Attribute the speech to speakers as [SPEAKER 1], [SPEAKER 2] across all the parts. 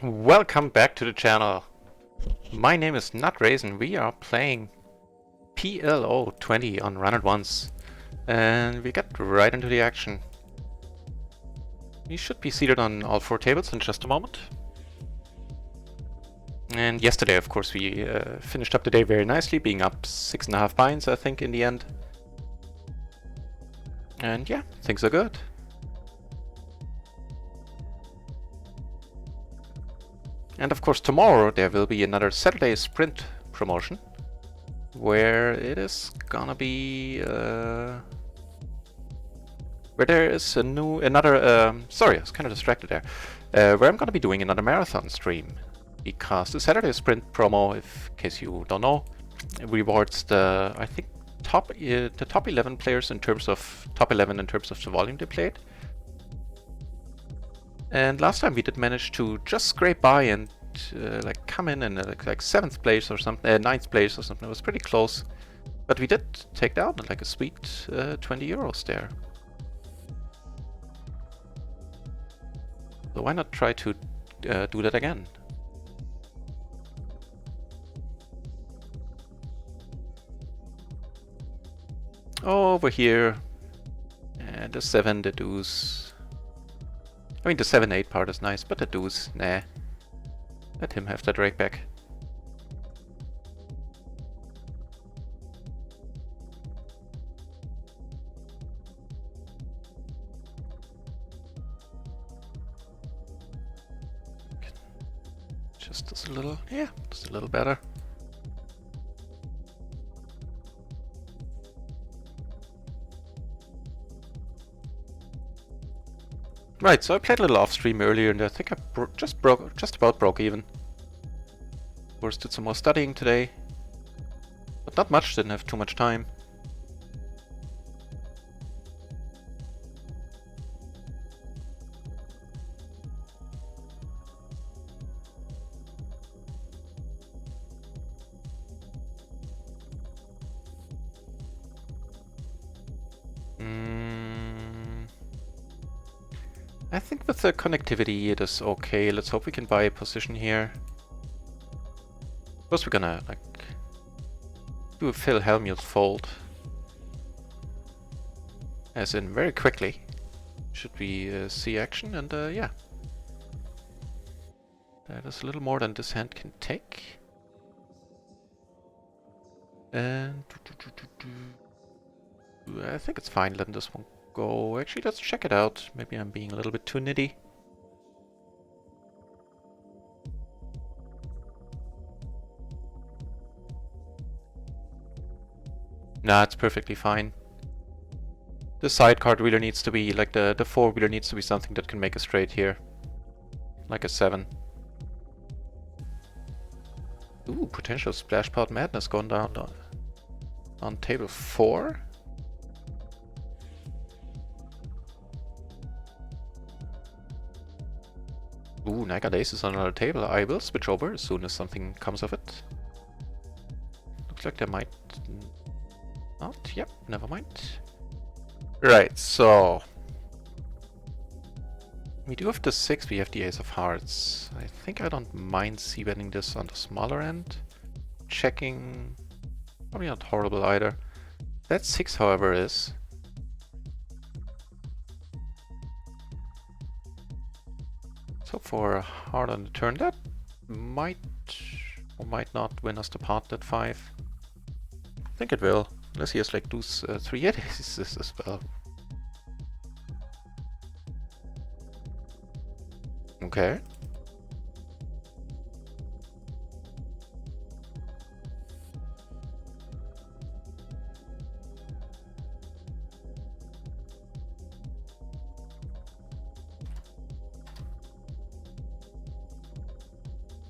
[SPEAKER 1] Welcome back to the channel. My name is Nutrace and we are playing PLO 20 on Run It Once. And we get right into the action. We should be seated on all four tables in just a moment. And yesterday, of course, we finished up the day very nicely, being up 6.5 pints, I think, in the end. And yeah, things are good. And of course tomorrow there will be another Saturday sprint promotion where it is gonna be where there is sorry, I was kind of distracted there. Where I'm gonna be doing another marathon stream, because the Saturday sprint promo, in case you don't know, rewards the top 11 players in terms of top 11 in terms of the volume they played. And last time we did manage to just scrape by and like come in and like 7th place or something, 9th place or something. It was pretty close, but we did take down like a sweet 20 euros there. So why not try to do that again? Over here, and the 7, the deuce. I mean, the 7-8 part is nice, but the deuce, nah. Let him have that rake back. Just a little, yeah, just a little better. Right, so I played a little off stream earlier, and I think I just about broke even. Of course, did some more studying today, but not much. Didn't have too much time. I think with the connectivity it is okay. Let's hope we can buy a position here. Of course we're gonna like do a Phil Hellmuth fold. As in very quickly. Should we see action, and yeah. That is a little more than this hand can take. And I think it's fine letting this one go. Actually, let's check it out. Maybe I'm being a little bit too nitty. Nah, it's perfectly fine. The side card really needs to be, like the four-wheeler needs to be something that can make a straight here. Like a 7. Ooh, potential splash pot madness going down on table 4. Ooh, I got aces on another table. I will switch over as soon as something comes of it. Looks like there might not. Yep, never mind. Right, so we do have the 6, we have the ace of hearts. I think I don't mind c-betting this on the smaller end. Checking, probably not horrible either. That 6, however, is. So for a heart on the turn, that might or might not win us the pot at 5. I think it will, unless he has like deuce 3 aces as well. Okay.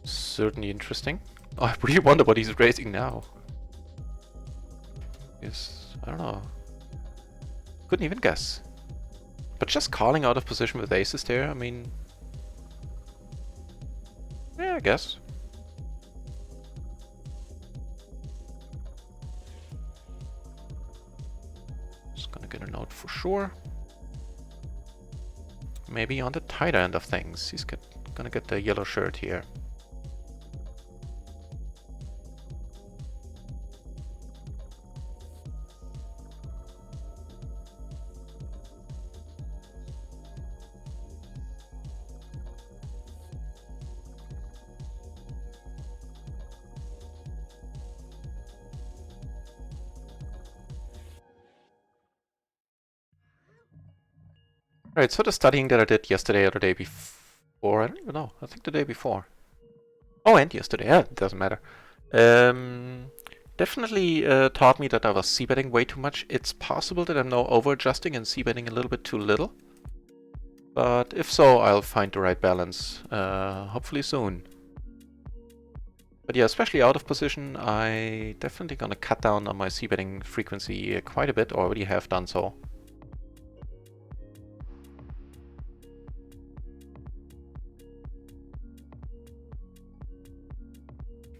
[SPEAKER 1] Certainly interesting. Oh, I really wonder what he's raising now. Yes, I don't know. Couldn't even guess. But just calling out of position with aces there, I mean... yeah, I guess. Just gonna get a note for sure. maybe on the tighter end of things. He's gonna get the yellow shirt here. Alright, so the studying that I did yesterday or the day before, I don't even know, I think the day before. Oh, and yesterday, yeah, it doesn't matter. Definitely taught me that I was c-betting way too much. It's possible that I'm now over-adjusting and c-betting a little bit too little. But if so, I'll find the right balance, hopefully soon. But yeah, especially out of position, I definitely gonna cut down on my c-betting frequency quite a bit, already have done so.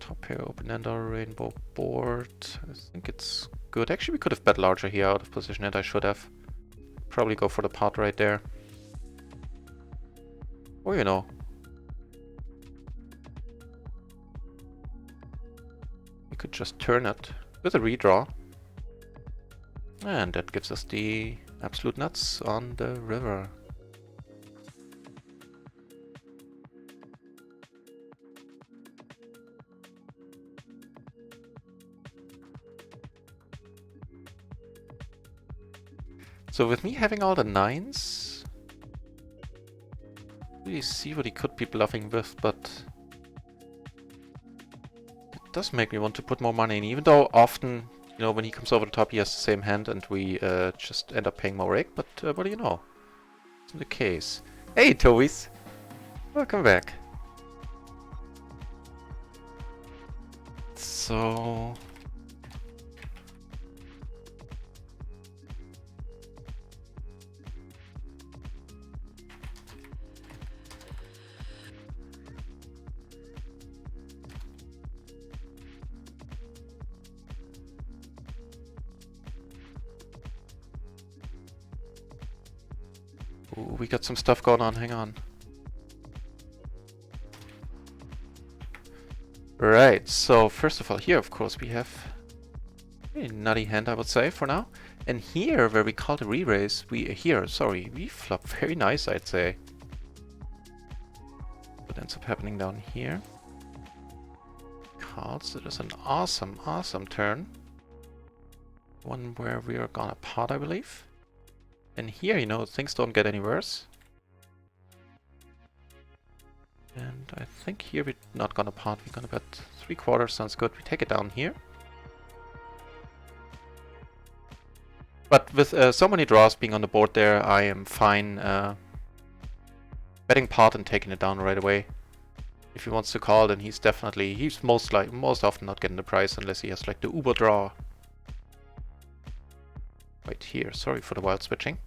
[SPEAKER 1] Top pair, open-ender, rainbow board. I think it's good. Actually, we could have bet larger here out of position, and I should have. Probably go for the pot right there. Or, you know. We could just turn it with a redraw. And that gives us the absolute nuts on the river. So with me having all the nines, really see what he could be bluffing with, but it does make me want to put more money in, even though often, you know, when he comes over the top he has the same hand and we just end up paying more rake, but what do you know? It's the case. Hey Tobies! Welcome back. So... Ooh, we got some stuff going on, hang on. Right, so first of all, here of course we have a nutty hand, I would say, for now. And here, where we call the re-raise, we flop very nice, I'd say. What ends up happening down here? Calls, it is an awesome, awesome turn. One where we are gonna pot, I believe. And here, you know, things don't get any worse. And I think here we're not gonna pot, we're gonna bet 3/4, sounds good. We take it down here. But with so many draws being on the board there, I am fine betting pot and taking it down right away. If he wants to call, then he's most often not getting the price unless he has like the uber draw. Right here, sorry for the wild switching.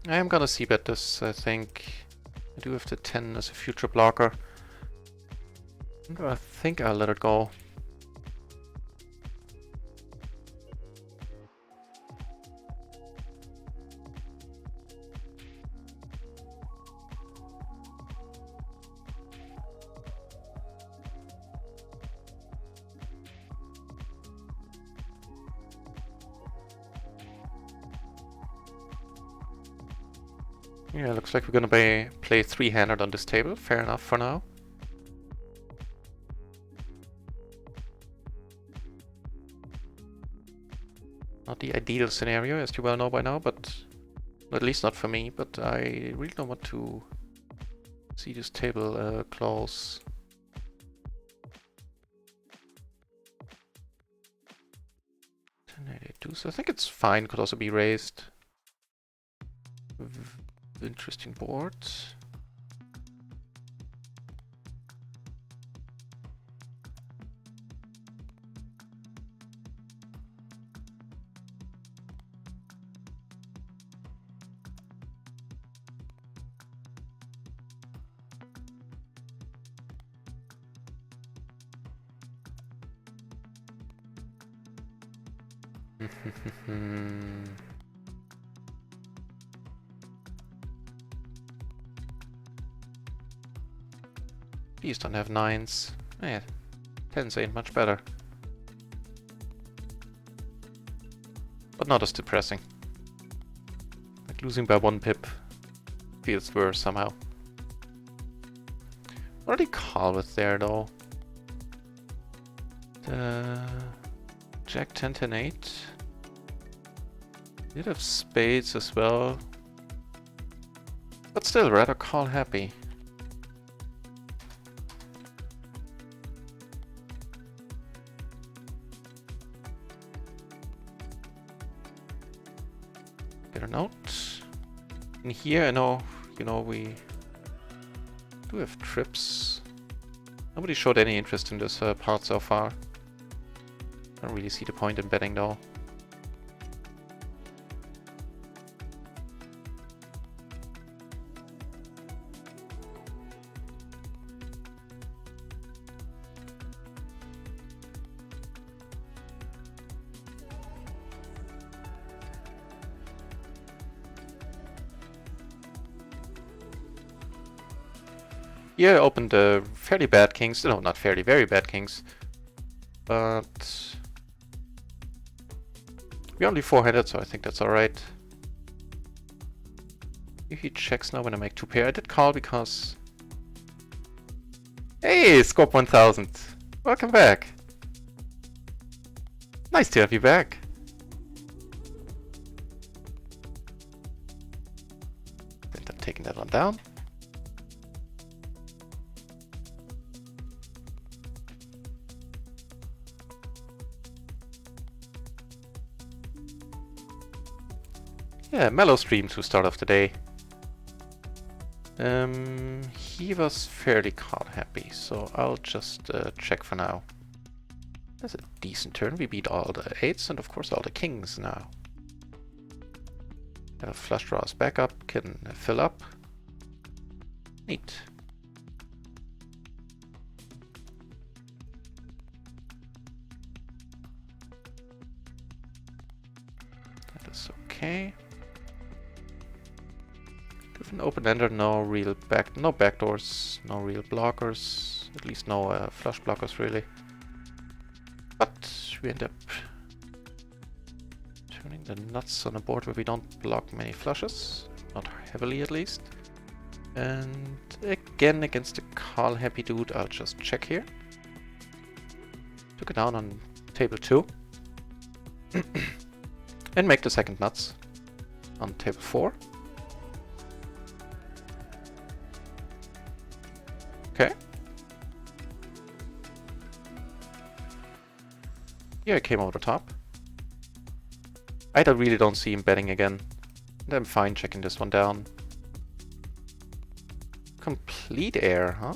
[SPEAKER 1] I am gonna c-bet this, I think. I do have the 10 as a future blocker. And I think I'll let it go. Yeah, looks like we're gonna play 3-handed on this table. Fair enough for now. Not the ideal scenario, as you well know by now, but at least not for me. But I really don't want to see this table close. So I think it's fine. Could also be raised. Interesting board. Please don't have 9s. Eh, 10s ain't much better. But not as depressing. Like losing by 1 pip feels worse somehow. What did he call with there though? Jack 10 10 8. Did have spades as well. But still rather call happy. Get a note. In here I know, you know, we do have trips. Nobody showed any interest in this part so far. I don't really see the point in betting though. Yeah, I opened fairly bad kings. No, not fairly, very bad kings. But we're only 4-handed, so I think that's alright. If he checks now when I make 2 pair, I did call because... Hey, Scope 1000! Welcome back! Nice to have you back! And I'm taking that one down. Yeah, mellow stream to start off the day. He was fairly call happy, so I'll just check for now. That's a decent turn. We beat all the 8s and of course all the kings now. Flush draws back up, can fill up. Neat. That is okay. With an open-ender, no backdoors, no real blockers, at least no flush blockers really. But we end up turning the nuts on a board where we don't block many flushes, not heavily at least. And again against the call happy dude, I'll just check here. Took it down on table 2. And make the second nuts on table 4. Okay. Here I came over the top. I really don't see him betting again. And I'm fine checking this one down. Complete air, huh?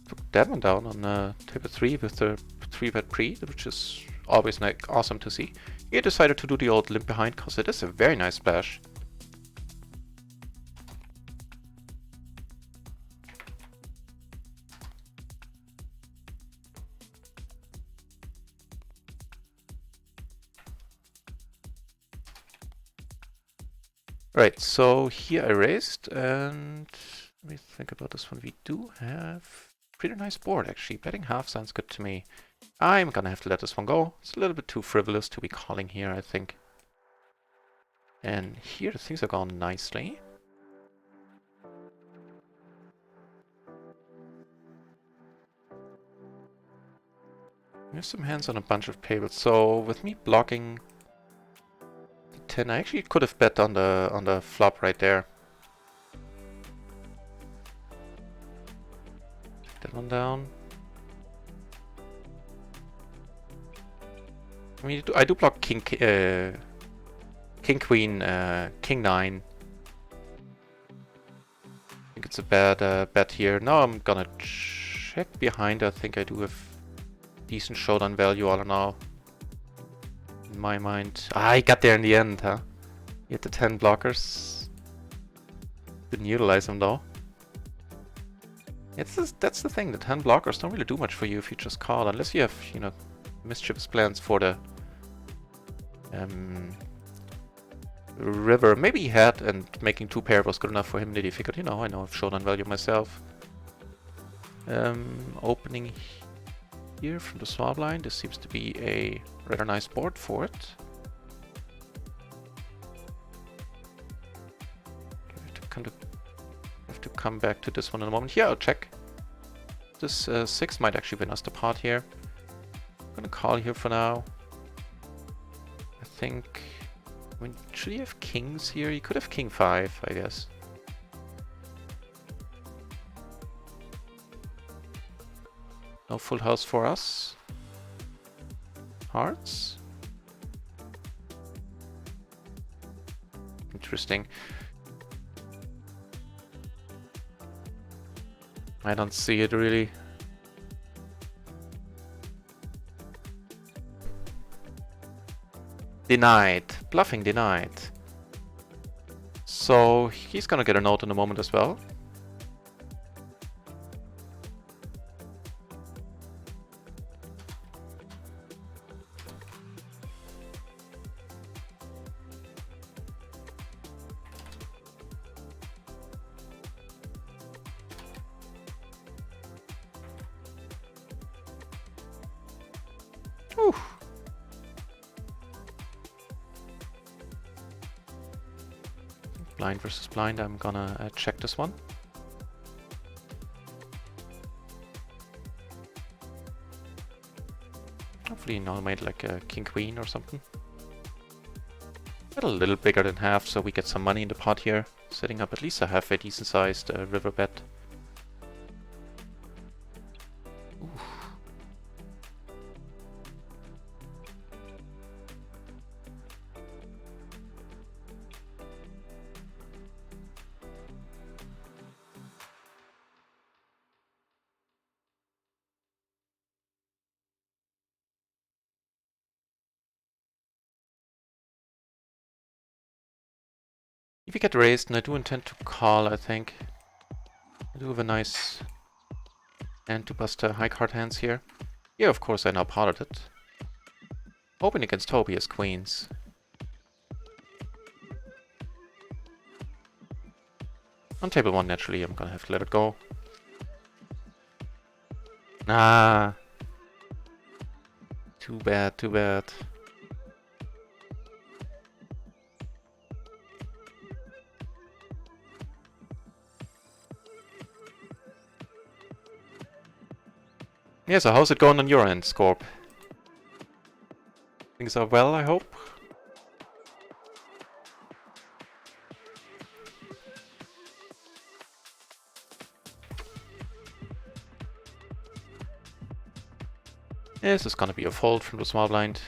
[SPEAKER 1] Took that one down on table 3 with the 3-bet pre, which is always awesome to see. He decided to do the old limp behind because it is a very nice splash. Right, so here I raised, and let me think about this one. We do have pretty nice board actually. Betting half sounds good to me. I'm gonna have to let this one go. It's a little bit too frivolous to be calling here, I think. And here the things are going nicely. We have some hands on a bunch of tables, so with me blocking the 10, I actually could have bet on the flop right there. Take that one down. I mean, I do block king, queen, king 9. I think it's a bad bet here. Now I'm gonna check behind. I think I do have decent showdown value all in all. In my mind. Ah, I got there in the end, huh? You had the 10 blockers. Didn't utilize them though. That's the thing, the 10 blockers don't really do much for you if you just call, unless you have, you know, mischievous plans for the river. Maybe he had, and making 2 pair was good enough for him that he figured, you know, I know I've showdown value myself. Opening here from the small blind, this seems to be a rather nice board for it. Have to come back to this one in a moment. Yeah, I'll check. This 6 might actually win us the pot here. I'm gonna call here for now. I think... I mean, should he have kings here? He could have king 5, I guess. No full house for us. Hearts. Interesting. I don't see it really. Denied. Bluffing denied. So he's gonna get a note in a moment as well. Oof. Blind versus blind, I'm gonna check this one. Hopefully now made like a king queen or something. A little bigger than half, so we get some money in the pot here, setting up at least a halfway decent sized river bet. If we get raised, and I do intend to call, I think. I do have a nice hand to bust high card hands here. Yeah, of course I now potted it. Hoping against Toby as queens. On table 1, naturally, I'm gonna have to let it go. Ah. Too bad, too bad. Yeah, so how's it going on your end, Scorp? Things are well, I hope? Yeah, this is gonna be a fold from the small blind.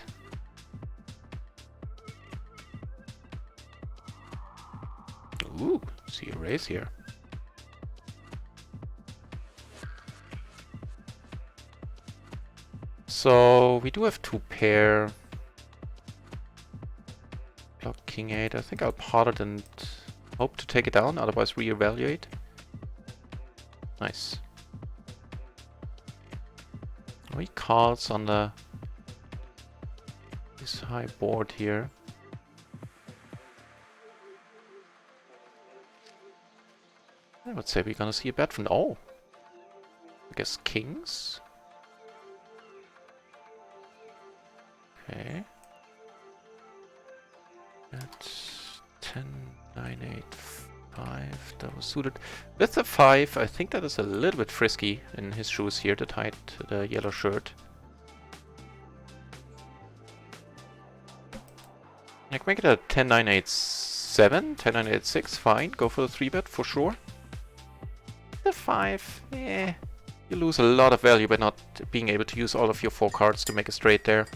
[SPEAKER 1] Ooh, see a raise here. So we do have 2 pair. Block king 8. I think I'll pot it and hope to take it down, otherwise reevaluate. Nice. He calls on this high board here. I would say we're gonna see a bet from I guess kings. Okay. That's 10, 9, 8, 5. That was suited. With the 5, I think that is a little bit frisky in his shoes here to hide the yellow shirt. I can make it a 10, 9, 8, 7, 10, 9, 8, 6. Fine, go for the 3-bet for sure. The 5, eh. You lose a lot of value by not being able to use all of your 4 cards to make a straight there.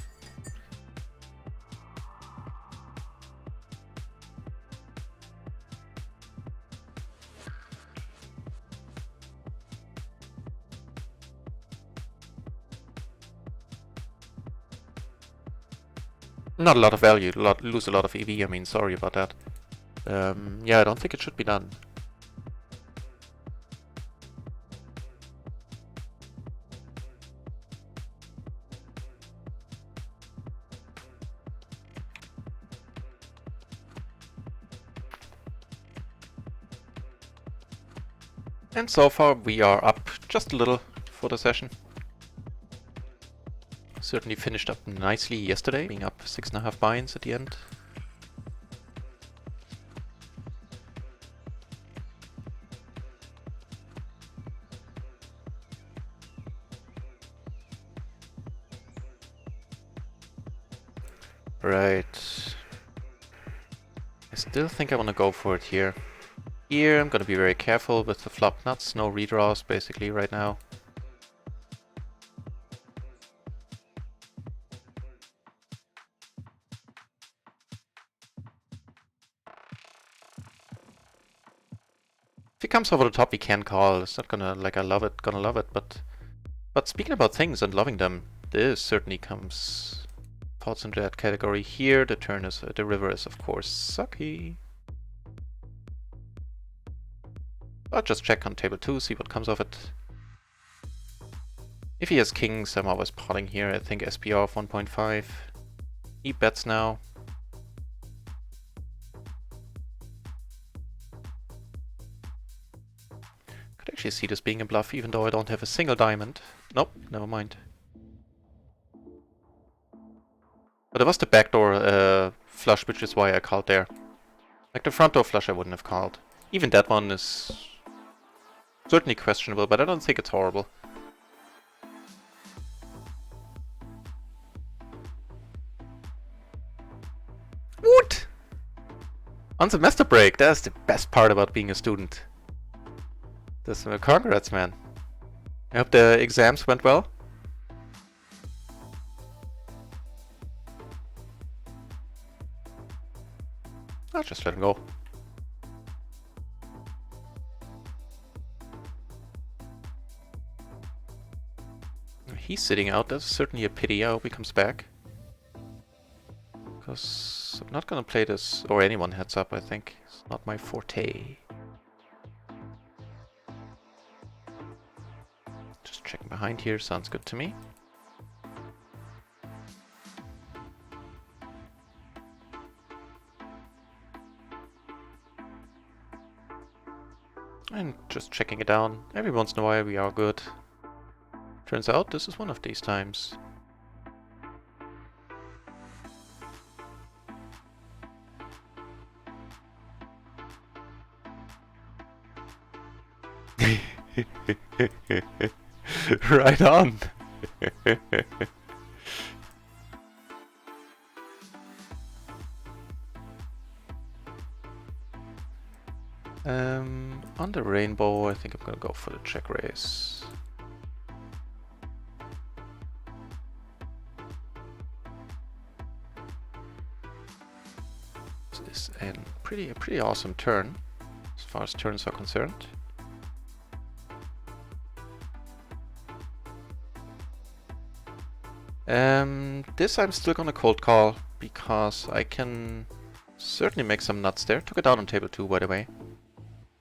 [SPEAKER 1] Not a lot of value, lose a lot of EV, I mean, sorry about that. Yeah, I don't think it should be done. And so far we are up just a little for the session. Certainly finished up nicely yesterday, being up 6.5 binds at the end. Right. I still think I want to go for it here. Here I'm gonna be very careful with the flop nuts, no redraws basically right now. If he comes over the top, he can call. It's not gonna, like, gonna love it, but speaking about things and loving them, this certainly falls into that category here. The river is of course sucky. I'll just check on table 2, see what comes of it. If he has kings, I'm always potting here. I think SPR of 1.5. He bets now. Could actually see this being a bluff, even though I don't have a single diamond. Nope, never mind. But it was the backdoor flush, which is why I called there. Like the front door flush I wouldn't have called. Even that one is certainly questionable, but I don't think it's horrible. What? On semester break, that's the best part about being a student. Congrats, man. I hope the exams went well. I'll just let him go. He's sitting out. That's certainly a pity. I hope he comes back. Because I'm not gonna play this, or anyone heads up, I think. It's not my forte. Just checking behind here, sounds good to me. And just checking it down. Every once in a while we are good. Turns out this is one of these times. Right on. On the rainbow, I think I'm gonna go for the check raise. This is a pretty awesome turn, as far as turns are concerned. This I'm still gonna cold call, because I can certainly make some nuts there. Took it down on table 2, by the way.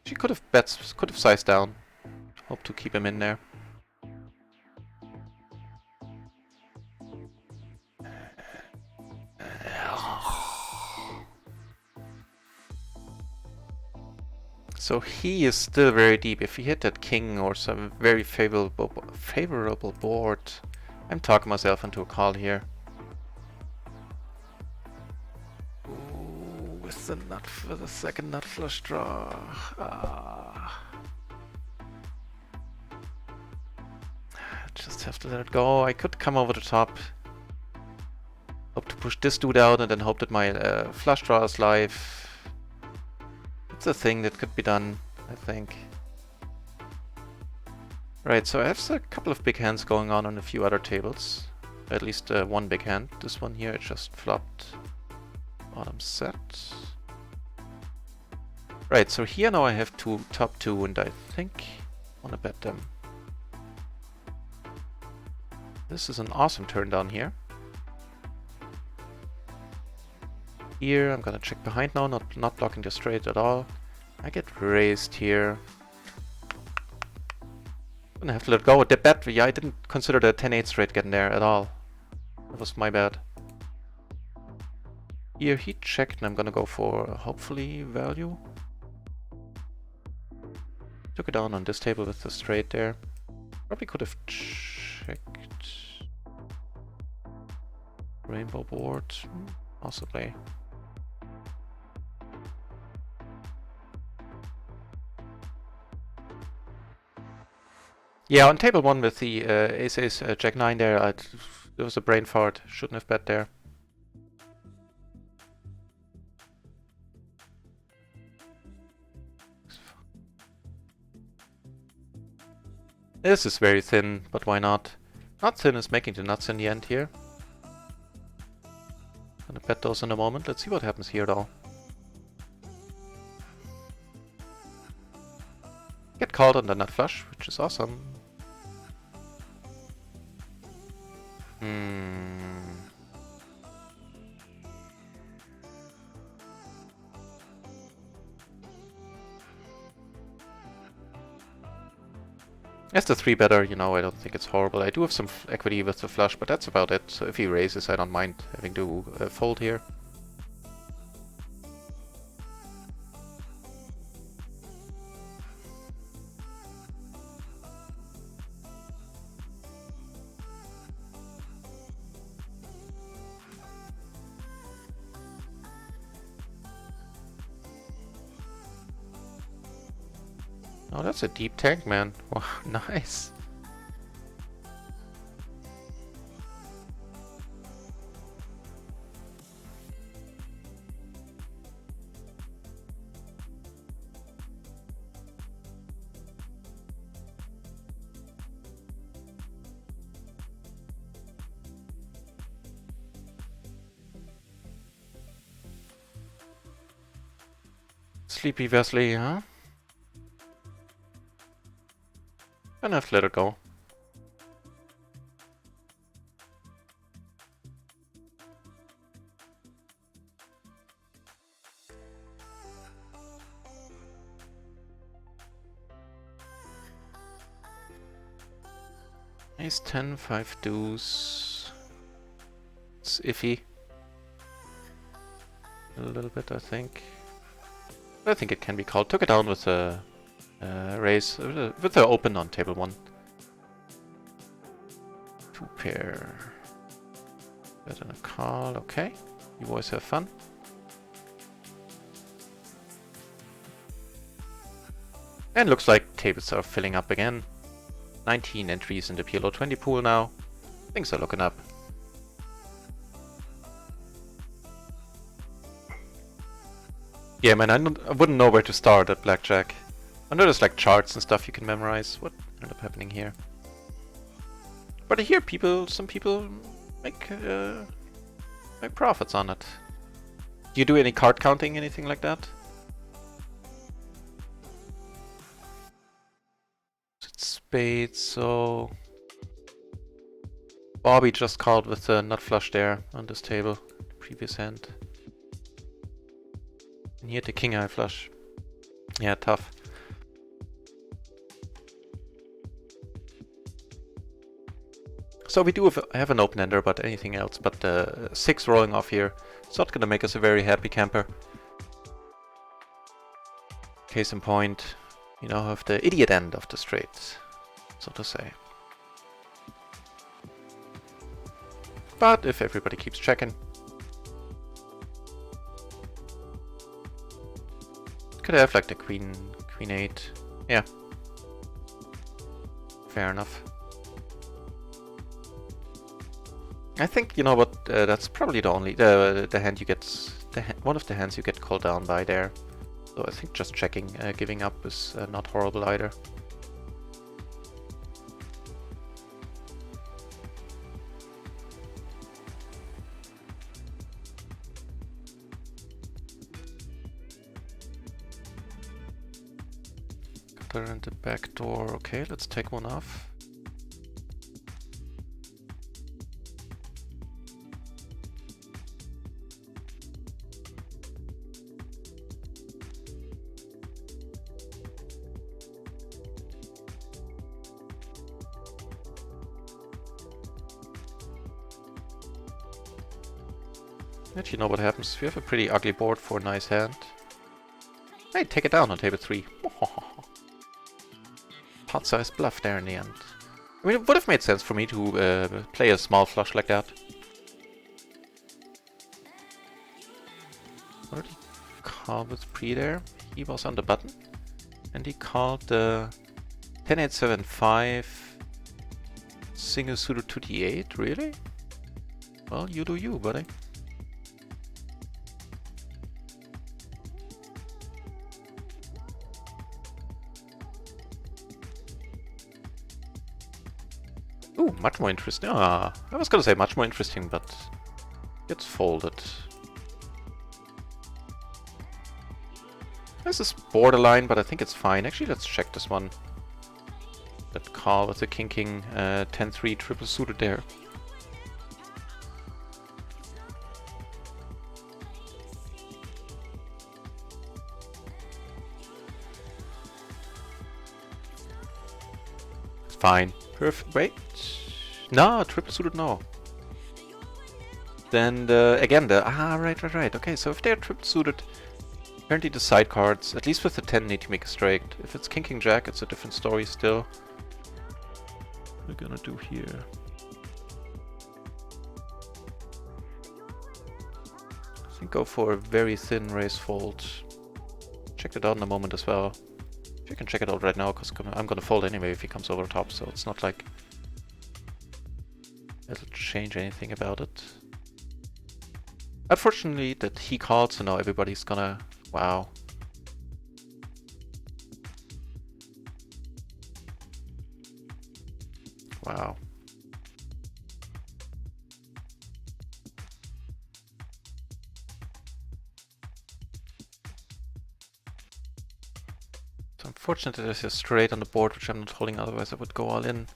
[SPEAKER 1] She could have sized down. Hope to keep him in there. So he is still very deep. If he hit that king or some very favorable board, I'm talking myself into a call here. Ooh, with the nut for the second nut flush draw. Just have to let it go. I could come over the top. Hope to push this dude out and then hope that my flush draw is live. It's a thing that could be done, I think. Right, so I have a couple of big hands going on a few other tables. At least one big hand. This one here, it just flopped. Bottom set. Right, so here now I have top two, and I think I want to bet them. This is an awesome turn down here. Here, I'm gonna check behind now, not blocking the straight at all. I get raised here. Gonna have to let go with the bet. Yeah, I didn't consider the 10-8 straight getting there at all. That was my bad. Here he checked, and I'm gonna go for hopefully value. Took it down on this table with the straight there. Probably could have checked rainbow board, possibly. Yeah, on table 1 with the ace jack 9 there, there was a brain fart. Shouldn't have bet there. This is very thin, but why not? Not thin is making the nuts in the end here. Gonna bet those in a moment. Let's see what happens here though. Get called on the nut flush, which is awesome. As the 3 better, you know, I don't think it's horrible. I do have some equity with the flush, but that's about it. So if he raises, I don't mind having to fold here. Oh, that's a deep tank, man. Wow, nice. Sleepy Wesley, huh? Gonna have to let it go. Ace 10, 5 deuce. It's iffy. A little bit, I think. I think it can be called. Took it down with a raise, with the open on table 1. 2 pair. Bet and a call, okay. You boys have fun. And looks like tables are filling up again. 19 entries in the PLO 20 pool now. Things are looking up. Yeah, man, I wouldn't know where to start at blackjack. I know there's like charts and stuff you can memorize. What ended up happening here? But I hear some people make profits on it. Do you do any card counting, anything like that? It's spades, so Bobby just called with the nut flush there on this table, previous hand. And he had the king high flush. Yeah, tough. So we do have an open-ender, but anything else. But 6 rolling off here, it's not going to make us a very happy camper. Case in point, you now have the idiot end of the straight, so to say. But if everybody keeps checking, could have like the queen 8. Yeah, fair enough. I think, you know what, that's probably the only the hand you get, one of the hands you get called down by there. So I think just checking, giving up is not horrible either. Gutter and the back door. Okay, let's take one off. Let you know what happens. We have a pretty ugly board for a nice hand. Hey, take it down on table 3. pot-sized bluff there in the end. I mean, it would have made sense for me to play a small flush like that. What did he call with pre there? He was on the button. And he called the 10-8-7-5 single suited 2d8, really? Well, you do you, buddy. Ooh, much more interesting. Ah, I was gonna say much more interesting, but gets folded. This is borderline, but I think it's fine. Actually, let's check this one. That call with the king 10-3 triple suited there. Fine. Perfect. Wait. No, triple suited, no. Then again right. Okay, so if they're triple suited, apparently the side cards, at least with the 10, need to make a straight. If it's king jack, it's a different story still. What we're gonna do here. I think go for a very thin raise fold. Check it out in a moment as well. You can check it out right now, because I'm gonna fold anyway if he comes over the top, so it's not like it'll change anything about it. Unfortunately that he called, so now everybody's gonna... Wow. Wow. It's unfortunate that there's a straight on the board, which I'm not holding, otherwise I would go all in.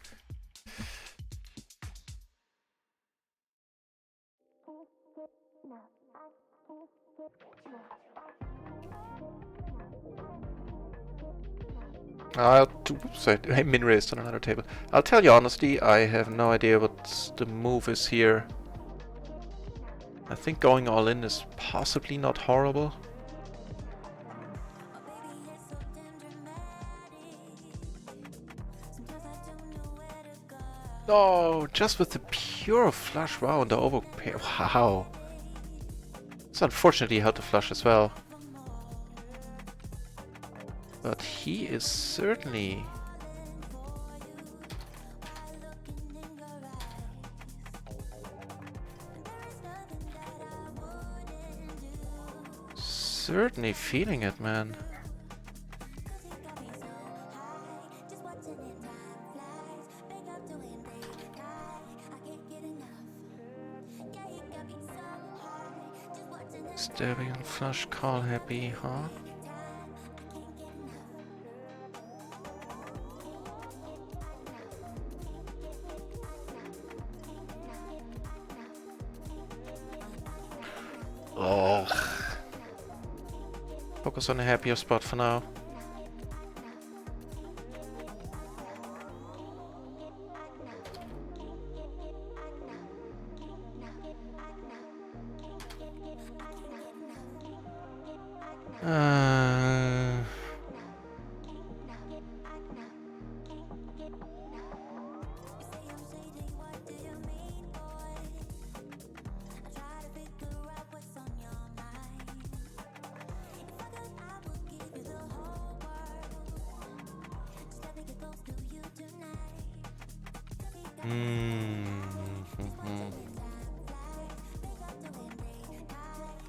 [SPEAKER 1] I min-raised on another table. I'll tell you honestly, I have no idea what the move is here. I think going all in is possibly not horrible. Oh, just with the pure flush, wow, and the overpair, wow. It's unfortunately how to flush as well. But he is certainly... certainly feeling it, man. Stabbing and flush call happy, huh? Oh. Focus on a happier spot for now.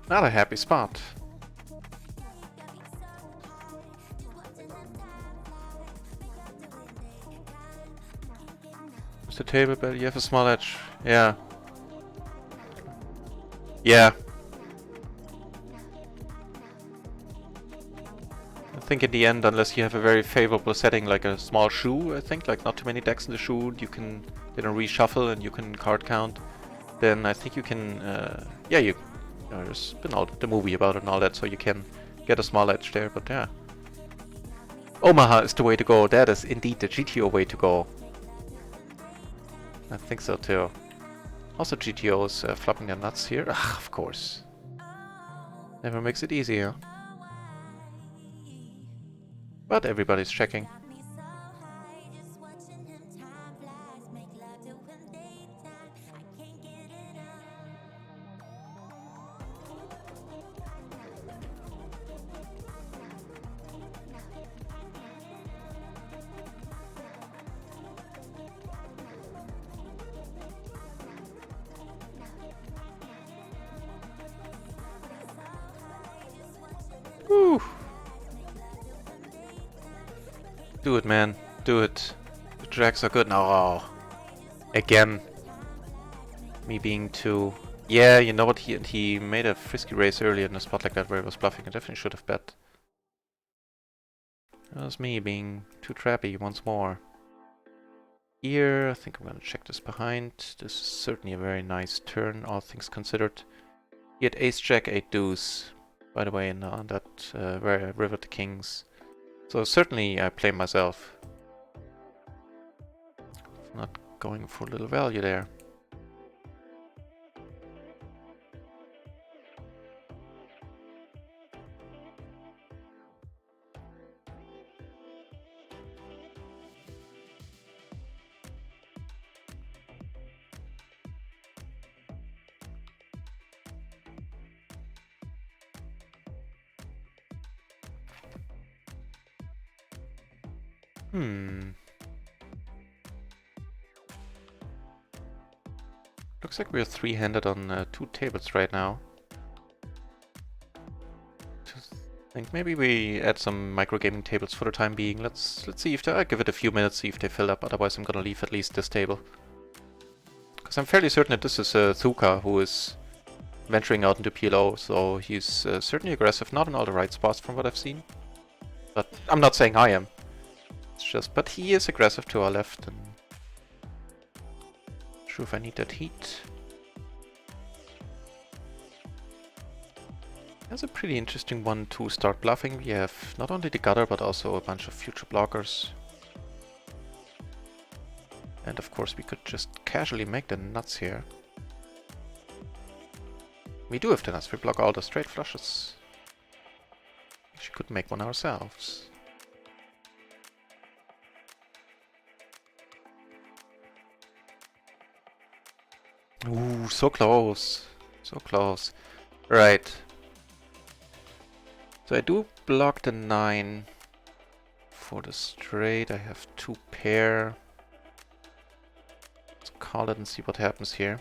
[SPEAKER 1] Not a happy spot. Is the table better? You have a small edge. Yeah. Yeah. I think in the end, unless you have a very favorable setting like a small shoe, I think, like not too many decks in the shoe, you can then reshuffle and you can card count, then I think you can, yeah, you know, there's been all the movie about it and all that, so you can get a small edge there, but yeah. Omaha is the way to go. That is indeed the GTO way to go. I think so too. Also GTO is flopping their nuts here. Ah, of course. Never makes it easier. But everybody's checking. Whew. Do it, man. Do it. The jacks are good. No. Again. Me being too... Yeah, you know what? He made a frisky race earlier in a spot like that where he was bluffing. I definitely should have bet. That was me being too trappy once more. Here, I think I'm gonna check this behind. This is certainly a very nice turn, all things considered. He had ace jack, 8 deuce, by the way, on that river to kings. So certainly I play myself. Not going for a little value there. Looks like we're three-handed on 2 tables right now. I think maybe we add some microgaming tables for the time being. Let's see if they... I give it a few minutes, see if they fill up. Otherwise, I'm gonna leave at least this table. Because I'm fairly certain that this is Thuka who is venturing out into PLO, so he's certainly aggressive. Not in all the right spots from what I've seen. But I'm not saying I am. It's just... But he is aggressive to our left. And not sure if I need that heat. That's a pretty interesting one to start bluffing. We have not only the gutter, but also a bunch of future blockers. And of course we could just casually make the nuts here. We do have the nuts, we block all the straight flushes. Actually could make one ourselves. Ooh, so close. So close. Right. So I do block the 9 for the straight. I have 2 pair. Let's call it and see what happens here.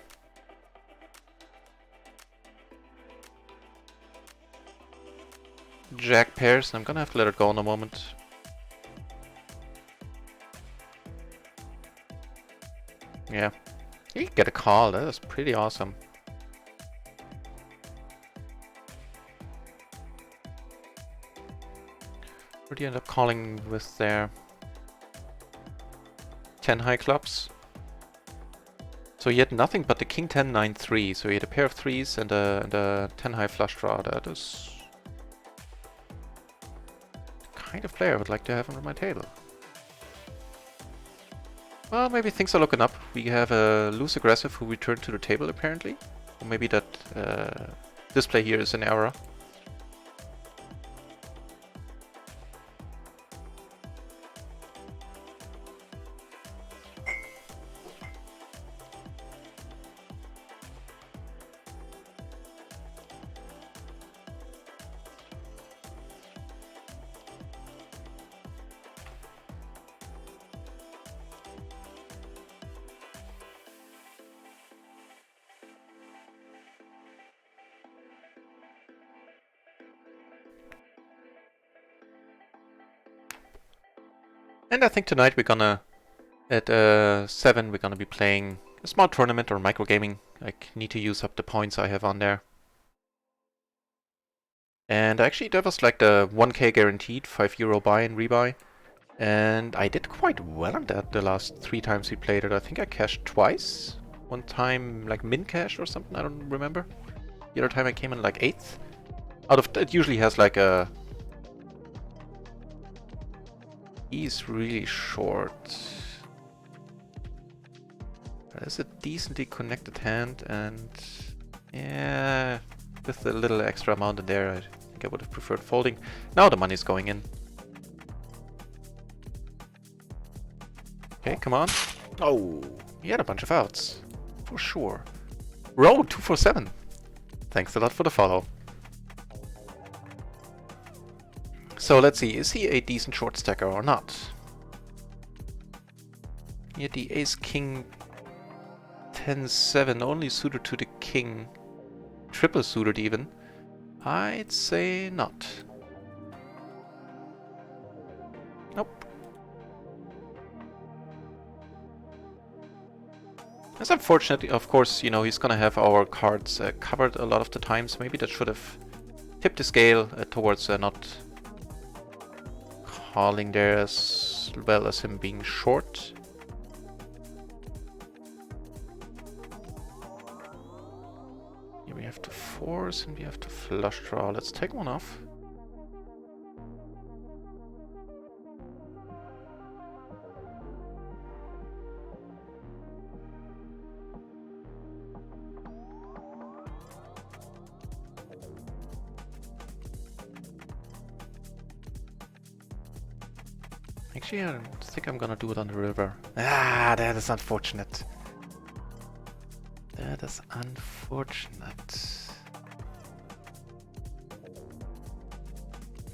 [SPEAKER 1] Jack pairs, and I'm gonna have to let it go in a moment. Yeah. You get a call, that is pretty awesome. What do you end up calling with there? 10 high clubs. So he had nothing but the king 10 9 3. So he had a pair of 3s and a 10 high flush draw. That is the kind of player I would like to have on my table. Well, maybe things are looking up. We have a loose aggressive who returned to the table apparently. Or maybe that display here is an error. And I think tonight we're gonna, at 7, we're gonna be playing a small tournament or microgaming. I need to use up the points I have on there. And actually that was like the 1k guaranteed, €5 buy and rebuy. And I did quite well on that the last 3 times we played it. I think I cashed twice. One time like min cash or something, I don't remember. The other time I came in like 8th. Out of it usually has like a... He's really short. That's a decently connected hand, and yeah, with a little extra amount in there, I think I would have preferred folding. Now the money's going in. Okay, come on. Oh, he had a bunch of outs. For sure. Row 247. Thanks a lot for the follow. So let's see, is he a decent short stacker or not? He had the ace king 10-7, only suited to the king. Triple suited even. I'd say not. Nope. It's unfortunate, of course, you know, he's gonna have our cards covered a lot of the times. Maybe that should have tipped the scale towards not calling there as well as him being short. Here we have to force and we have to flush draw. Let's take one off. Actually, I don't think I'm gonna do it on the river. Ah, that is unfortunate. That is unfortunate.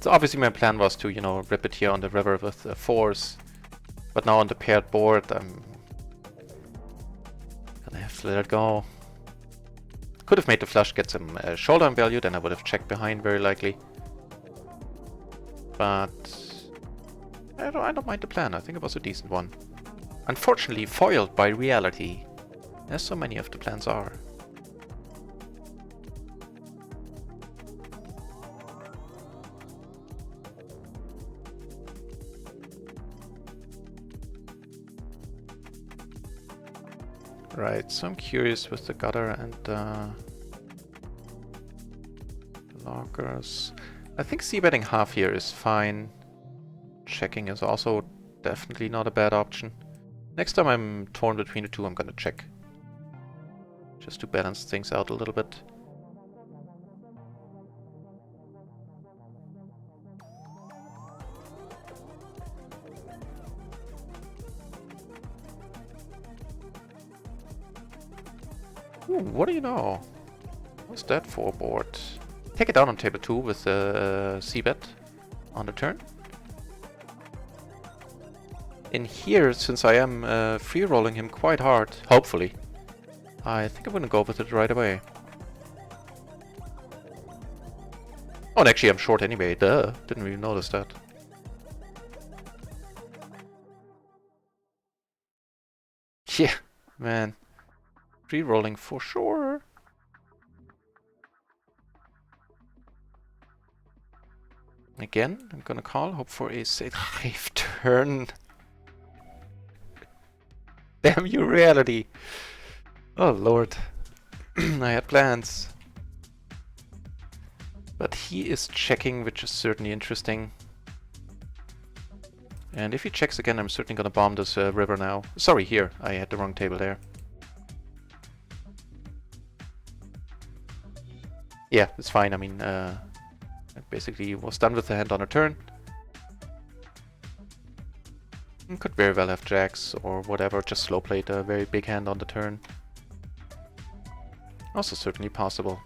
[SPEAKER 1] So obviously my plan was to, you know, rip it here on the river with force. But now on the paired board, I'm gonna have to let it go. Could have made the flush get some showdown value, then I would have checked behind very likely. But I don't mind the plan. I think it was a decent one. Unfortunately, foiled by reality, as so many of the plans are. Right, so I'm curious with the gutter and blockers. I think c-betting half here is fine. Checking is also definitely not a bad option. Next time I'm torn between the two, I'm gonna check. Just to balance things out a little bit. Ooh, what do you know? What's that for board? Take it down on table 2 with the c-bet on the turn. In here, since I am free rolling him quite hard, hopefully, I think I'm gonna go with it right away. Oh, and actually I'm short anyway, duh, didn't really notice that. Yeah, man, free rolling for sure. Again, I'm gonna call, hope for a safe turn. Damn you, reality. Oh lord. I had plans. But he is checking, which is certainly interesting. And if he checks again, I'm certainly gonna bomb this river now. Sorry, here. I had the wrong table there. Yeah, it's fine. I mean, I basically was done with the hand on a turn. Could very well have jacks or whatever, just slow played a very big hand on the turn. Also certainly possible.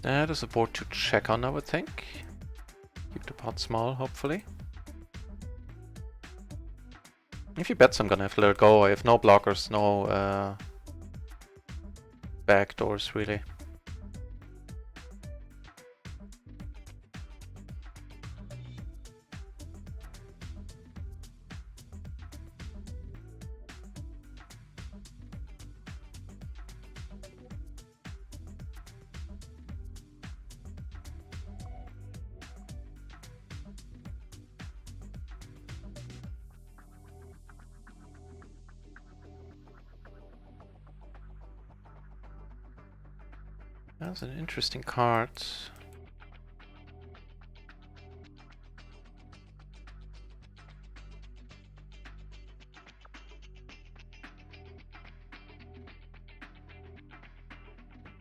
[SPEAKER 1] That is a board to check on, I would think. Keep the pot small, hopefully. If he bets, I'm gonna have to let it go. I have no blockers, no backdoors, really. That's an interesting card.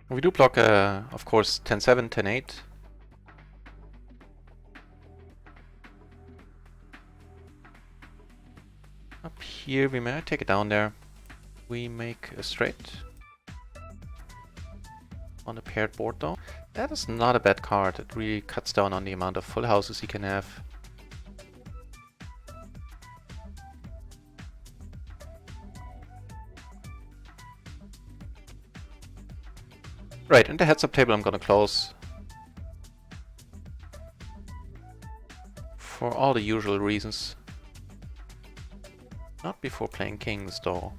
[SPEAKER 1] We do block, of course, 10-7, 10-8. Up here, we may take it down there. We make a straight. On a paired board though. That is not a bad card. It really cuts down on the amount of full houses he can have. Right, and the heads-up table I'm gonna close. For all the usual reasons. Not before playing kings, though.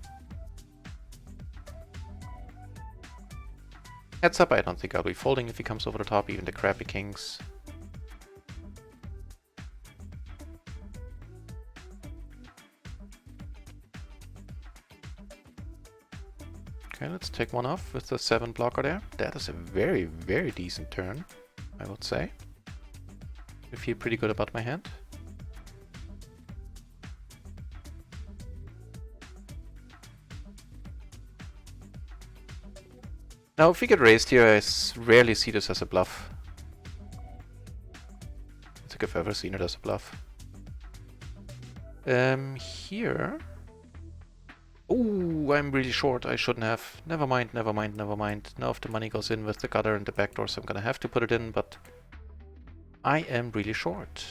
[SPEAKER 1] Heads up, I don't think I'll be folding if he comes over the top, even the crappy kings. Okay, let's take one off with the 7 blocker there. That is a very, very decent turn, I would say. I feel pretty good about my hand. Now, if we get raised here, I rarely see this as a bluff. I think I've ever seen it as a bluff. Here... Ooh, I'm really short. I shouldn't have. Never mind, never mind, never mind. Now if the money goes in with the gutter and the backdoor, so I'm gonna have to put it in, but... I am really short.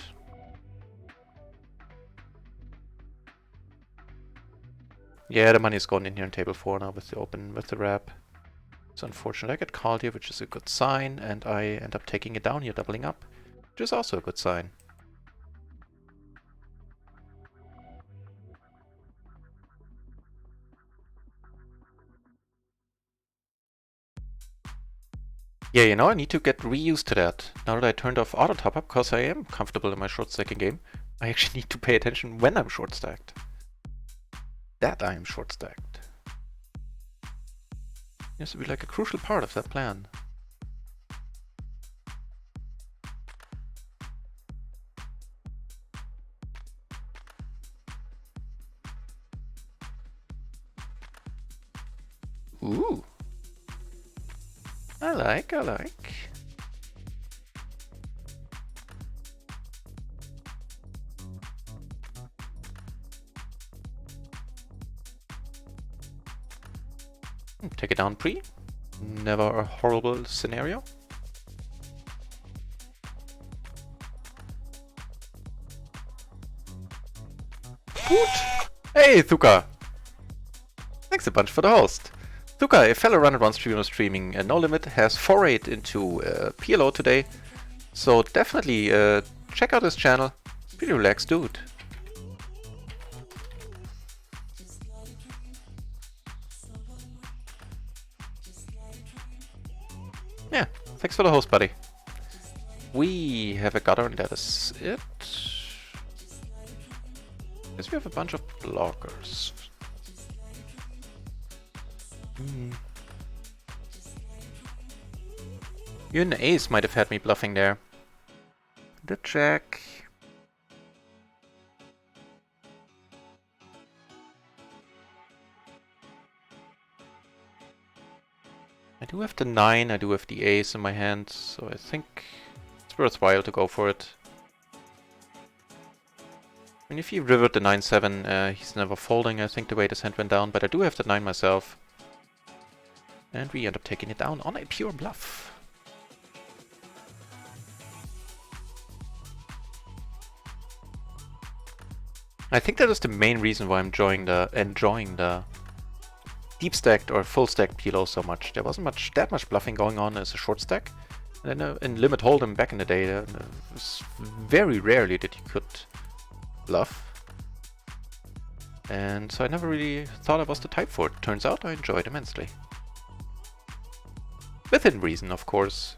[SPEAKER 1] Yeah, the money is going in here on table 4 now with the open, with the wrap. It's unfortunate. I get called here, which is a good sign, and I end up taking it down here, doubling up, which is also a good sign. Yeah, you know, I need to get reused to that. Now that I turned off auto top-up, because I am comfortable in my short stacking game, I actually need to pay attention when I'm short stacked. That I am short stacked. It has to be like a crucial part of that plan. Ooh. I like. Take it down pre. Never a horrible scenario. Woot! Hey, Thuka! Thanks a bunch for the host. Thuka, a fellow runner on streamer streaming No Limit, has forayed into PLO today, so definitely check out his channel. Pretty relaxed dude. Yeah, thanks for the host, buddy. We have a gutter and that is it. Guess we have a bunch of blockers. You and the ace might have had me bluffing there. The jack. I do have the 9, I do have the ace in my hand, so I think it's worthwhile to go for it. I mean, if he rivered the 9-7, he's never folding, I think, the way this hand went down, but I do have the 9 myself. And we end up taking it down on a pure bluff. I think that is the main reason why I'm enjoying the deep stacked or full stacked PLO so much. There wasn't that much bluffing going on as a short stack. And then in limit hold'em back in the day, it was very rarely that you could bluff. And so I never really thought I was the type for it. Turns out I enjoy it immensely. Within reason, of course.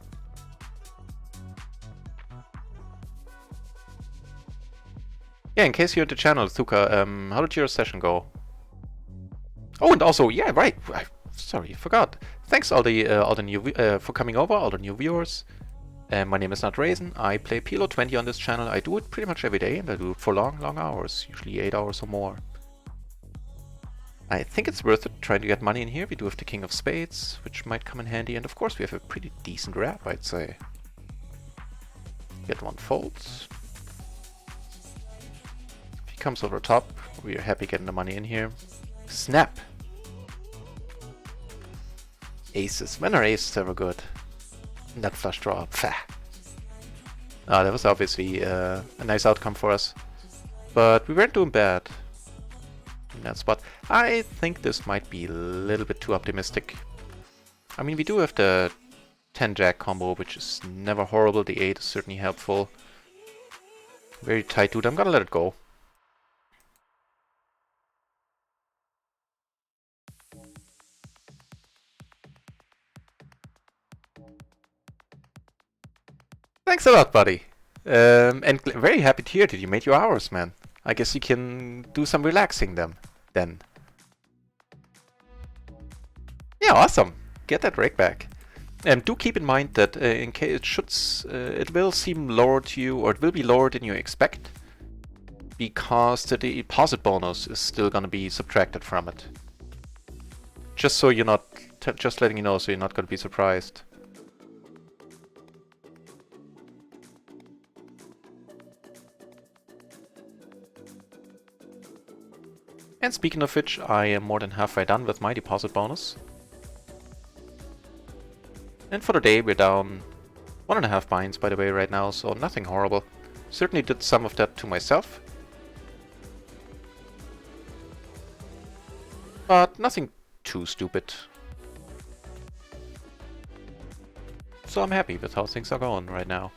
[SPEAKER 1] Yeah, in case you're at the channel, Thuka, how did your session go? Oh, and also, yeah, right. Sorry, forgot. Thanks all the new for coming over, all the new viewers. My name is Not Raisin. I play PLO 20 on this channel. I do it pretty much every day, and I do it for long, long hours, usually 8 hours or more. I think it's worth it trying to get money in here. We do have the King of Spades, which might come in handy, and of course we have a pretty decent wrap, I'd say. Get one folds. If he comes over top, we are happy getting the money in here. Snap! Aces. When are aces ever good? That flush draw. Pfah. That was obviously a nice outcome for us. But we weren't doing bad in that spot. I think this might be a little bit too optimistic. I mean, we do have the 10 jack combo, which is never horrible. The 8 is certainly helpful. Very tight, dude. I'm gonna let it go. Thanks a lot, buddy. And very happy to hear that you made your hours, man. I guess you can do some relaxing then. Yeah, awesome. Get that rake back. Do keep in mind that in case it will seem lower to you, or it will be lower than you expect, because the deposit bonus is still gonna be subtracted from it. Just so you're not, just letting you know, so you're not gonna be surprised. And speaking of which, I am more than halfway done with my deposit bonus. And for the day, we're down 1.5 binds, by the way, right now, so nothing horrible. Certainly did some of that to myself. But nothing too stupid. So I'm happy with how things are going right now.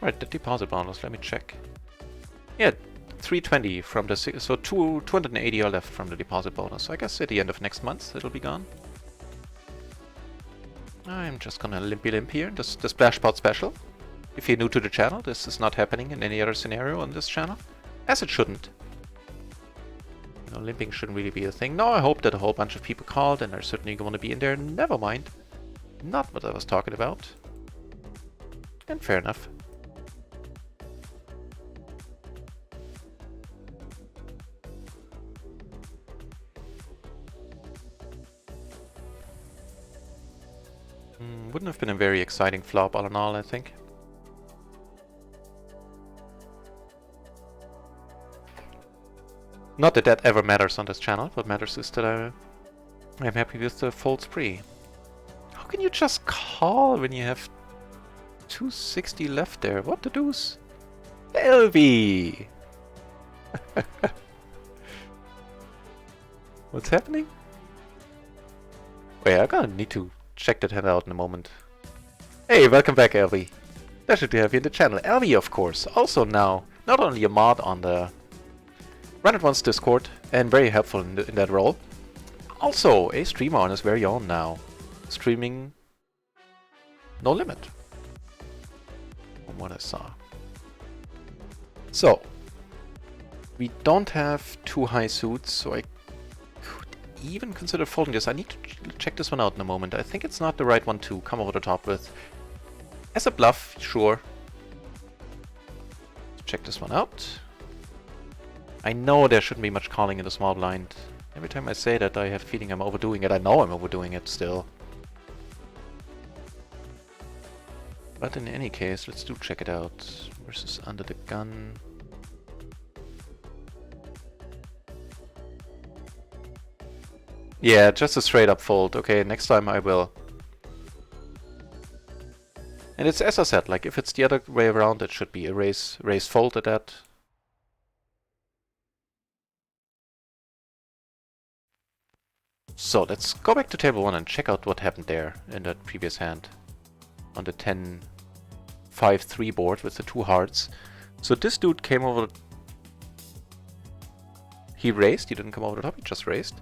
[SPEAKER 1] Right, the deposit bonus, let me check. Yeah, 320 from the... so 280 are left from the deposit bonus. So I guess at the end of next month it'll be gone. I'm just gonna limpy limp here, the Splash Pod special. If you're new to the channel, this is not happening in any other scenario on this channel. As it shouldn't. You know, limping shouldn't really be a thing. No, I hope that a whole bunch of people called and are certainly going to be in there. Never mind. Not what I was talking about. And fair enough. Wouldn't have been a very exciting flop all in all, I think. Not that that ever matters on this channel. What matters is that I'm happy with the fold spree. How can you just call when you have 260 left there? What the deuce? LV! What's happening? Wait, I'm gonna need to check that hand out in a moment. Hey, welcome back, LV. Pleasure to have you in the channel. LV, of course, also now not only a mod on the Run It Once Discord, and very helpful in that role, also a streamer on his very own now, streaming No Limit, from what I saw. So, we don't have too high suits, so I could even consider folding this. I need to check this one out in a moment. I think it's not the right one to come over the top with. As a bluff, sure. Check this one out. I know there shouldn't be much calling in the small blind. Every time I say that, I have a feeling I'm overdoing it. I know I'm overdoing it still. But in any case, let's do check it out. Versus under the gun. Yeah, just a straight up fold. Okay, next time I will. And it's as I said, like if it's the other way around, it should be a raise fold at that. So let's go back to table 1 and check out what happened there in that previous hand. On the 10-5-3 board with the 2 hearts. So this dude came over... He raised, he didn't come over the top, he just raised.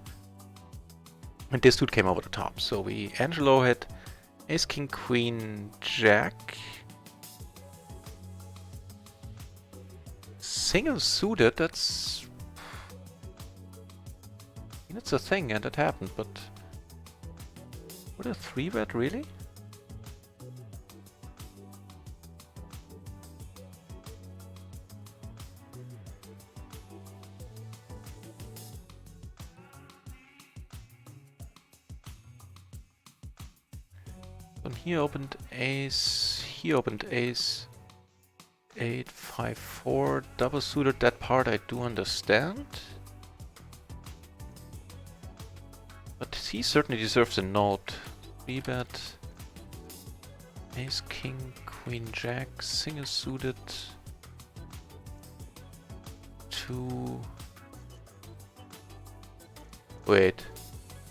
[SPEAKER 1] And this dude came over the top. So Angelo had Ace, King, Queen, Jack. Single suited, that's a thing, and it happened, but... Would a 3-bet really? And he opened ace, 8, 5, 4, double suited. That part I do understand. But he certainly deserves a note. 3-bet. Ace, king, queen, jack, single suited. 2. Wait.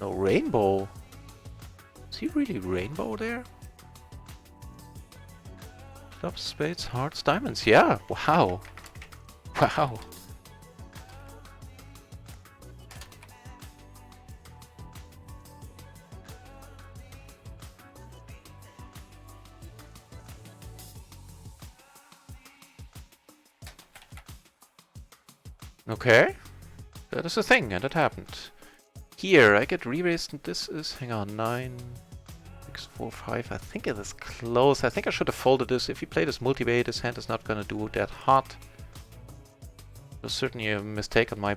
[SPEAKER 1] No, rainbow. Is he really rainbow there? Clubs, spades, hearts, diamonds. Yeah, wow. Wow. Okay. That is a thing, and it happened. Here, I get re-raised, and this is, hang on, 9, 6, 4, 5. I think it is close. I think I should have folded this. If you play this multi-way, this hand is not gonna do that hot. It was certainly a mistake on my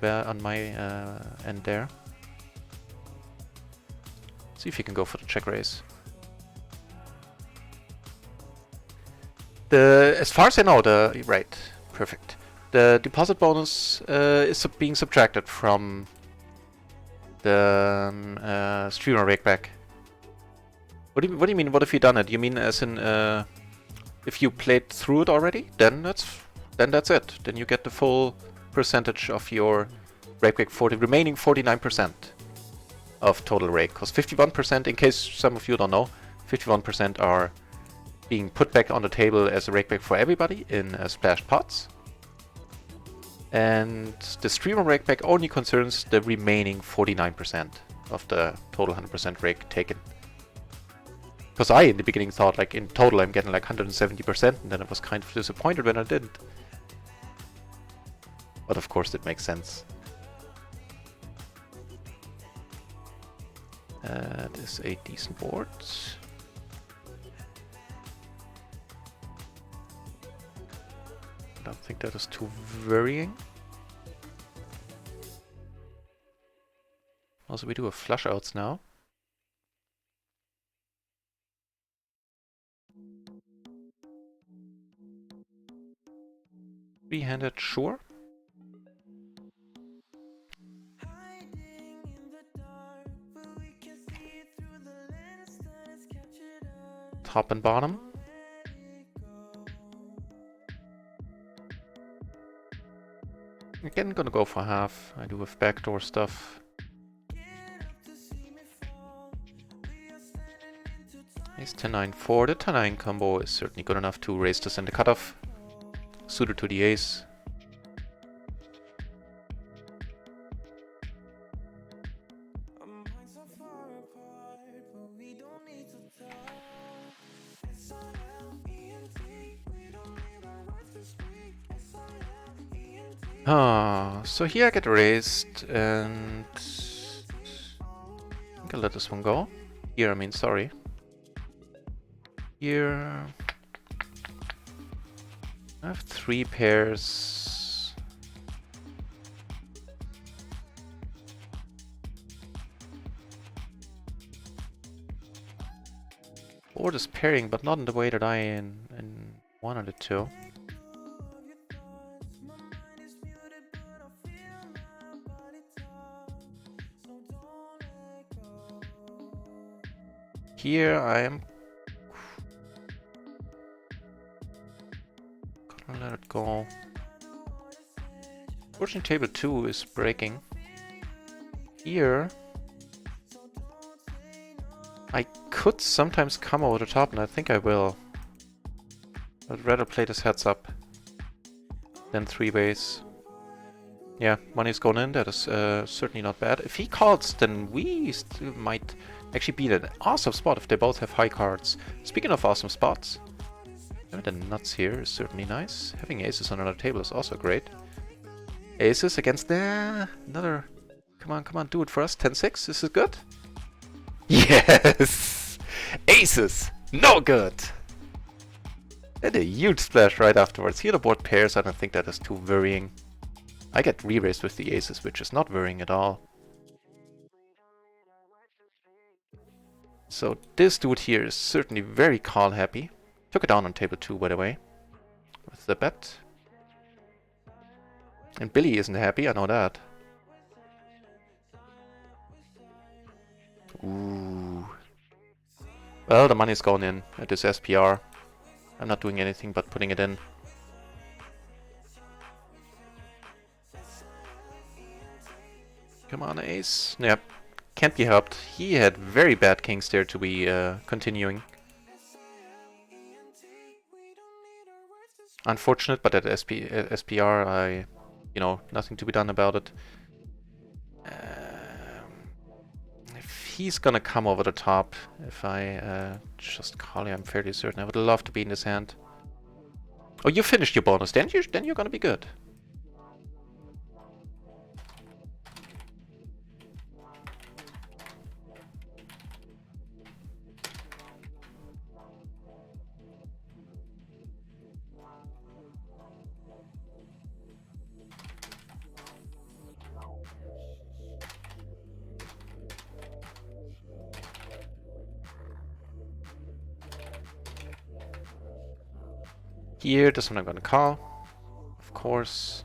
[SPEAKER 1] end there. See if you can go for the check raise. As far as I know, right, perfect. The deposit bonus is being subtracted from the streamer rakeback. What do you mean? What have you done it? You mean as in if you played through it already? Then that's it. Then you get the full percentage of your rakeback for the remaining 49% of total rake. Because 51%, in case some of you don't know, 51% are being put back on the table as a rakeback for everybody in splashed pots. And the streamer rakeback only concerns the remaining 49% of the total 100% rake taken. Because I, in the beginning, thought, like, in total I'm getting like 170%, and then I was kind of disappointed when I didn't. But of course it makes sense. This is a decent board. I don't think that is too worrying. Also, we do have flush outs now. Three-handed, sure. Top and bottom. Again, gonna go for half. I do have backdoor stuff. Ace 10-9 4. The 10-9 combo is certainly good enough to raise this in the cutoff. Suited to the ace. So here I get raised, and I think I'll let this one go. Here, I mean, sorry. Here I have 3 pairs. Board is pairing, but not in the way that I wanted it to. Here I am gonna let it go. Fortunately, table 2 is breaking. Here I could sometimes come over the top, and I think I will. I'd rather play this heads up than 3-ways. Yeah, money's going in. That is certainly not bad. If he calls, then we still might actually be in an awesome spot if they both have high cards. Speaking of awesome spots, having the nuts here is certainly nice. Having aces on another table is also great. Aces against another. Come on, do it for us. 10-6. This is good. Yes! Aces! No good! And a huge splash right afterwards. Here the board pairs. I don't think that is too worrying. I get re-raised with the aces, which is not worrying at all. So this dude here is certainly very call happy. Took it down on table 2, by the way, with the bet. And Billy isn't happy, I know that. Ooh. Well, the money's going in at this SPR. I'm not doing anything but putting it in. Come on, ace. Yep. Can't be helped. He had very bad kings there to be continuing. Unfortunate, but at SPR, nothing to be done about it. If he's gonna come over the top, if I just call him, I'm fairly certain. I would love to be in his hand. Oh, you finished your bonus, then you're gonna be good. Here, this one I'm gonna call, of course.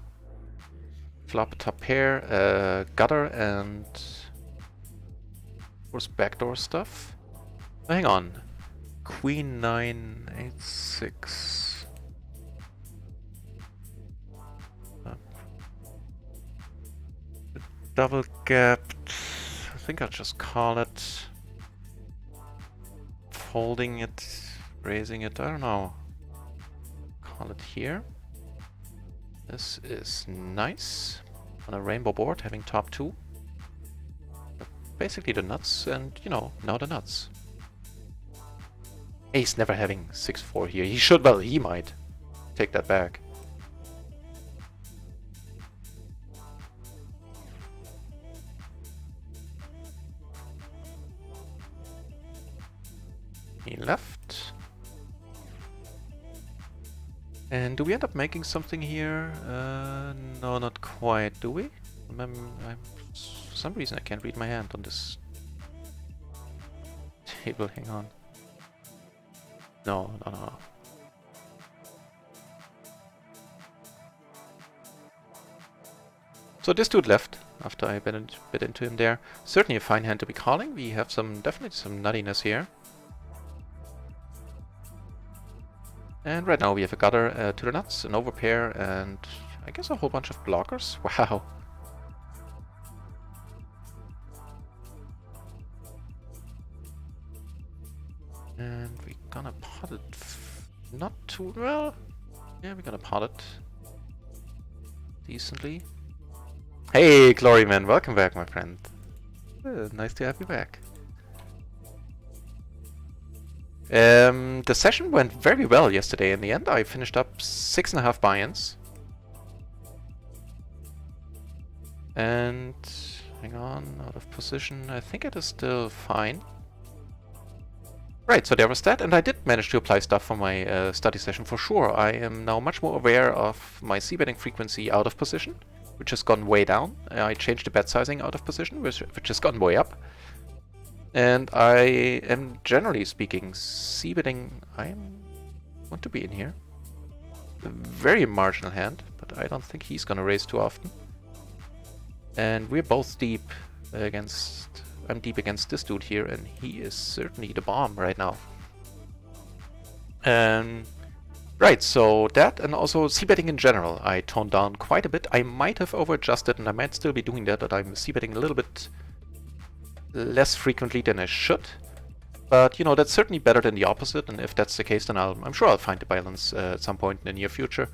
[SPEAKER 1] Flop a top pair, gutter, and of course backdoor stuff. Oh, hang on, Queen 9, 8, 6. Double gapped. I think I'll just call it. Folding it, raising it. I don't know. Call it here. This is nice. On a rainbow board, having top 2. Basically the nuts, and now the nuts. Ace never having 6-4 here. He should, well, he might take that back. He left. And do we end up making something here? No, not quite, do we? For some reason I can't read my hand on this table, hang on. No. So this dude left after I bit into him there. Certainly a fine hand to be calling. We have definitely some nuttiness here. And right now we have a gutter to the nuts, an overpair, and I guess a whole bunch of blockers. Wow. And we're gonna pot it not too well. Yeah, we're gonna pot it decently. Hey, Glory Man, welcome back, my friend. Nice to have you back. The session went very well yesterday. In the end, I finished up 6.5 buy-ins. And hang on, out of position. I think it is still fine. Right, so there was that, and I did manage to apply stuff for my study session for sure. I am now much more aware of my c-betting frequency out of position, which has gone way down. I changed the bet sizing out of position, which has gone way up. And I am, generally speaking, c-betting. I want to be in here. A very marginal hand, but I don't think he's gonna raise too often. And we're both deep against... I'm deep against this dude here, and he is certainly the bomb right now. Right, so that, and also c-betting in general, I toned down quite a bit. I might have over-adjusted, and I might still be doing that, I'm c-betting a little bit less frequently than I should. But, that's certainly better than the opposite, and if that's the case, then I'm sure I'll find the balance at some point in the near future.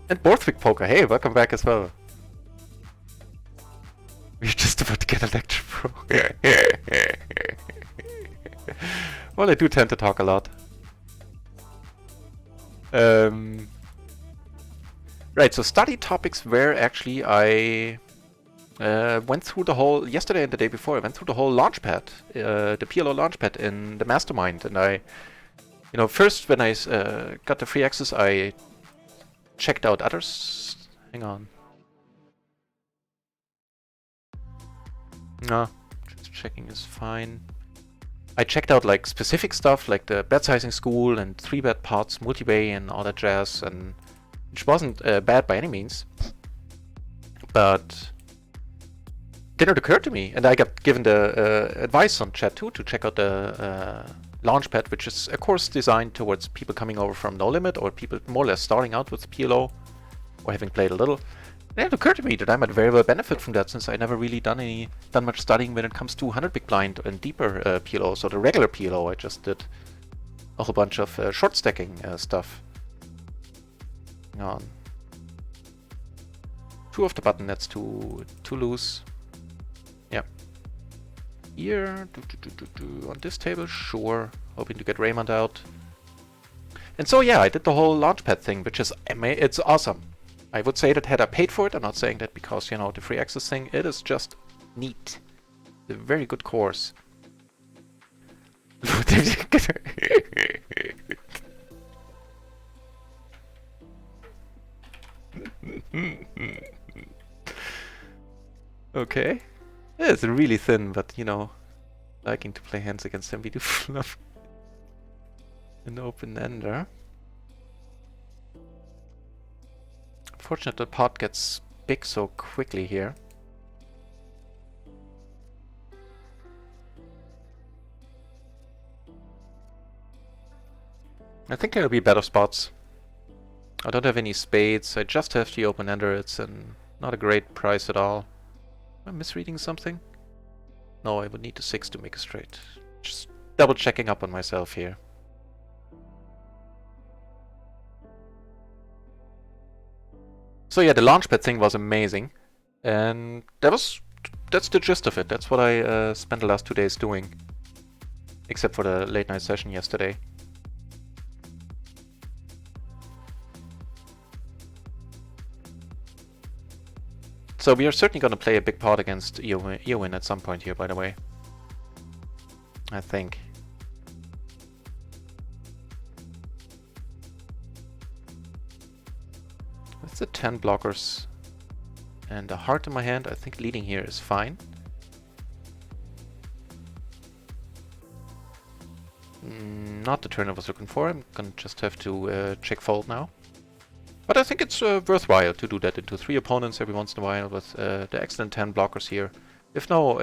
[SPEAKER 1] And Borthwick Poker, hey, welcome back as well. We're just about to get a lecture, bro. Well, I do tend to talk a lot. Right, so study topics were actually I went through the whole, yesterday and the day before, I went through the whole launchpad, the PLO launchpad in the mastermind. And I, first when I got the free access, I checked out others. Hang on. No, just checking is fine. I checked out like specific stuff like the bet sizing school and 3-bet pots, multi-way and all that jazz, and which wasn't bad by any means. But then it occurred to me, and I got given the advice on chat too to check out the launchpad, which is a course designed towards people coming over from No Limit or people more or less starting out with PLO or having played a little. And it occurred to me that I might very well benefit from that, since I never really done much studying when it comes to 100 big blind and deeper PLO. So the regular PLO, I just did a whole bunch of short stacking stuff. Hang on. 2 off the button, that's too loose. Yep. Here, on this table, sure. Hoping to get Raymond out. And so yeah, I did the whole launchpad thing, which is it's awesome. I would say that had I paid for it, I'm not saying that because, you know, the free access thing, it is just neat. A very good course. Okay. Yeah, it's really thin, but, you know, liking to play hands against him, we do fluff an open-ender. Unfortunate the pot gets big so quickly here. I think there'll be better spots. I don't have any spades, I just have the open-ender. It's not a great price at all. Am I misreading something? No, I would need a 6 to make a straight. Just double checking up on myself here. So yeah, the launchpad thing was amazing, and that's the gist of it. That's what I spent the last 2 days doing, except for the late night session yesterday. So we are certainly going to play a big pot against Eowyn at some point here, by the way. I think. With the 10 blockers and a heart in my hand, I think leading here is fine. Not the turn I was looking for. I'm gonna just have to check fold now. But I think it's worthwhile to do that into 3 opponents every once in a while with the excellent 10 blockers here. If no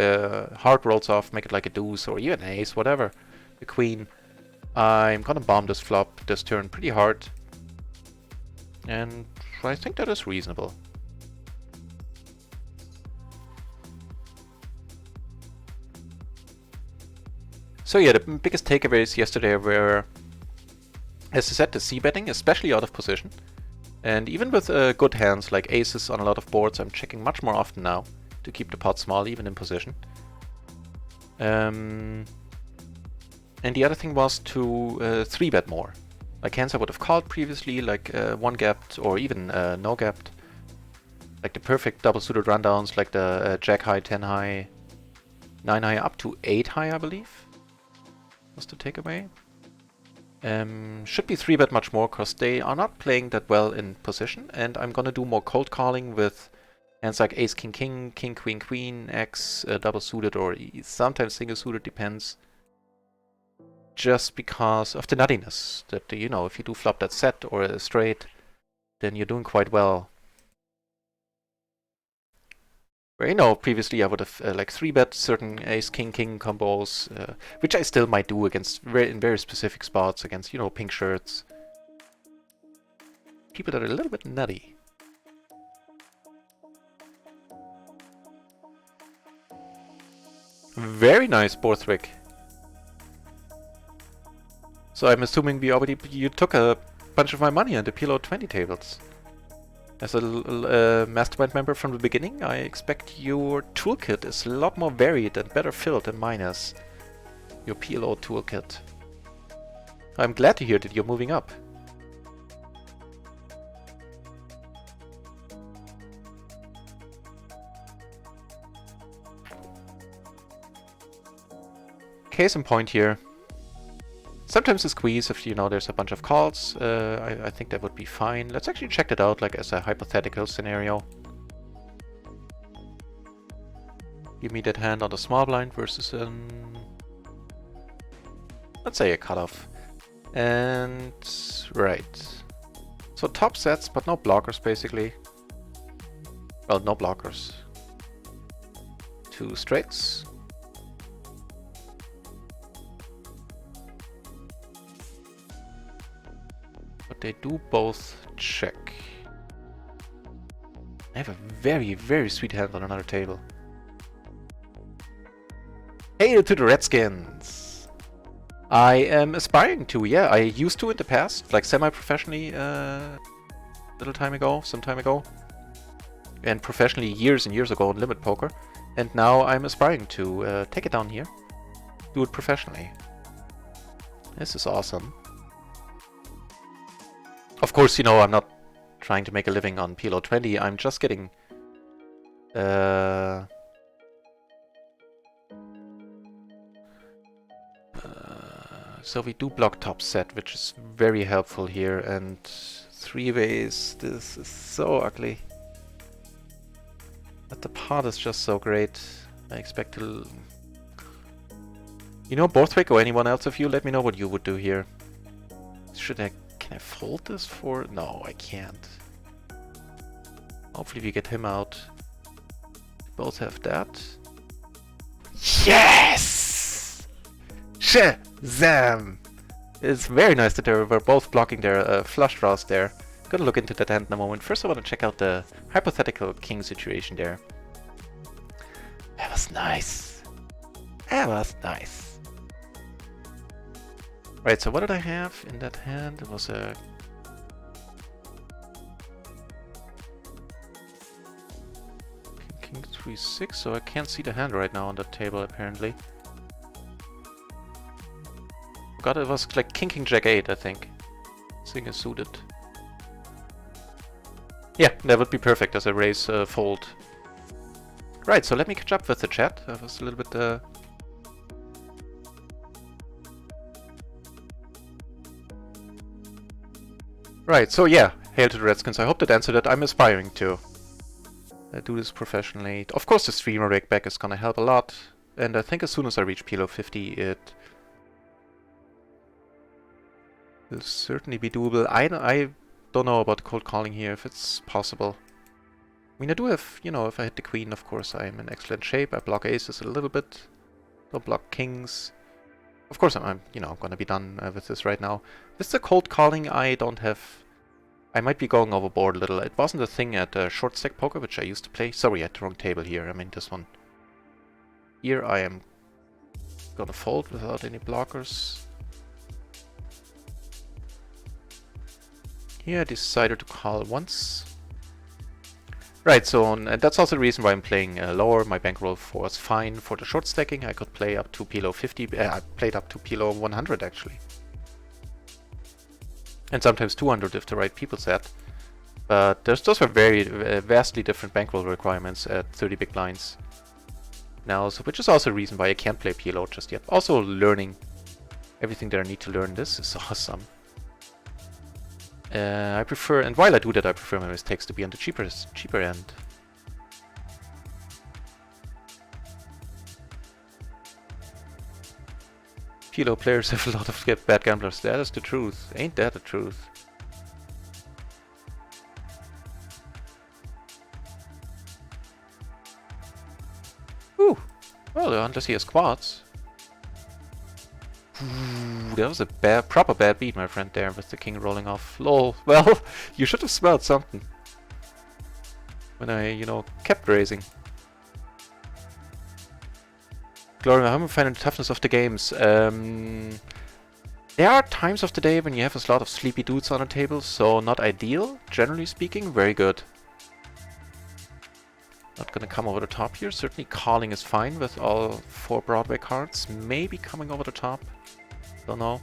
[SPEAKER 1] heart rolls off, make it like a deuce or even an ace, whatever. The queen. I'm gonna bomb this flop, this turn pretty hard. And I think that is reasonable. So yeah, the biggest takeaways yesterday were, as I said, the c-betting, especially out of position. And even with good hands like aces on a lot of boards, I'm checking much more often now to keep the pot small, even in position. And the other thing was to 3-bet more. Like hands I would have called previously, like 1-gapped or even no-gapped. Like the perfect double-suited rundowns, like the Jack high, 10 high, 9 high, up to 8 high, I believe. Was the takeaway. Should be 3-bet much more, because they are not playing that well in position, and I'm gonna do more cold calling with hands like ace, king, king, king, queen, queen, X, double suited, or sometimes single suited, depends. Just because of the nuttiness, that, you know, if you do flop that set or a straight, then you're doing quite well. Where, you know, previously I would have like 3-bet certain ace, king, king combos, which I still might do against in very specific spots against, you know, pink shirts. People that are a little bit nutty. Very nice, Borthwick. So I'm assuming you took a bunch of my money on the PLO 20 tables. As a mastermind member from the beginning, I expect your toolkit is a lot more varied and better filled than mine is. Your PLO toolkit. I'm glad to hear that you're moving up. Case in point here. Sometimes a squeeze, if you know there's a bunch of calls, I think that would be fine. Let's actually check that out, like as a hypothetical scenario. Give me that hand on the small blind versus let's say a cutoff. And right. So top sets, but no blockers basically. Well, no blockers. 2 straights. But they do both check. I have a very, very sweet hand on another table. Hail to the Redskins! I am aspiring to, yeah. I used to in the past, like semi-professionally some time ago. And professionally years and years ago in Limit Poker. And now I'm aspiring to take it down here. Do it professionally. This is awesome. Of course, you know, I'm not trying to make a living on PLO 20. I'm just getting... so we do block top set, which is very helpful here. And 3-ways, this is so ugly. But the pot is just so great. I expect to... You know, Borthwick or anyone else of you, let me know what you would do here. Should I... Can I fold this for... No, I can't. Hopefully we get him out. We both have that. Yes! Shazam! It's very nice that they were both blocking their flush draws there. Gonna look into that hand in a moment. First I want to check out the hypothetical king situation there. That was nice. That was nice. Right, so what did I have in that hand? It was a... King 3-6, so I can't see the hand right now on that table apparently. God, it was like King Jack 8, I think. Thing is suited. Yeah, that would be perfect as a raise fold. Right, so let me catch up with the chat. That was a little bit... Right, so yeah, hail to the Redskins. I hope that answered it. I'm aspiring to do this professionally. Of course the streamer rig back is gonna help a lot. And I think as soon as I reach PLO 50 it will certainly be doable. I don't know about cold calling here, if it's possible. I mean, I do have, you know, if I hit the queen, of course, I'm in excellent shape. I block aces a little bit. Don't block kings. Of course, I'm you know, gonna be done with this right now. With the cold calling, I don't have... I might be going overboard a little. It wasn't a thing at short stack poker, which I used to play. Sorry, I had the wrong table here. I mean, this one. Here I am gonna fold without any blockers. Here I decided to call once. Right, so and that's also the reason why I'm playing lower. My bankroll was fine for the short stacking. I could play up to PLO 50. I played up to PLO 100 actually. And sometimes 200 if the right people sat. But those were very vastly different bankroll requirements at 30 big blinds. Now, so which is also a reason why I can't play PLO just yet. Also learning everything that I need to learn. This is awesome. I prefer, and while I do that, I prefer my mistakes to be on the cheaper end. PLO players have a lot of bad gamblers. That is the truth. Ain't that the truth? Ooh. Well, unless he has quads. Ooh, that was a proper bad beat, my friend, there, with the king rolling off. Lol. Well, you should have smelled something. When I, you know, kept raising. Gloria, how am I finding the toughness of the games? There are times of the day when you have a lot of sleepy dudes on the table, so not ideal. Generally speaking, very good. Not gonna come over the top here. Certainly calling is fine with all 4 Broadway cards. Maybe coming over the top. Don't know.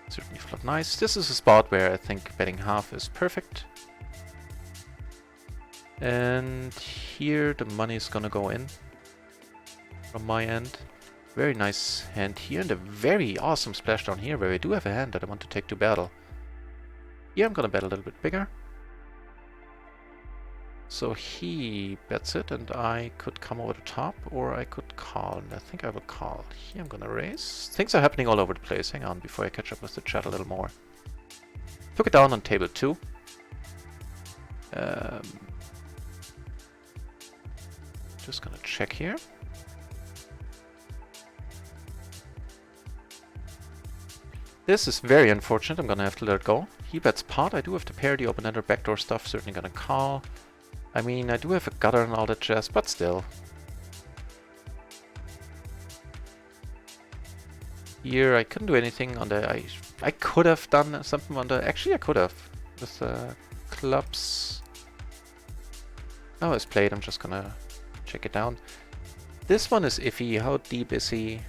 [SPEAKER 1] Certainly flop nice. This is a spot where I think betting half is perfect. And here the money is gonna go in from my end. Very nice hand here, and a very awesome splashdown here where I do have a hand that I want to take to battle. Here I'm gonna bet a little bit bigger. So he bets it, and I could come over the top, or I could call. And I think I will call. Here I'm gonna raise. Things are happening all over the place. Hang on, before I catch up with the chat a little more. Took it down on table 2. Just gonna check here. This is very unfortunate. I'm gonna have to let it go. He bets pot. I do have to pair the open-ender backdoor stuff. Certainly gonna call. I mean, I do have a gutter and all that jazz, but still. Here, I couldn't do anything on the... I could have done something on the... Actually, I could have. With clubs. Oh, it's played. I'm just gonna check it down. This one is iffy. How deep is he?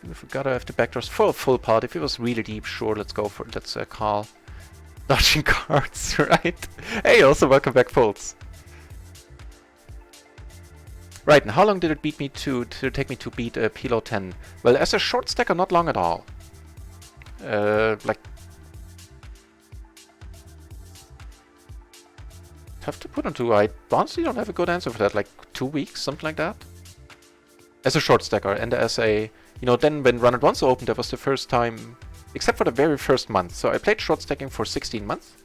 [SPEAKER 1] If we gotta have the backdoors for a full pot. If it was really deep, sure, let's go for it. Let's call. Dodging cards, right? Hey, also welcome back, folks. Right, and how long did it take me to beat PLO 10? Well, as a short stacker, not long at all. Like... Tough to put into. I honestly don't have a good answer for that. Like 2 weeks, something like that? As a short stacker, and as a... You know, then when Run It Once opened, that was the first time... Except for the very first month. So I played short stacking for 16 months.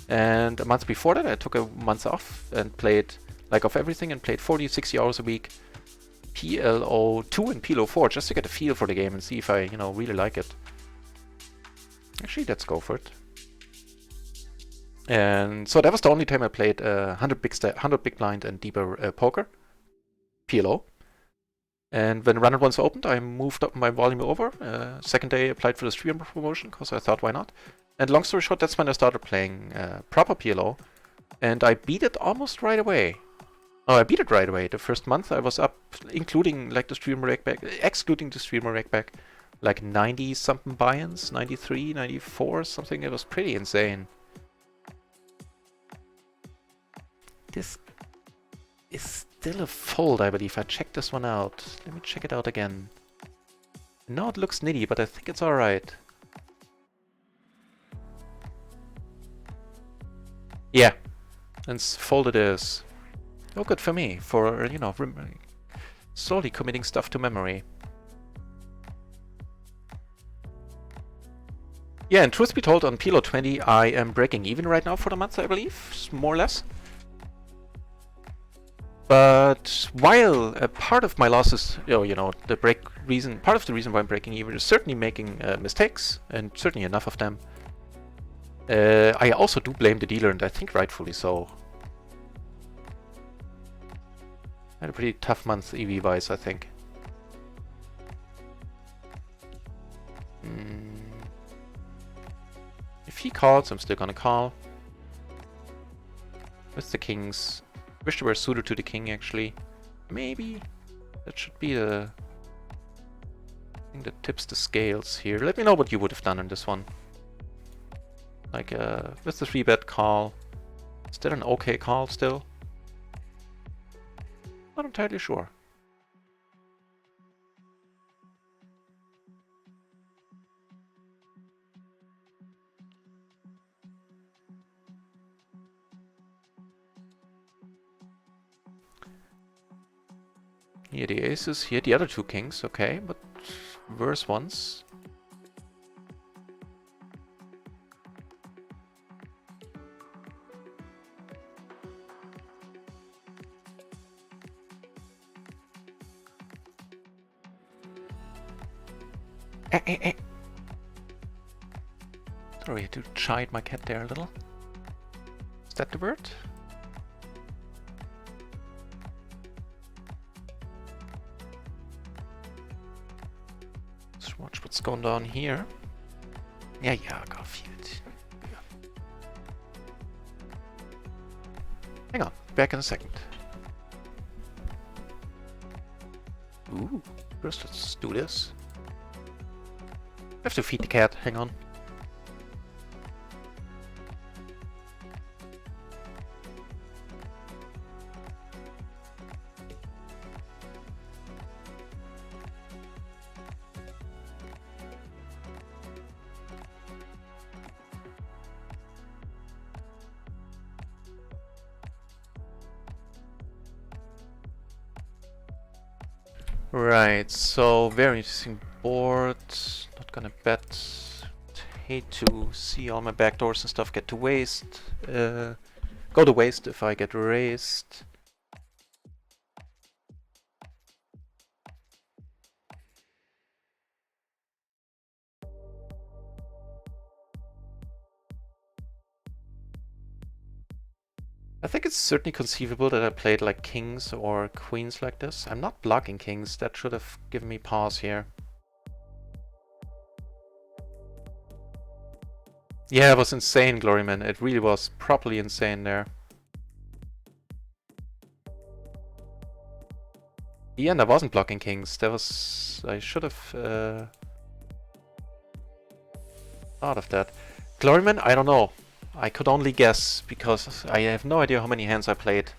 [SPEAKER 1] And a month before that, I took a month off and played... Like of everything, and played 40, 60 hours a week. PLO 2 and PLO 4, just to get a feel for the game and see if I, you know, really like it. Actually, let's go for it. And so that was the only time I played 100 big blind and deeper poker. PLO. And when Run It Once opened, I moved up my volume over. Second day, I applied for the streamer promotion, because I thought, why not? And long story short, that's when I started playing proper PLO. And I beat it almost right away. Oh, I beat it right away. The first month I was up, including like the streamer rakeback, excluding the streamer rakeback, like 90 something buy-ins, 93, 94, something. It was pretty insane. This is still a fold, I believe. I checked this one out. Let me check it out again. No, it looks nitty, but I think it's alright. Yeah, and fold it is. Oh, good for me, for, you know, slowly committing stuff to memory. Yeah, and truth be told, on PLO 20, I am breaking even right now for the month, I believe, more or less. But while a part of my losses, you know, part of the reason why I'm breaking even is certainly making mistakes, and certainly enough of them. I also do blame the dealer, and I think rightfully so. I had a pretty tough month EV-wise, I think. If he calls, I'm still gonna call. With the kings. Wish they were suited to the king, actually. Maybe. That should be the thing that tips the scales here. Let me know what you would have done in this one. Like, with the 3-bet call. Is that an okay call still? Not entirely sure. Here the aces, here the other two kings, okay, but worse ones. Sorry, I had to chide my cat there a little. Is that the word? Let's watch what's going on here. Yeah, I got a few. Hang on, back in a second. Ooh, first let's do this. I have to feed the cat, hang on. Right, so very interesting board. Not gonna bet. Hate to see all my backdoors and stuff get to waste. Go to waste if I get raised. I think it's certainly conceivable that I played like kings or queens like this. I'm not blocking kings. That should have given me pause here. Yeah, it was insane, Gloryman. It really was properly insane there. Yeah, and I wasn't blocking kings. That was... I should have thought of that. Gloryman, I don't know. I could only guess, because I have no idea how many hands I played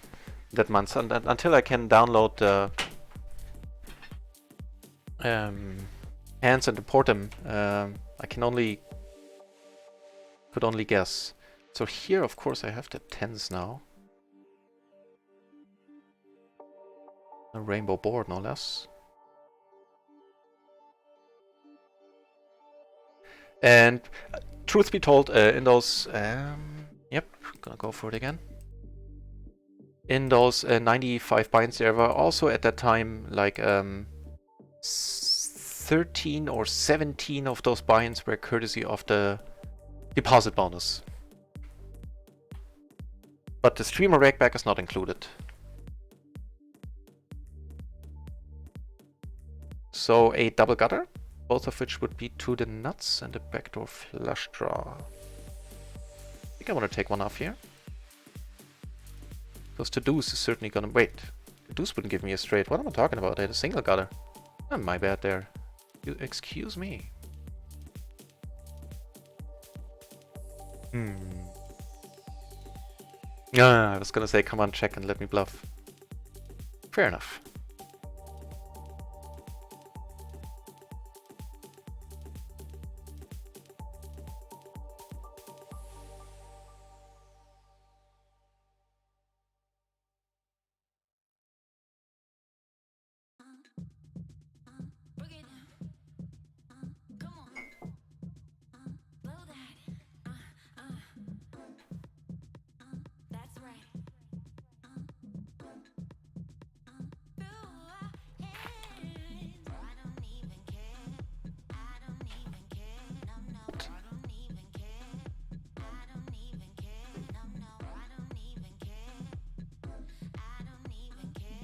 [SPEAKER 1] that month. And until I can download the hands and import them, I could only guess. So here, of course, I have the tens now. A rainbow board, no less. And truth be told, in those... yep, gonna go for it again. In those 95 binds, there were also at that time like 13 or 17 of those binds were courtesy of the deposit bonus. But the streamer rakeback is not included. So a double gutter, both of which would be to the nuts, and a backdoor flush draw. I think I want to take one off here. Because the deuce is certainly gonna... Wait, the deuce wouldn't give me a straight. What am I talking about? I had a single gutter. Oh, my bad there. You excuse me. I was gonna say, come on, check and let me bluff. Fair enough.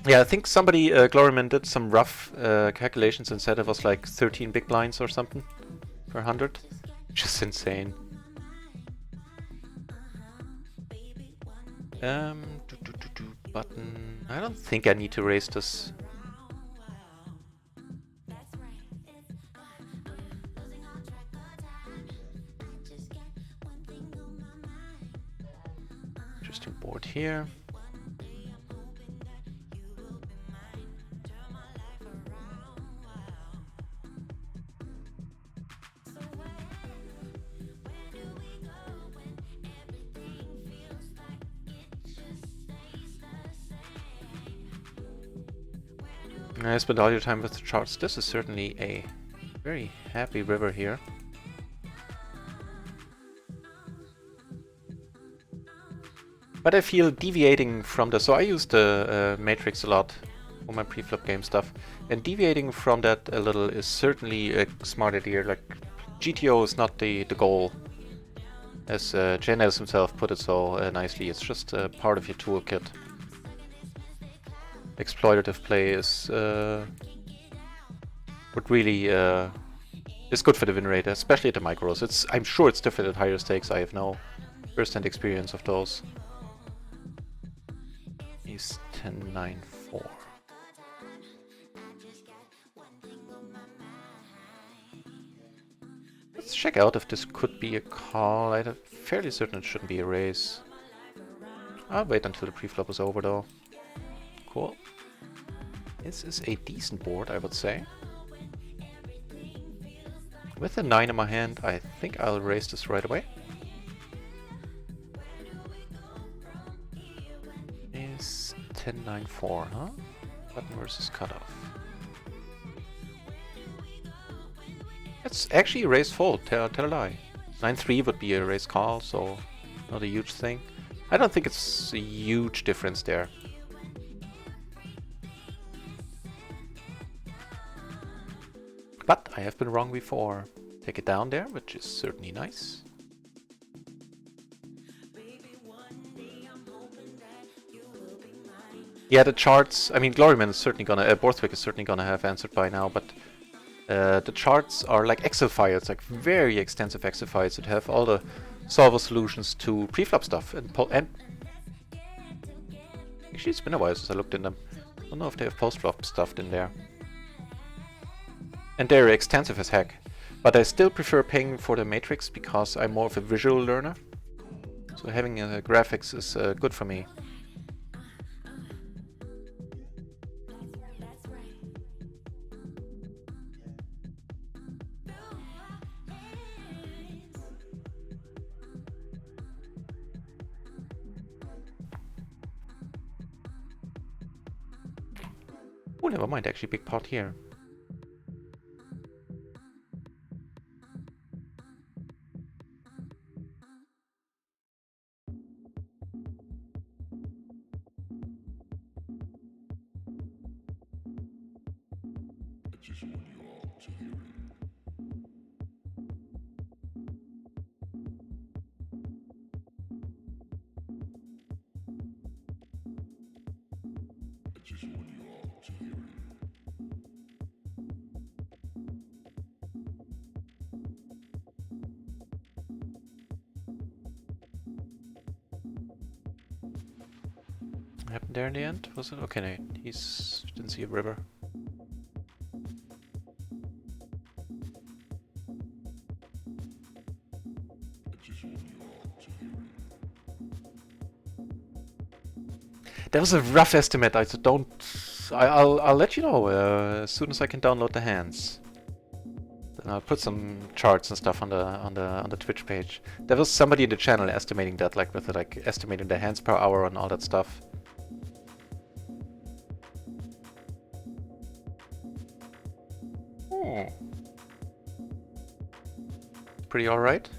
[SPEAKER 1] Yeah, I think somebody, Gloryman, did some rough calculations and said it was like 13 big blinds or something per 100. Just insane. Button. I don't think I need to raise this. Interesting board here. I spent all your time with the charts. This is certainly a very happy river here. But I feel deviating from the... So I use the matrix a lot for my pre-flop game stuff. And deviating from that a little is certainly a smart idea. Like, GTO is not the goal. As Janez himself put it so nicely, it's just a part of your toolkit. Exploitative play is what really is good for the win rate, especially at the micros. I'm sure it's different at higher stakes. I have no first-hand experience of those. He's 10-9-4. Let's check out if this could be a call. I'm fairly certain it shouldn't be a raise. I'll wait until the pre-flop is over though. Cool. This is a decent board, I would say. With a 9 in my hand, I think I'll raise this right away. Is 10-9-4, huh? Button versus cutoff. It's actually a raise fold, tell a lie. 9-3 would be a raise call, so not a huge thing. I don't think it's a huge difference there. But I have been wrong before. Take it down there, which is certainly nice. Yeah, the charts. I mean, Gloryman is certainly gonna. Borthwick is certainly gonna have answered by now, but the charts are like Excel files, like very extensive Excel files that have all the solver solutions to preflop stuff. And actually, it's been a while since I looked in them. I don't know if they have postflop stuff in there. And they're extensive as heck. But I still prefer paying for the matrix because I'm more of a visual learner. So having graphics is good for me. Oh, never mind, actually big pot here. What happened there in the end? Was it? Okay, no, he's didn't see a river. That was a rough estimate. I don't. I'll let you know as soon as I can download the hands. Then I'll put some charts and stuff on the Twitch page. There was somebody in the channel estimating that, like with like estimating the hands per hour and all that stuff. Hmm. Pretty alright.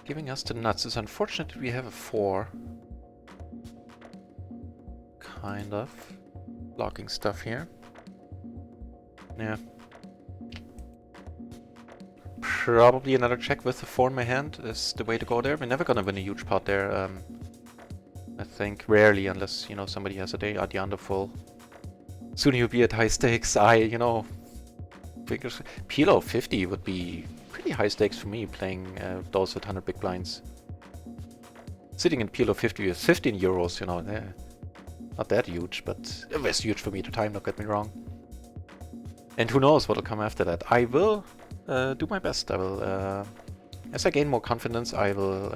[SPEAKER 1] Giving us the nuts. It's unfortunate that we have a 4. Kind of. Blocking stuff here. Yeah. Probably another check with the 4 in my hand is the way to go there. We're never gonna win a huge pot there. I think rarely, unless, you know, somebody has a day at the under full. Soon you'll be at high stakes. You know, figures. PLO 50 would be pretty high stakes for me, playing those with 100 big blinds. Sitting in PLO 50 with 15 euros, you know, not that huge, but it was huge for me at the time, don't get me wrong. And who knows what'll come after that. I will do my best. I will, as I gain more confidence, I will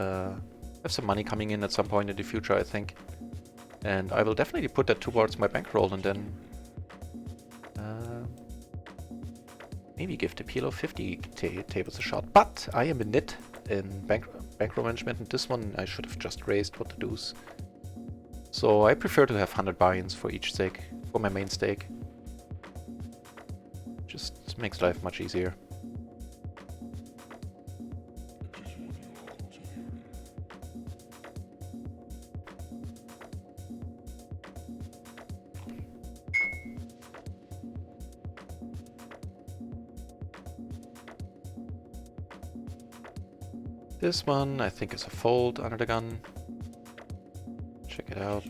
[SPEAKER 1] have some money coming in at some point in the future, I think. And I will definitely put that towards my bankroll and then maybe give the PLO 50 tables a shot. But I am a nit in bankroll management, and this one I should have just raised what to deuce. So I prefer to have 100 buy-ins for each stake, for my main stake. Just makes life much easier. This one, I think, is a fold under the gun. Check it out.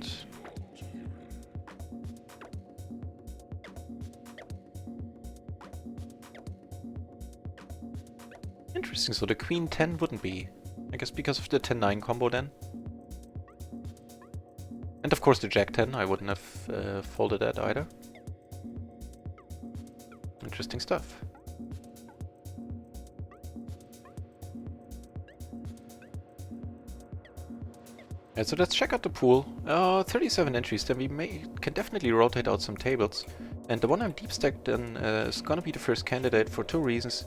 [SPEAKER 1] Interesting, so the queen 10 wouldn't be. I guess because of the 10-9 combo then. And of course the jack 10, I wouldn't have folded that either. Interesting stuff. So let's check out the pool. 37 entries, then we can definitely rotate out some tables. And the one I'm deep stacked then is gonna be the first candidate for 2 reasons.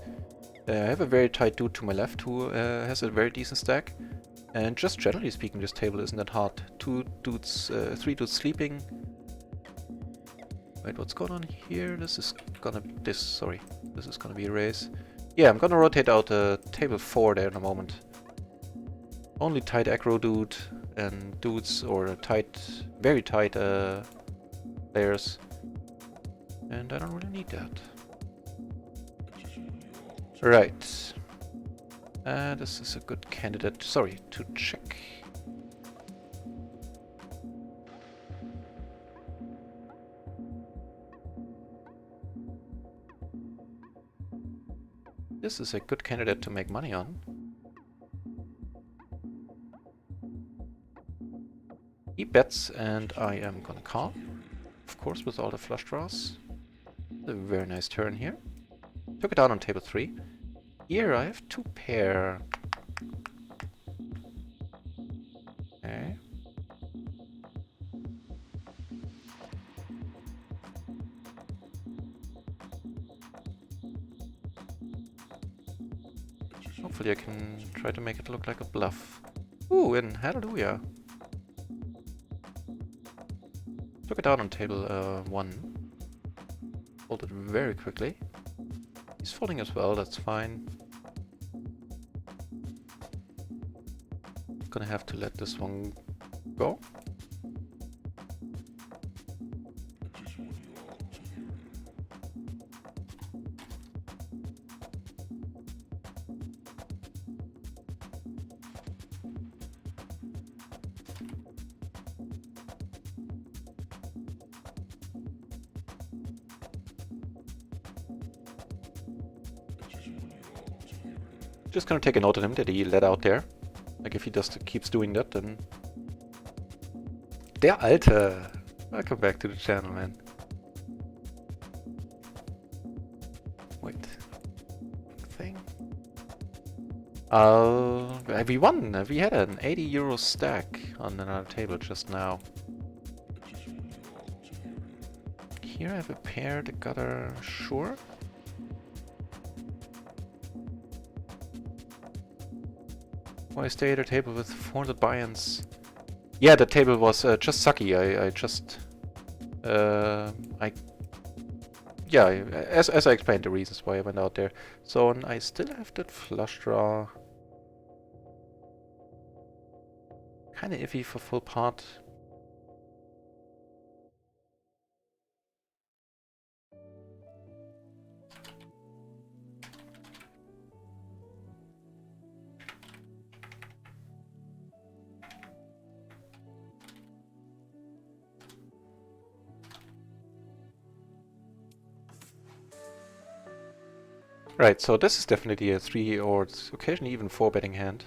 [SPEAKER 1] I have a very tight dude to my left who has a very decent stack. And just generally speaking, this table isn't that hard. 3 dudes sleeping. Wait, what's going on here? This is gonna be a race. Yeah, I'm gonna rotate out table 4 there in a moment. Only tight aggro dude and dudes or very tight players. And I don't really need that. Right. This is a good candidate, sorry, to check. This is a good candidate to make money on. He bets and I am gonna call. Of course, with all the flush draws. A very nice turn here. Took it out on table 3. Here I have 2 pair. Okay. Hopefully I can try to make it look like a bluff. Ooh, and hallelujah. Took it out on table 1. Folded very quickly. He's folding as well, that's fine. Gonna have to let this one go. Just gonna take a note of him that he let out there. Like if he just keeps doing that, then... Der Alte! Welcome back to the channel, man. Wait. Thing. We won! We had an 80 euro stack on another table just now. Here I have a pair, the gutter, sure. Why stay at a table with 400 buy-ins? Yeah, the table was just sucky. Yeah, as I explained the reasons why I went out there. So and I still have that flush draw. Kinda iffy for full pot. Right, so this is definitely a 3 or occasionally even 4 betting hand.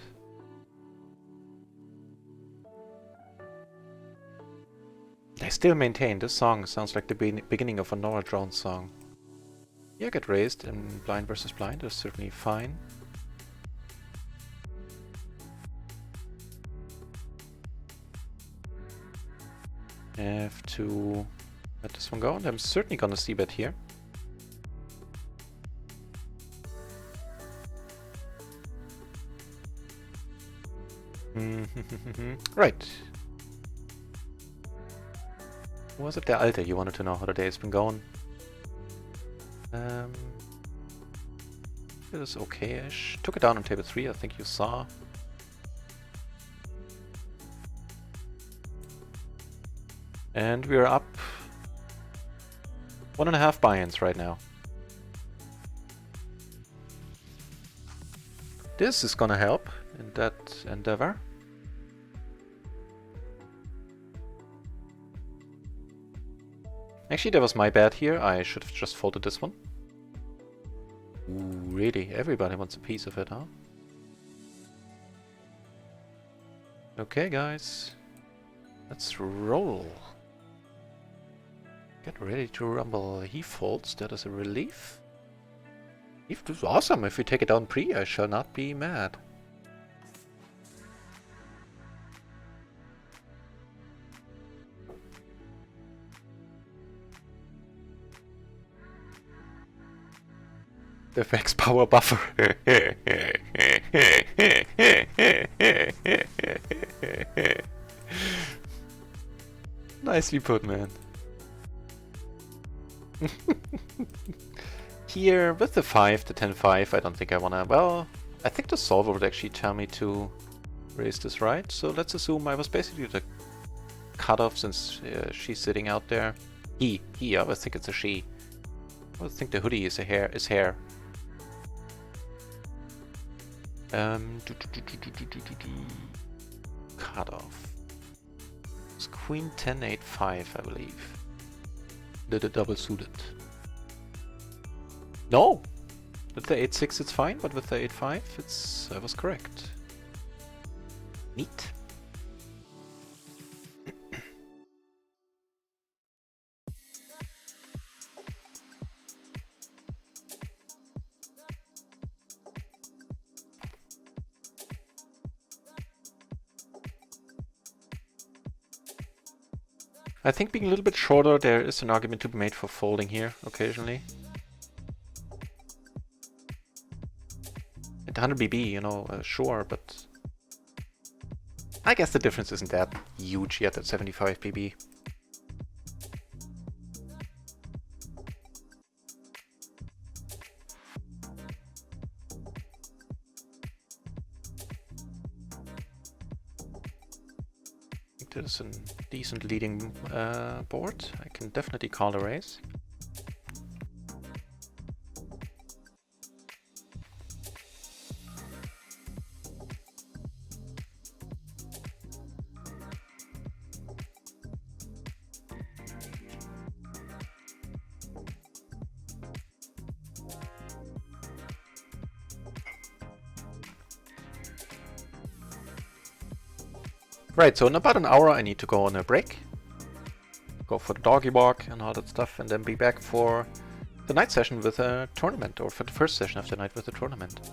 [SPEAKER 1] I still maintain this song sounds like the beginning of a Nora Jones song. Yeah, get raised in blind versus blind is certainly fine. I have to let this one go, and I'm certainly gonna see bet here. Right. Was it der Alte? You wanted to know how the day's been going? It is okay-ish. Took it down on table 3, I think you saw. And we're up 1.5 buy-ins right now. This is gonna help in that endeavor. Actually, that was my bad here. I should have just folded this one. Ooh, really? Everybody wants a piece of it, huh? Okay, guys. Let's roll. Get ready to rumble. He folds. That is a relief. This is awesome. If we take it down pre, I shall not be mad. The FX power buffer. Nicely put, man. Here, with the 5, the 10-5, I don't think I wanna... Well, I think the solver would actually tell me to raise this, right? So let's assume I was basically the cutoff since she's sitting out there. I always think it's a she. I always think the hoodie is hair. Cut off. It's queen 10 8 5, I believe. Did a double suited. No! With the 8 6 it's fine, but with the 8 5 it's I was correct. Neat. I think being a little bit shorter, there is an argument to be made for folding here occasionally. At 100 BB, you know, sure, but I guess the difference isn't that huge yet at 75 BB. This is a decent leading board. I can definitely call a raise. Right, so in about an hour I need to go on a break. Go for the doggy walk and all that stuff, and then be back for the night session with a tournament, or for the first session of the night with a tournament.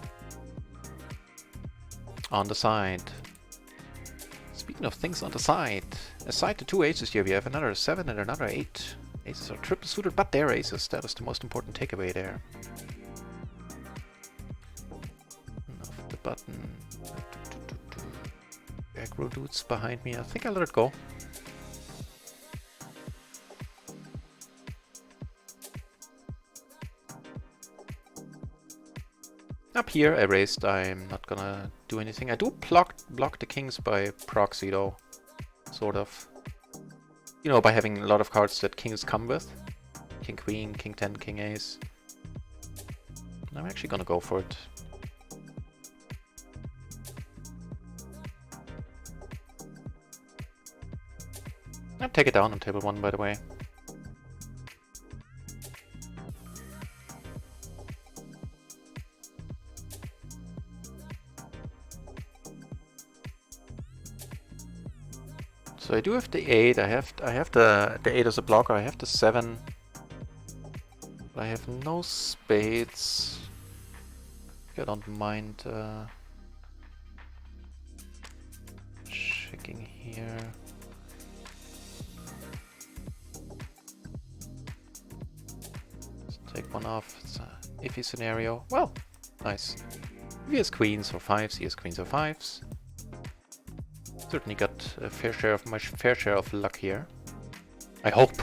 [SPEAKER 1] On the side. Speaking of things on the side, aside the two aces here, we have another 7 and another 8. Aces are triple suited, but they're aces. That is the most important takeaway there. Off the button. Aggro dudes behind me. I think I'll let it go. Up here I raised. I'm not gonna do anything. I do block the kings by proxy though. Sort of. You know, by having a lot of cards that kings come with. King queen, king 10, king ace. I'm actually gonna go for it. I'll take it down on table 1, by the way. So I do have the 8. I have the 8 as a blocker. I have the 7. But I have no spades. I don't mind checking here. Take one off. It's an iffy scenario. Well, nice. If he has queens or 5s, he has queens or 5s. Certainly got a my fair share of luck here. I hope.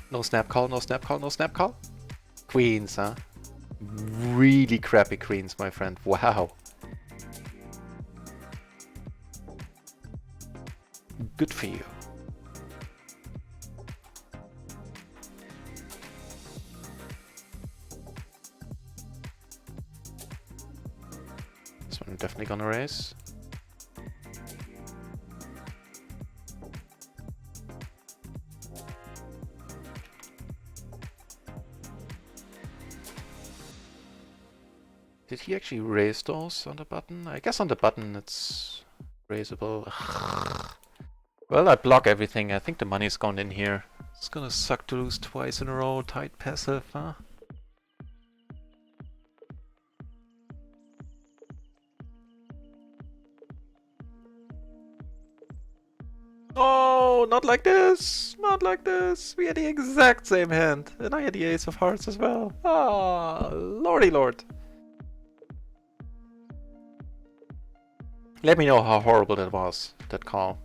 [SPEAKER 1] No snap call, no snap call, no snap call. Queens, huh? Really crappy queens, my friend. Wow. Good for you. This one I'm definitely gonna raise. Did he actually raise those on the button? I guess on the button it's raisable. Well, I block everything. I think the money's gone in here. It's gonna suck to lose twice in a row. Tight passive, huh? Oh, not like this! Not like this! We had the exact same hand. And I had the ace of hearts as well. Ah, lordy lord. Let me know how horrible that was, that call.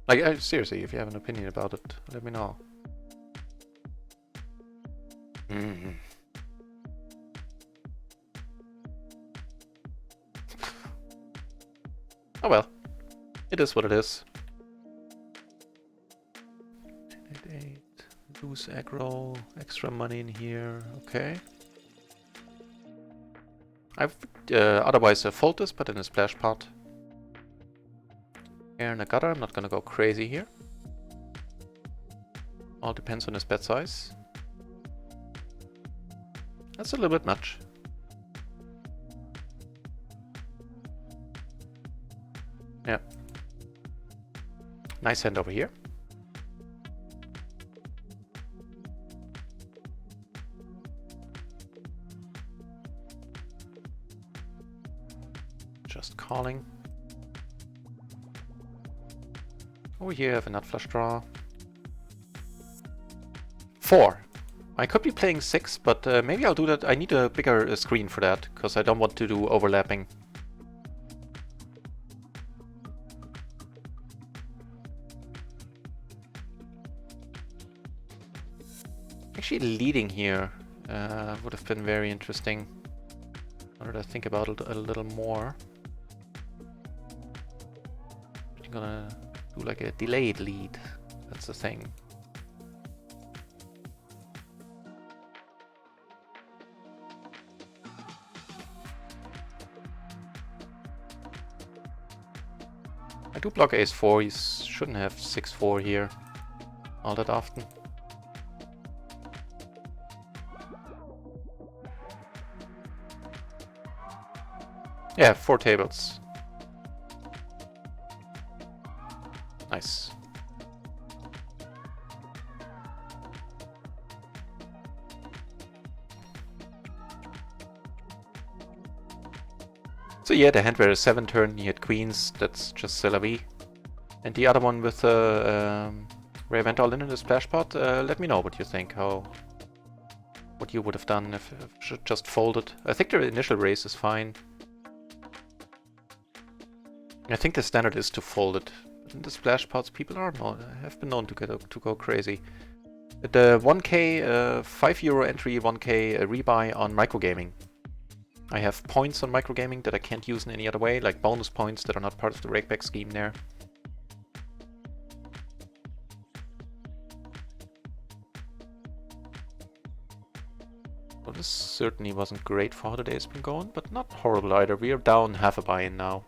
[SPEAKER 1] Like, seriously, if you have an opinion about it, let me know. Oh well. It is what it is. 10-8, lose aggro, extra money in here, okay. I've otherwise fold this, but in a splash pot. Here in a gutter, I'm not gonna go crazy here. All depends on his bet size. That's a little bit much. Yeah. Nice hand over here. Just calling. Over here I have a nut flush draw. 4. I could be playing 6, but maybe I'll do that. I need a bigger screen for that, because I don't want to do overlapping. Actually leading here would have been very interesting. Now that I think about it a little more. I'm gonna do like a delayed lead. That's the thing. I do block ace-4, he shouldn't have 6-4 here all that often. Yeah, 4 tables. Nice. So yeah, the hand where a 7 turn, he had queens, that's just c'est la vie. And the other one with where I went all in the splash pot, let me know what you think, what you would have done if you just folded. I think the initial raise is fine. I think the standard is to fold it. But in the splash pots, people have been known to go crazy. The 1k, €5 entry, 1k rebuy on microgaming. I have points on microgaming that I can't use in any other way, like bonus points that are not part of the rakeback scheme there. Well, this certainly wasn't great for how the day's been going, but not horrible either. We are down half a buy-in now.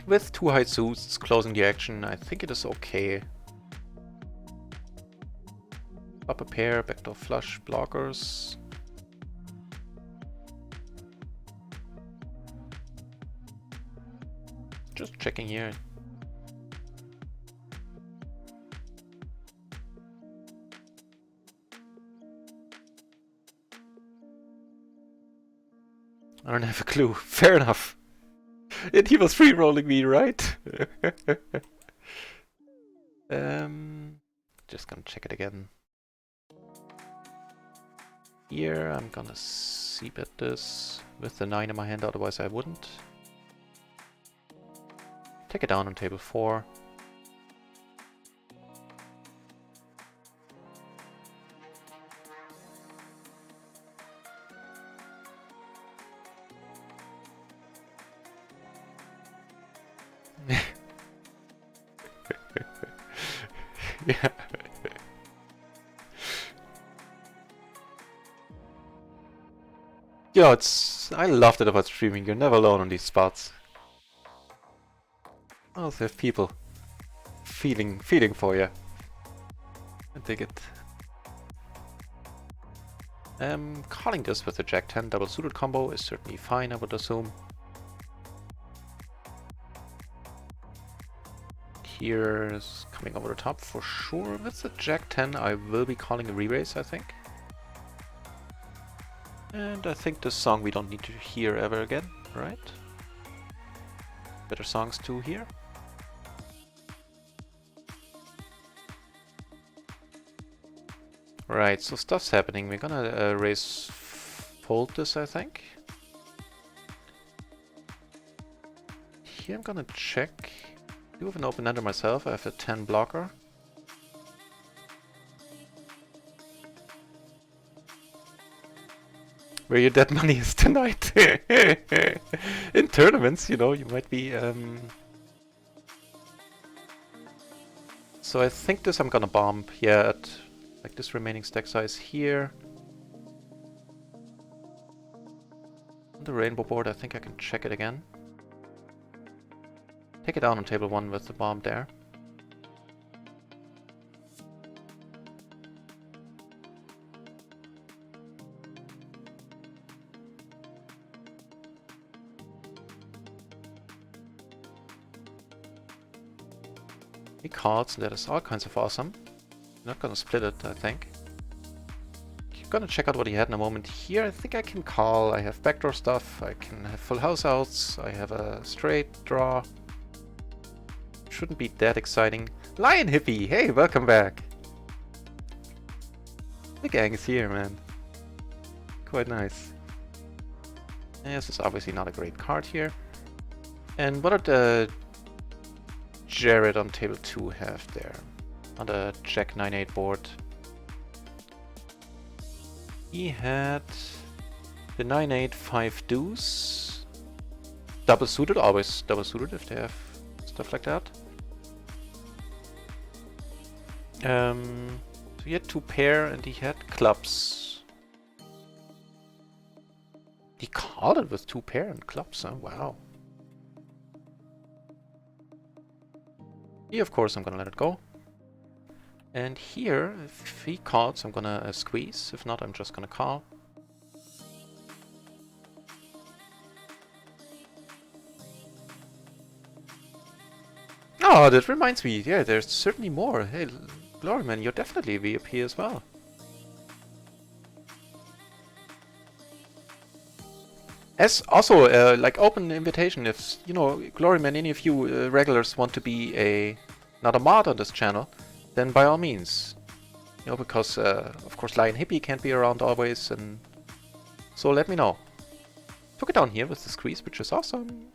[SPEAKER 1] With 2 high suits closing the action, I think it is okay. Up a pair, backdoor flush, blockers. Just checking here. I don't have a clue. Fair enough. And he was free rolling me, right? Just gonna check it again. Here I'm gonna c-bet this with the 9 in my hand, otherwise I wouldn't. Take it down on table 4. Yeah. Yo, I loved it about streaming. You're never alone on these spots. I also have people feeling for you. I dig it. Calling this with a Jack-10 double suited combo is certainly fine, I would assume. Here's coming over the top for sure. With the Jack-10 I will be calling a re-raise, I think. And I think this song we don't need to hear ever again, right? Better songs to hear. Right, so stuff's happening. We're gonna raise fold this, I think. Here I'm gonna check. I do have an open ender myself. I have a 10 blocker. Where your dead money is tonight. In tournaments, you know, you might be So I think this I'm gonna bomb, yeah, at like this remaining stack size here. On the rainbow board, I think I can check it again. Take it down on table 1 with the bomb there. He calls, that is all kinds of awesome. Not gonna split it, I think. Gonna check out what he had in a moment. Here I think I can call. I have backdoor stuff, I can have full house outs, I have a straight draw. Shouldn't be that exciting. Lion Hippie! Hey, welcome back! The gang is here, man. Quite nice. This is obviously not a great card here. And what are the Jared on table 2 have there? On the Jack 9-8 board. He had the 9-8 5 deuce. Double suited, always double suited if they have stuff like that. So he had 2 pair and he had clubs. He called it with 2 pair and clubs, huh? Wow. Here, of course, I'm gonna let it go. And here, if he calls, I'm gonna squeeze. If not, I'm just gonna call. Oh, that reminds me. Yeah, there's certainly more. Hey, Gloryman, you're definitely VIP as well. As also, like open invitation, if, you know, Gloryman, any of you regulars want to be not a mod on this channel, then by all means. You know, because, of course, Lion Hippie can't be around always, and so let me know. Took it down here with the squeeze, which is awesome.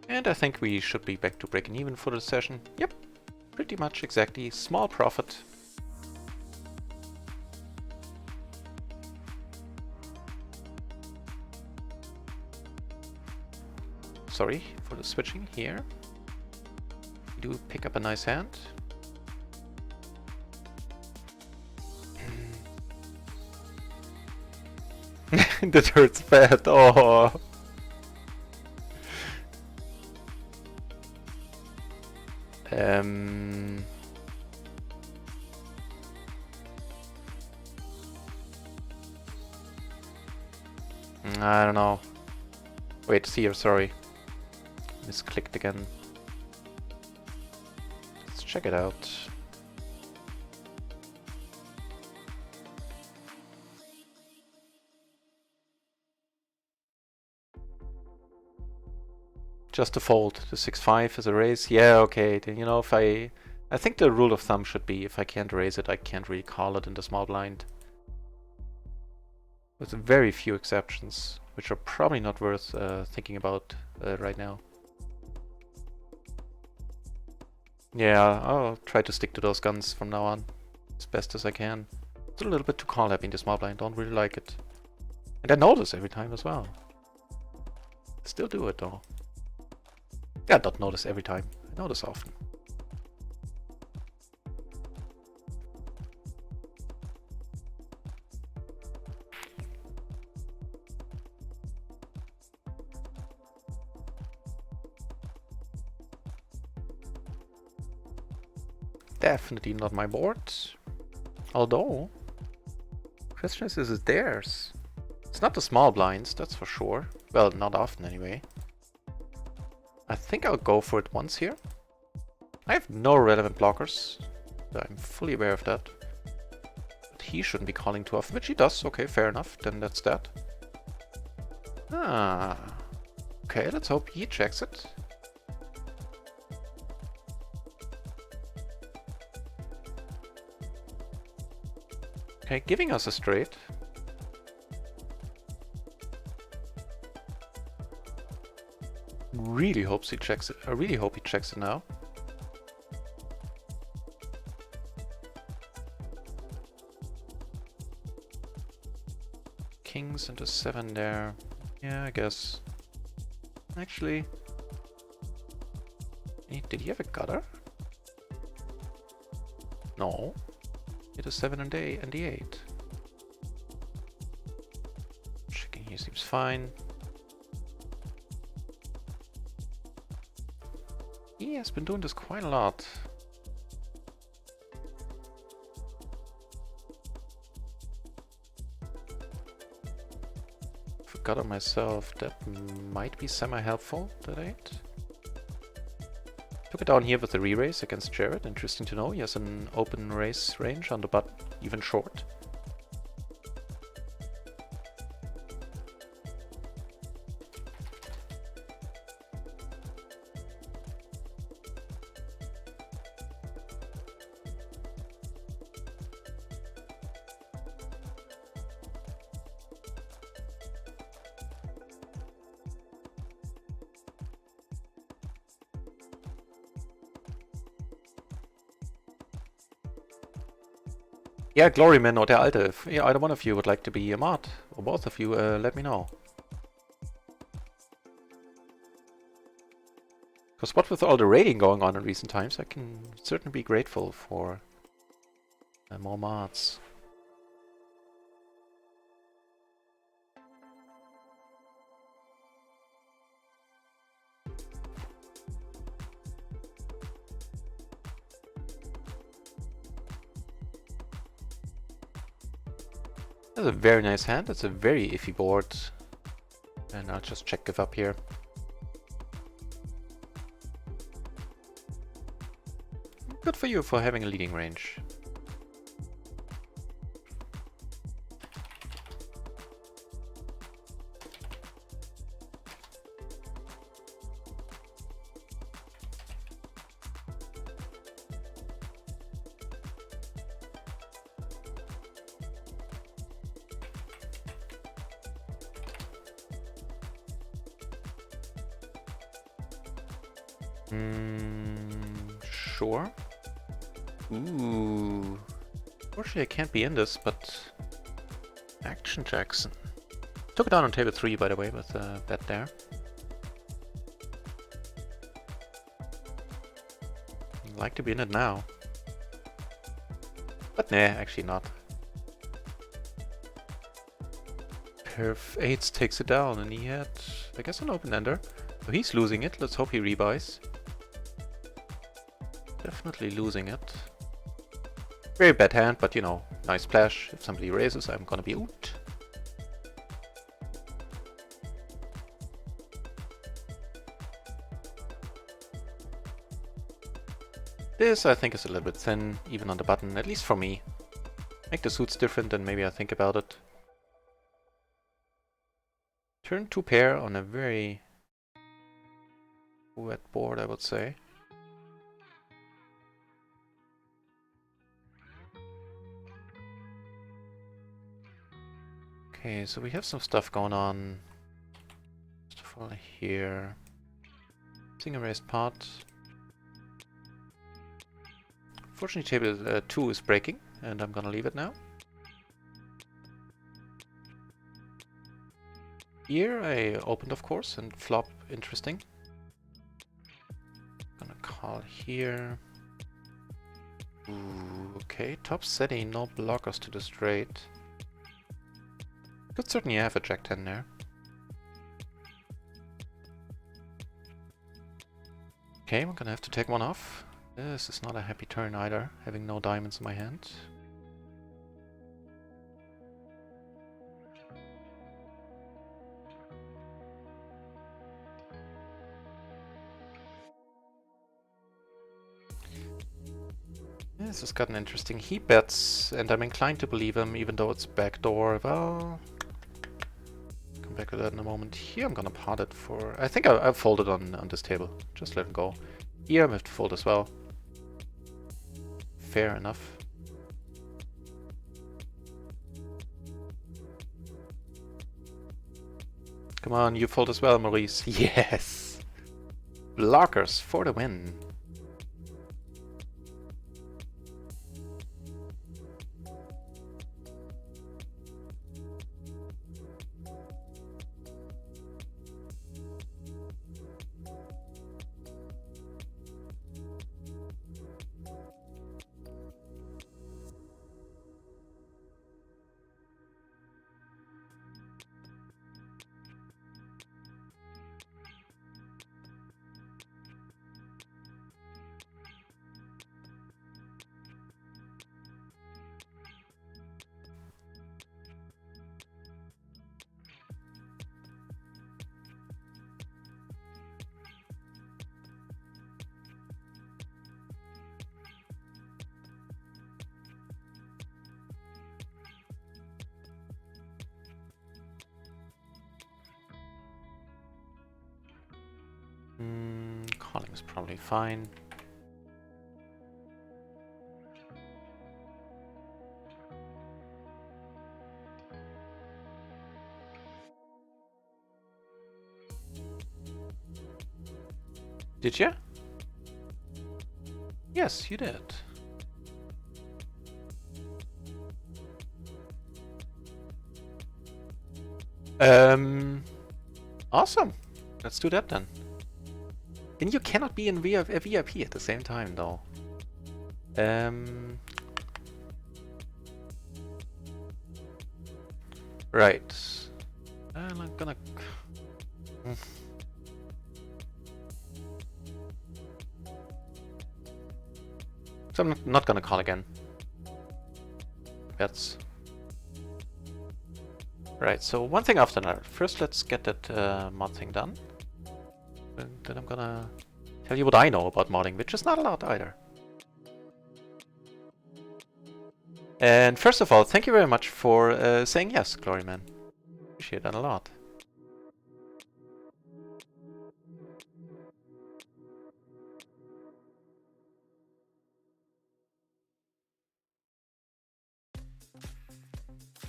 [SPEAKER 1] And I think we should be back to breaking even for the session. Yep, pretty much exactly. Small profit. Sorry for the switching here. We do pick up a nice hand. That hurts bad. Oh. I don't know. Wait, here, sorry. Misclicked again. Let's check it out. Just to fold. The 6-5 is a raise. Yeah, okay. Then, you know, if I think the rule of thumb should be if I can't raise it, I can't really call it in the small blind. With very few exceptions, which are probably not worth thinking about right now. Yeah, I'll try to stick to those guns from now on as best as I can. It's a little bit too call happy in the small blind, don't really like it. And I notice every time as well. Still do it though. Yeah, don't notice every time. I notice often. Definitely not my board. Although, question is it theirs? It's not the small blinds, that's for sure. Well, not often anyway. I think I'll go for it once here. I have no relevant blockers. I'm fully aware of that. But he shouldn't be calling too often, which he does. Okay, fair enough. Then that's that. Ah. Okay, let's hope he checks it. Okay, giving us a straight. Really hopes he checks it. I really hope he checks it now. Kings into 7 there. Yeah, I guess. Actually... Did he have a gutter? No. He had a 7 and the 8. Checking here seems fine. He has been doing this quite a lot. Forgot on myself, that might be semi-helpful, that 8. Took it down here with the re-raise against Jared, interesting to know. He has an open race range on the button, even short. Yeah, Gloryman or der Alte. If either one of you would like to be a mod, or both of you, let me know. Because what with all the raiding going on in recent times, I can certainly be grateful for more mods. That's a very nice hand. That's a very iffy board. And I'll just check give up here. Good for you for having a leading range. Sure. Ooh. Unfortunately, I can't be in this, but... Action Jackson. Took it down on table 3, by the way, with a bet there. I'd like to be in it now. But nah, actually not. Perf 8 takes it down, and he had, I guess, an open-ender. So he's losing it. Let's hope he rebuys. Definitely losing it. Very bad hand, but you know, nice splash. If somebody raises, I'm gonna be out. This, I think, is a little bit thin, even on the button, at least for me. Make the suits different, and maybe I think about it. Turn 2 pair on a very wet board, I would say. Okay, so we have some stuff going on. First of all, here. Single raised pot. Fortunately, table 2 is breaking, and I'm gonna leave it now. Here I opened, of course, and flop, interesting. Gonna call here. Ooh, okay, top setting, no blockers to the straight. Could certainly have a Jack 10 there. Okay, we're gonna have to take one off. This is not a happy turn either, having no diamonds in my hand. This has gotten interesting. He bets, and I'm inclined to believe him, even though it's backdoor. Well, come back to that in a moment. Here I'm gonna pot it for... I think I've folded on this table. Just let him go. Here I have to fold as well. Fair enough. Come on, you fold as well, Maurice. Yes! Blockers for the win. Calling is probably fine. Did you? Yes, you did. Awesome. Let's do that then. Then you cannot be in VIP at the same time, though. Right. I'm gonna... So I'm not gonna call again. That's... Right, so one thing after another. First, let's get that mod thing done. And then I'm gonna tell you what I know about modding, which is not a lot either. And first of all, thank you very much for saying yes, Gloryman. Appreciate that a lot.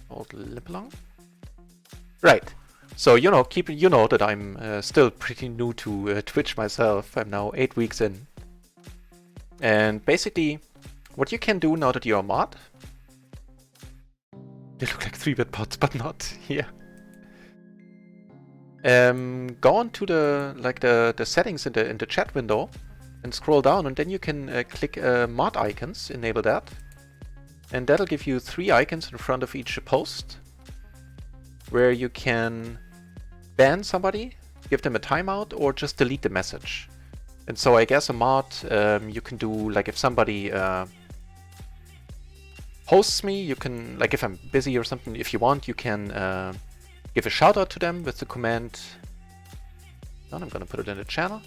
[SPEAKER 1] Old Limpalong? Right. So, you know that I'm still pretty new to Twitch myself. I'm now 8 weeks in. And basically, what you can do now that you're a mod... They look like 3-bit bots, but not here. Go on to the settings in the chat window and scroll down, and then you can click mod icons, enable that. And that'll give you 3 icons in front of each post, where you can ban somebody, give them a timeout, or just delete the message. And so I guess a mod, you can do, like if somebody hosts me, you can, like if I'm busy or something, if you want, you can give a shout out to them with the command. I'm gonna put it in the channel.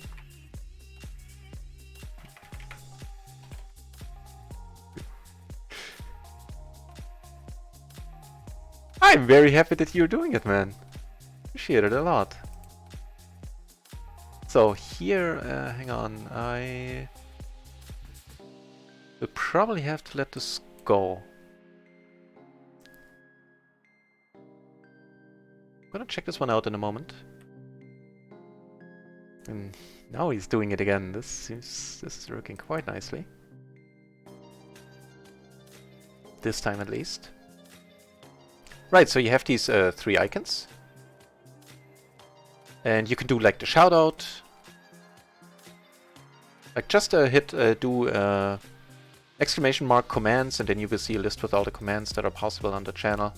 [SPEAKER 1] I'm very happy that you're doing it, man. Appreciate it a lot. So here, hang on, I will probably have to let this go. I'm gonna check this one out in a moment. And now he's doing it again. This is working quite nicely. This time at least. Right, so you have these 3 icons. And you can do like the shoutout. Like just hit do exclamation mark commands, and then you will see a list with all the commands that are possible on the channel.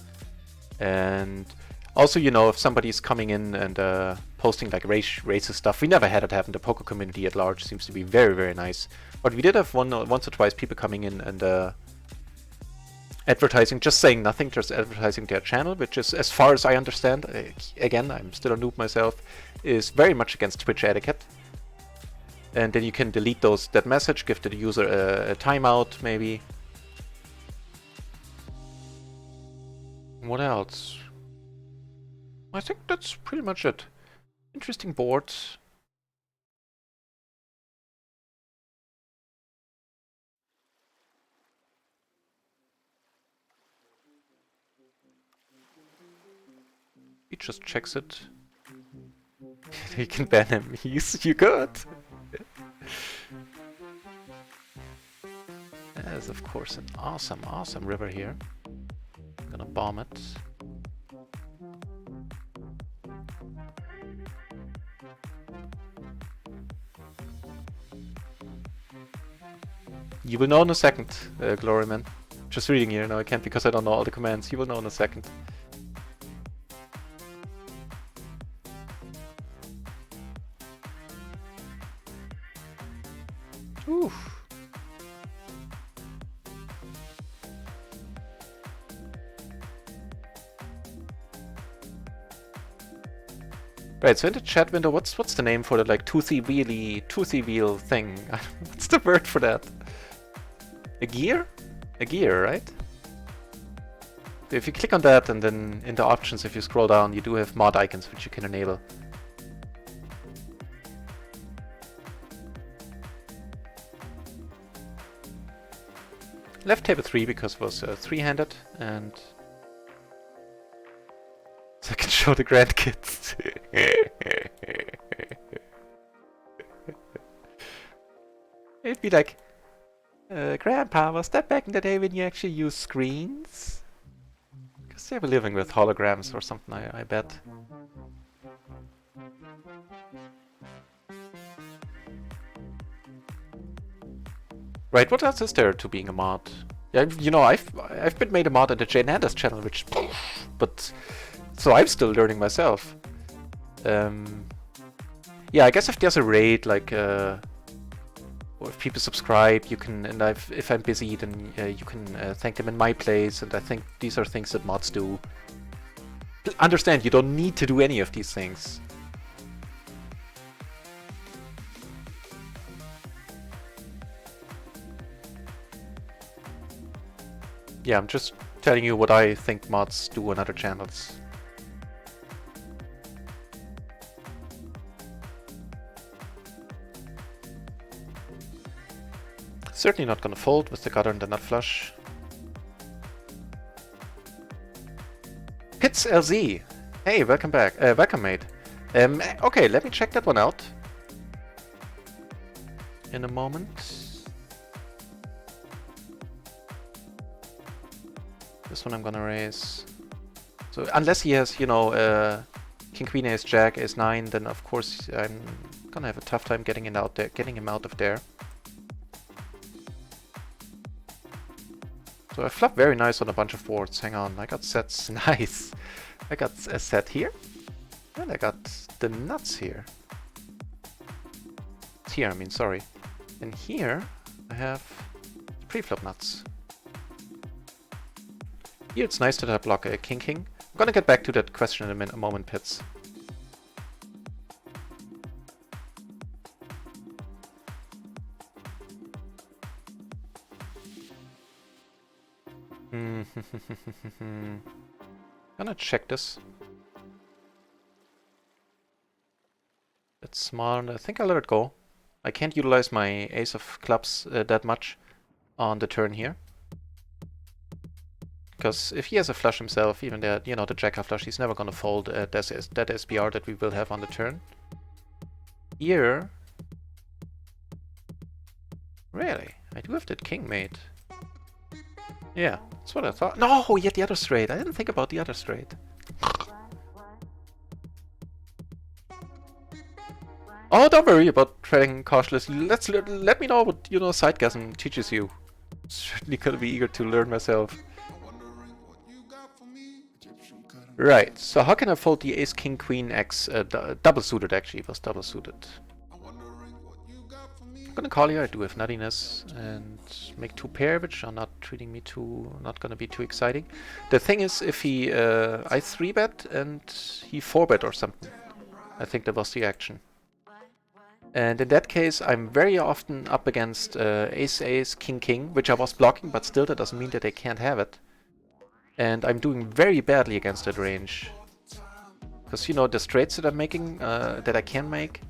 [SPEAKER 1] And also, if somebody's coming in and posting like racist stuff, we never had it happen. The poker community at large seems to be very, very nice. But we did have once or twice people coming in and advertising, just saying nothing, just advertising their channel, which is, as far as I understand, again, I'm still a noob myself, is very much against Twitch etiquette. And then you can delete that message, give the user a timeout, maybe. What else? I think that's pretty much it. Interesting boards. He just checks it. You can ban him. You could. There's of course an awesome, awesome river here. I'm gonna bomb it. You will know in a second, Gloryman. Just reading here, no I can't because I don't know all the commands. You will know in a second. Oof. Right, so in the chat window, what's the name for the like toothy wheel thing? What's the word for that? A gear? A gear, right? If you click on that, and then in the options, if you scroll down, you do have mod icons which you can enable. left table 3 because it was three-handed, and so I can show the grandkids. It'd be like, Grandpa, was that back in the day when you actually used screens? Because they were living with holograms or something, I bet. Right, what else is there to being a mod? Yeah, you know, I've been made a mod on the Jane Anders channel, which, but so I'm still learning myself. Yeah, I guess if there's a raid, like, or if people subscribe, you can, and if I'm busy, then you can thank them in my place, and I think these are things that mods do. Understand, you don't need to do any of these things. Yeah, I'm just telling you what I think mods do on other channels. Certainly not gonna fold with the gutter and the nut flush. Pits LZ! Hey, welcome back. Welcome, mate. Okay, let me check that one out in a moment. This one I'm gonna raise. So unless he has, you know, King Queen Ace Jack Ace 9, then of course I'm gonna have a tough time getting him out of there. So I flop very nice on a bunch of boards. Hang on, I got sets. Nice. I got a set here, and I got the nuts here. It's here, I mean, sorry. And here I have the pre-flop nuts. Here it's nice that I block a King King. I'm gonna get back to that question in a moment, Pits. Gonna check this. It's small, and I think I'll let it go. I can't utilize my ace of clubs that much on the turn here. Because if he has a flush himself, even that, you know, the jack of flush, he's never gonna fold that SPR that we will have on the turn. Here... Really? I do have that king mate. Yeah, that's what I thought. No, he had the other straight. I didn't think about the other straight. Oh, don't worry about treading cautiously. Let me know what, you know, sidegasm teaches you. Certainly gonna be eager to learn myself. Right, so how can I fold the ace king queen x double suited? Actually, it was double suited. I'm gonna call here. I do have nuttiness and make two pair, which are not treating me too, not gonna be too exciting. The thing is, if he I 3-bet and he 4-bet or something, I think that was the action. And in that case, I'm very often up against ace ace king king, which I was blocking, but still that doesn't mean that they can't have it. And I'm doing very badly against that range. Because, you know, the straights that I'm making, that I can make,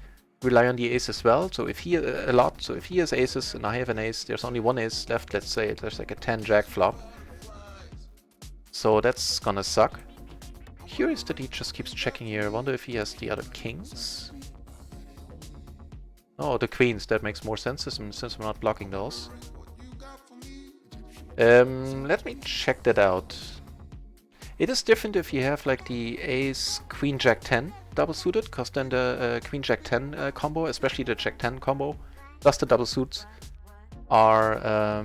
[SPEAKER 1] rely on the ace as well. So if he, so if he has aces and I have an ace, there's only one ace left, let's say, there's like a 10 jack flop. So that's gonna suck. Curious that he just keeps checking here. I wonder if he has the other kings. Oh, the queens, that makes more sense since I'm not blocking those. Let me check that out. It is different if you have like the ace queen jack 10 double suited, because then the queen jack 10 combo, especially the jack 10 combo, plus the double suits, are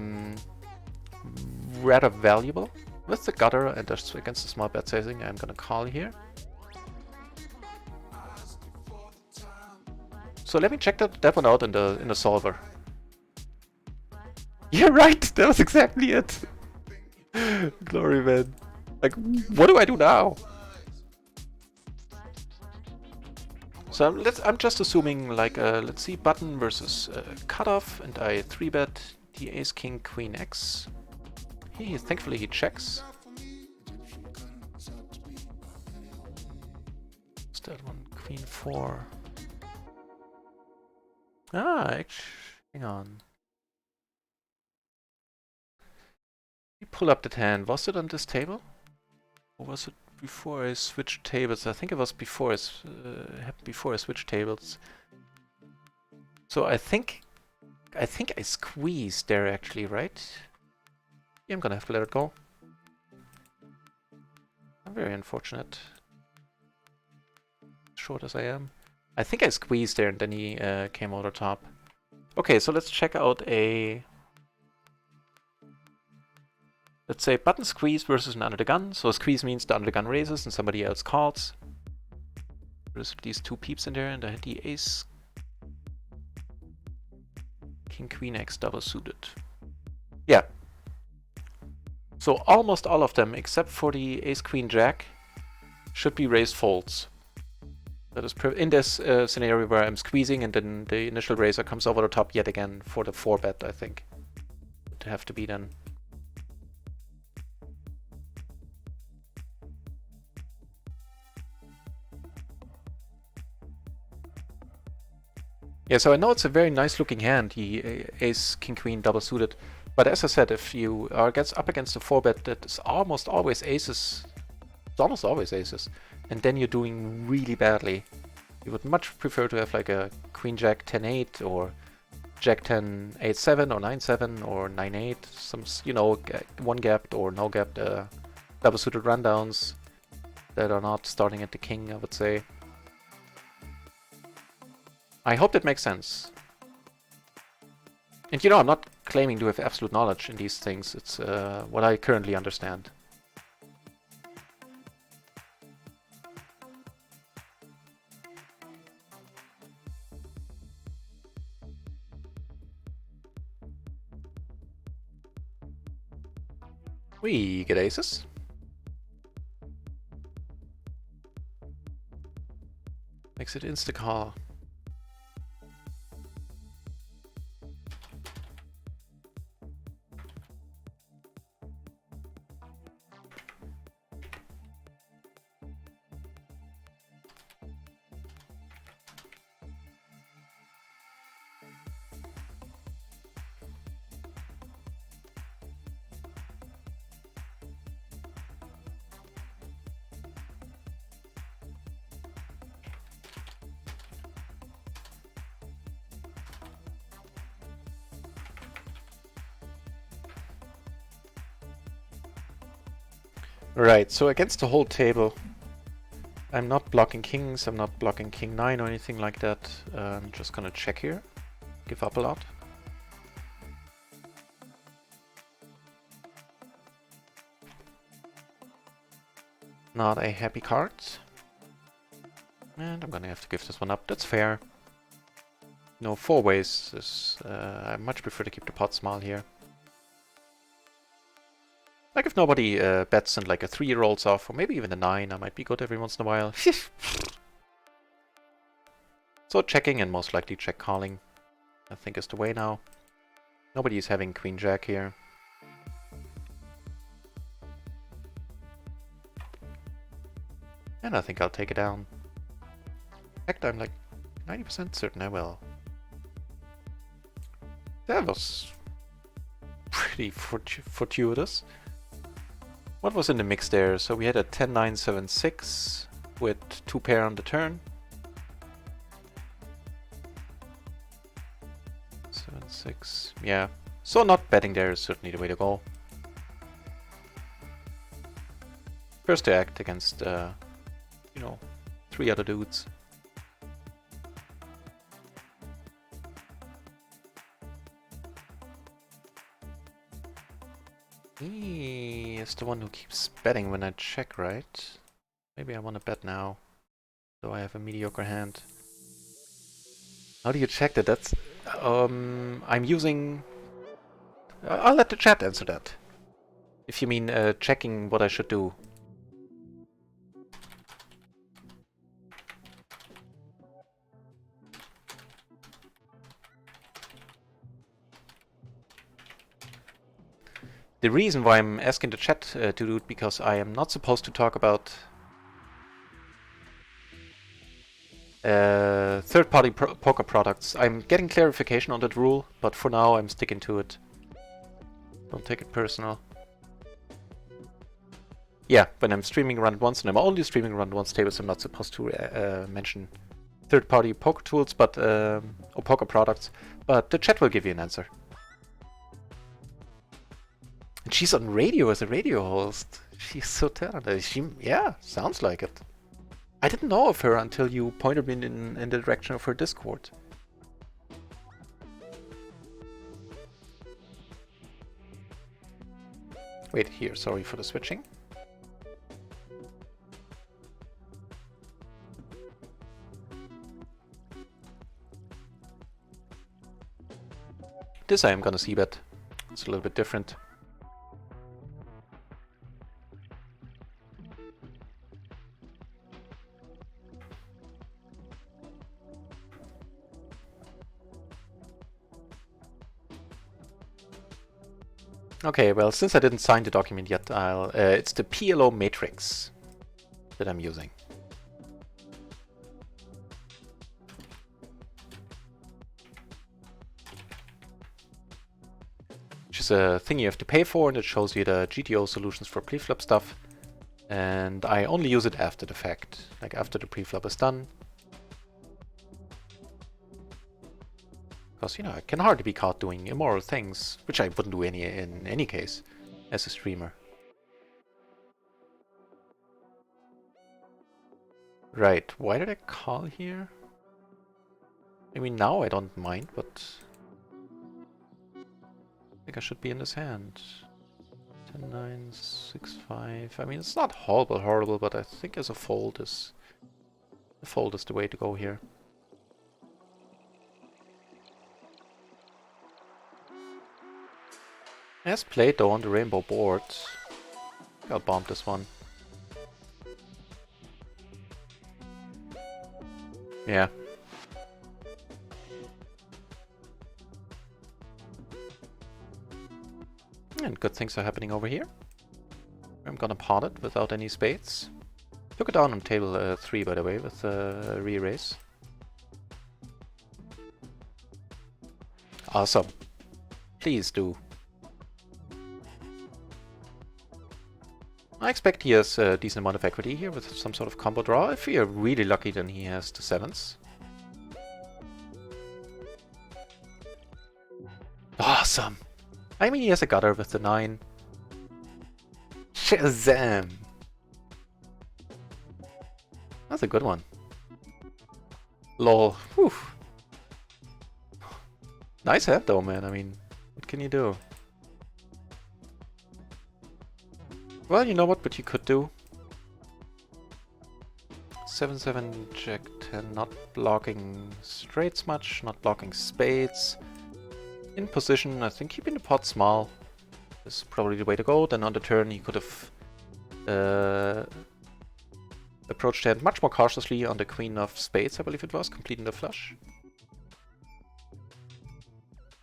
[SPEAKER 1] rather valuable. With the gutter and against the small bet sizing, I'm gonna call here. So let me check that one out in the solver. Yeah, right! That was exactly it! Glory, man. Like, what do I do now? So I'm just assuming, like, let's see, button versus cutoff, and I 3-bet the ace king queen x. Thankfully he checks. What's that one? Queen 4. Ah, actually, hang on. pull up that hand. Was it on this table? Or was it before I switched tables? I think it was before I switched tables. So I think I squeezed there actually, right? Yeah, I'm gonna have to let it go. I'm very unfortunate. Short as I am. I think I squeezed there and then he came over the top. Okay, so let's check out a... Let's say button squeeze versus an under the gun. So a squeeze means the under the gun raises and somebody else calls. There's these two peeps in there and I had the ace... King, Queen, X double suited. Yeah. So almost all of them, except for the ace, Queen, Jack, should be raised folds. That is in this scenario where I'm squeezing and then the initial raiser comes over the top yet again for the 4-bet, I think. Would have to be then. Yeah, so I know it's a very nice looking hand, the ace, king, queen, double suited. But as I said, if you are up against a 4-bet that is almost always aces, it's almost always aces, and then you're doing really badly. You would much prefer to have like a queen, jack, 10-8, or jack, 10, 8-7, or 9-7, or 9-8, some, you know, one-gapped or no-gapped double suited rundowns that are not starting at the king, I would say. I hope that makes sense. And you know, I'm not claiming to have absolute knowledge in these things. It's what I currently understand. We get aces. Makes it insta-call. Right, so against the whole table, I'm not blocking kings, I'm not blocking king 9 or anything like that. I'm just gonna check here, give up a lot. Not a happy card. And I'm gonna have to give this one up, that's fair. No, 4 ways is, I much prefer to keep the pot small here. Like if nobody bets and like a 3 rolls off, or maybe even a 9, I might be good every once in a while. So checking and most likely check calling, I think is the way now. Nobody is having queen jack here. And I think I'll take it down. In fact, I'm like 90% certain I will. That was pretty fortuitous. What was in the mix there? So we had a 10-9-7-6 with 2 pair on the turn. 7-6, yeah. So not betting there is certainly the way to go. First to act against, you know, 3 other dudes. He is the one who keeps betting when I check, right? Maybe I want to bet now, though I have a mediocre hand. How do you check that? That's... I'm using... I'll let the chat answer that. If you mean checking what I should do. The reason why I'm asking the chat to do it, because I am not supposed to talk about third-party poker products. I'm getting clarification on that rule, but for now I'm sticking to it. Don't take it personal. Yeah, when I'm streaming Run It Once, and I'm only streaming Run It Once tables, I'm not supposed to mention third-party poker tools, but or poker products, but the chat will give you an answer. And she's on radio as a radio host. She's so talented. Yeah, sounds like it. I didn't know of her until you pointed me in the direction of her Discord. Wait, here, sorry for the switching. This I am gonna see bet. It's a little bit different. Okay, well, since I didn't sign the document yet, it's the PLO matrix that I'm using. Which is a thing you have to pay for, and it shows you the GTO solutions for preflop stuff. And I only use it after the fact, like after the preflop is done. Because, you know, I can hardly be caught doing immoral things, which I wouldn't do in any case as a streamer. Right, why did I call here? I mean, now I don't mind, but I think I should be in this hand. 10-9, 6-5. I mean, it's not horrible, but I think as a fold is the way to go here. As played though on the rainbow board. I'll bomb this one. Yeah. And good things are happening over here. I'm gonna pot it without any spades. Took it down on table 3 by the way with re-raise. Awesome. Please do. I expect he has a decent amount of equity here with some sort of combo draw. If we are really lucky, then he has the 7s. Awesome! I mean, he has a gutter with the 9. Shazam! That's a good one. Lol. Whew. Nice hand though, man. I mean, what can you do? Well, you know what you could do? 7-7, Jack 10, not blocking straights much, not blocking spades. In position, I think keeping the pot small is probably the way to go. Then on the turn, he could have approached the hand much more cautiously on the queen of spades, I believe it was, completing the flush.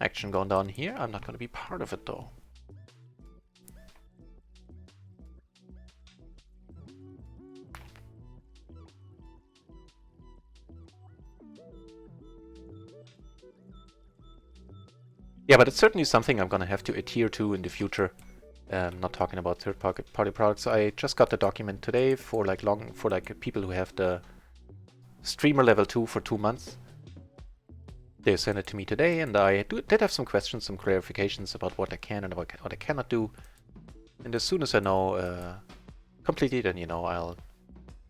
[SPEAKER 1] Action going down here. I'm not going to be part of it though. Yeah, but it's certainly something I'm gonna have to adhere to in the future. Not talking about third-party products. I just got the document today for people who have the streamer level 2 for 2 months. They sent it to me today, and I did have some questions, some clarifications about what I can and what I cannot do. And as soon as I know completely, then, you know, I'll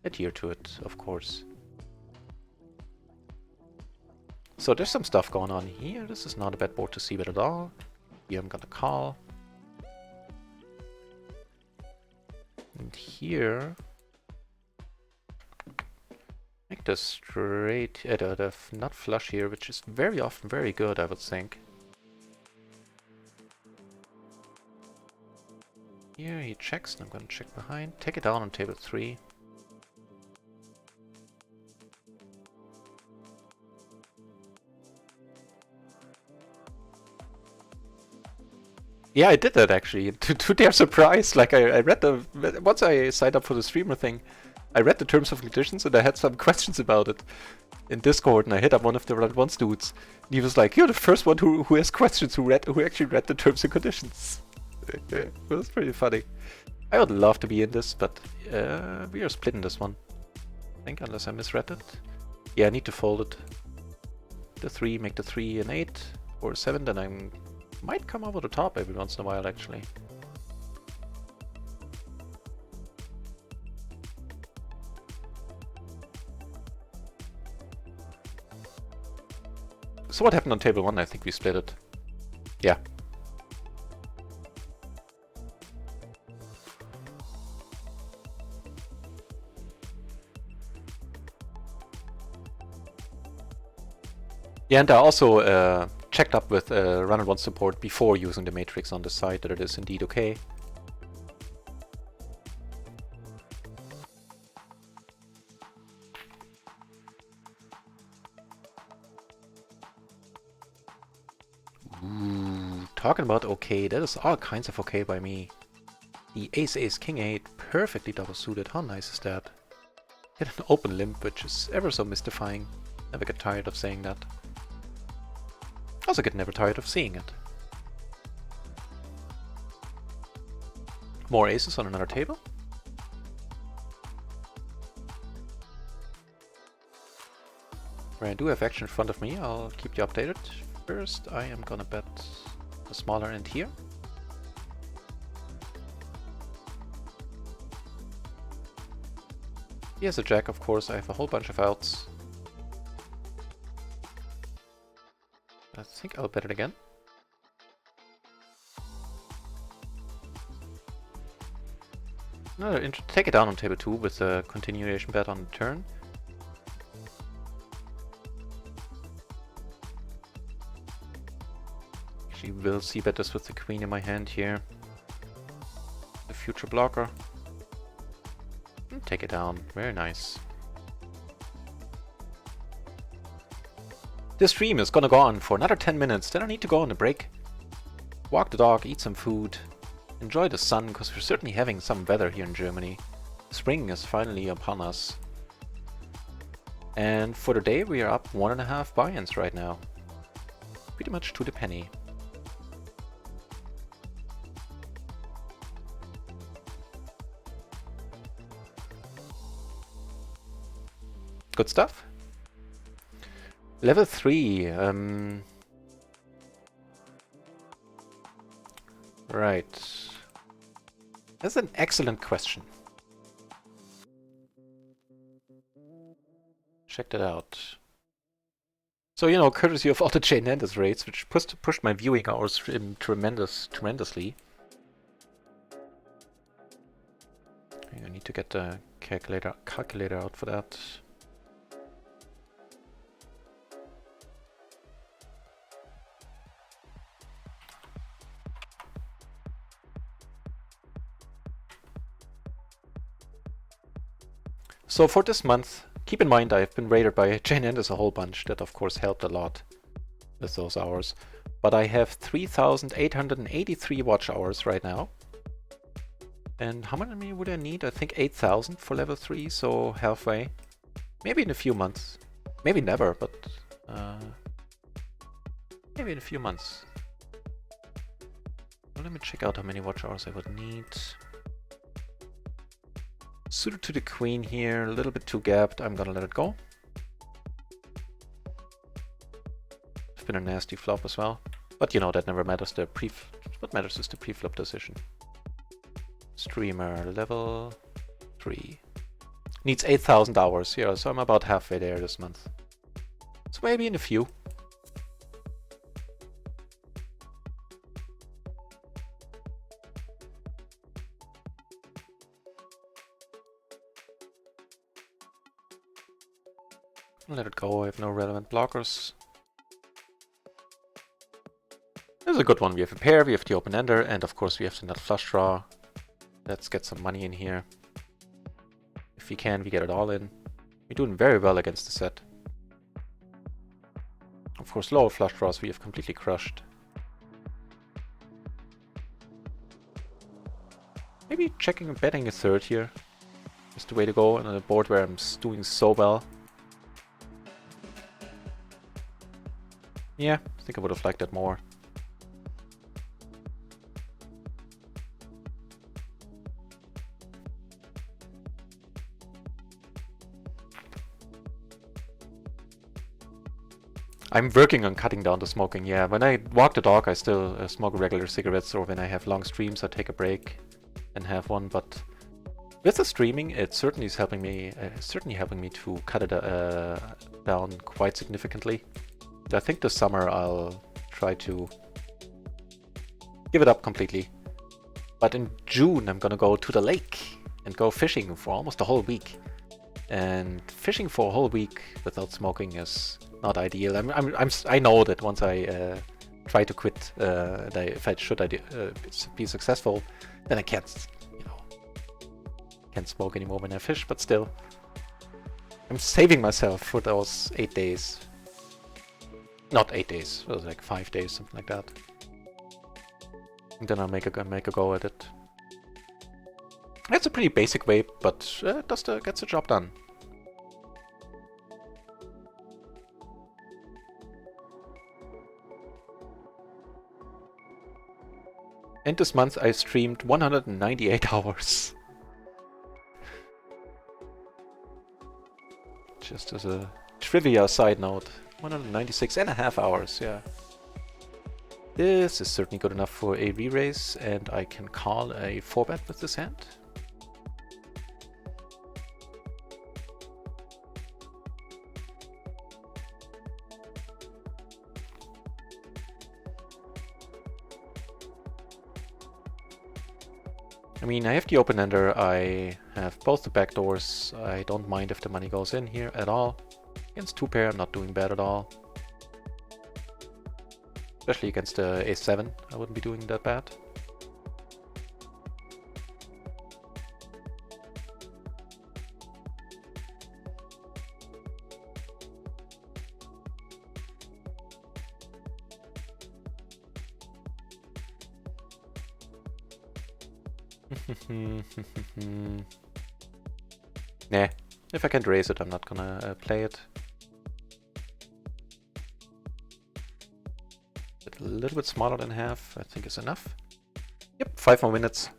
[SPEAKER 1] adhere to it, of course. So there's some stuff going on here. This is not a bad board to see bet at all. Here I'm gonna call. And here, make the straight, the nut flush here, which is very often very good, I would think. Here he checks, and I'm gonna check behind. Take it down on table 3. Yeah, I did that actually, to their surprise. Like, I read once I signed up for the streamer thing, I read the terms and conditions and I had some questions about it in Discord, and I hit up one of the Run It Once dudes. And he was like, "You're the first one who has questions, who actually read the terms and conditions." It was pretty funny. I would love to be in this, but we are splitting this one. I think, unless I misread it. Yeah, I need to fold it. The 3, make the 3 an 8 or a 7, then I might come over the top every once in a while, actually. So what happened on table 1? I think we split it. Yeah. Yeah, and I also checked up with run and one support before using the matrix on the side that it is indeed okay. Ooh, talking about okay, that is all kinds of okay by me. The ace ace king 8, perfectly double suited, how nice is that? Hit an open limp, which is ever so mystifying. Never get tired of saying that. Also get never tired of seeing it. More aces on another table. Where I do have action in front of me, I'll keep you updated. First, I am gonna bet the smaller end here. He has a jack, of course. I have a whole bunch of outs. I think I'll bet it again. Take it down on table 2 with a continuation bet on the turn. She will see bet this with the queen in my hand here. The future blocker. And take it down. Very nice. This stream is gonna go on for another 10 minutes, then I need to go on a break. Walk the dog, eat some food, enjoy the sun, because we're certainly having some weather here in Germany. Spring is finally upon us. And for the day we are up 1.5 buy-ins right now. Pretty much to the penny. Good stuff. Level 3. Right. That's an excellent question. Check that out. So, you know, courtesy of all the Jane Landis raids, which pushed my viewing hours tremendously. I need to get the calculator out for that. So for this month, keep in mind I've been raided by Jane Enders a whole bunch. That of course helped a lot with those hours. But I have 3,883 watch hours right now. And how many would I need? I think 8,000 for level 3, so halfway. Maybe in a few months. Maybe never, but maybe in a few months. Well, let me check out how many watch hours I would need. Suited to the queen here, a little bit too gapped. I'm gonna let it go. It's been a nasty flop as well. But you know, that never matters. What matters is the pre-flop decision. Streamer level 3. Needs 8,000 hours. Yeah, so I'm about halfway there this month. So maybe in a few. Let it go, I have no relevant blockers. This is a good one. We have a pair, we have the open-ender, and of course we have the nut flush draw. Let's get some money in here. If we can, we get it all in. We're doing very well against the set. Of course, lower flush draws we have completely crushed. Maybe checking and betting a third here is the way to go on a board where I'm doing so well. Yeah, I think I would have liked that more. I'm working on cutting down the smoking, yeah. When I walk the dog, I still smoke regular cigarettes, or when I have long streams, I take a break and have one, but with the streaming, it certainly is helping me, to cut it down quite significantly. I think this summer I'll try to give it up completely. But in June, I'm gonna go to the lake and go fishing for almost a whole week. And fishing for a whole week without smoking is not ideal. I know that once I try to quit, if I should be successful, then I can't smoke anymore when I fish. But still, I'm saving myself for those 8 days. Not 8 days. It was like 5 days, something like that. And then I'll make a go at it. It's a pretty basic way, but gets the job done. And this month I streamed 198 hours. Just as a trivia side note, 196.5 hours, yeah. This is certainly good enough for a re-raise, and I can call a 4-bet with this hand. I mean, I have the open-ender, I have both the backdoors, I don't mind if the money goes in here at all. Against 2-pair, I'm not doing bad at all. Especially against the ace-7, I wouldn't be doing that bad. Nah, if I can't raise it, I'm not gonna play it. A little bit smaller than half, I think is enough. Yep, 5 more minutes.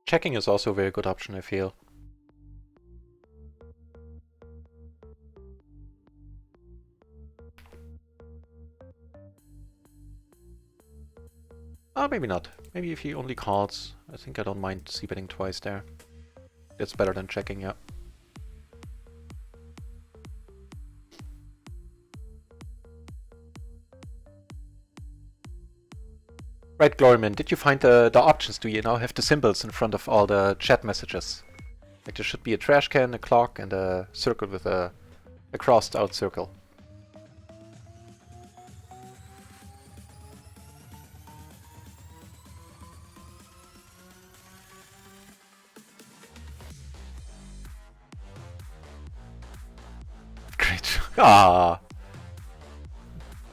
[SPEAKER 1] Checking is also a very good option, I feel. Oh, maybe not. Maybe if he only calls, I think I don't mind c-betting twice there. It's better than checking, yeah. Right, Gloryman, did you find the options? Do you now have the symbols in front of all the chat messages? Like there should be a trash can, a clock, and a circle with a crossed out circle. Great. Ah.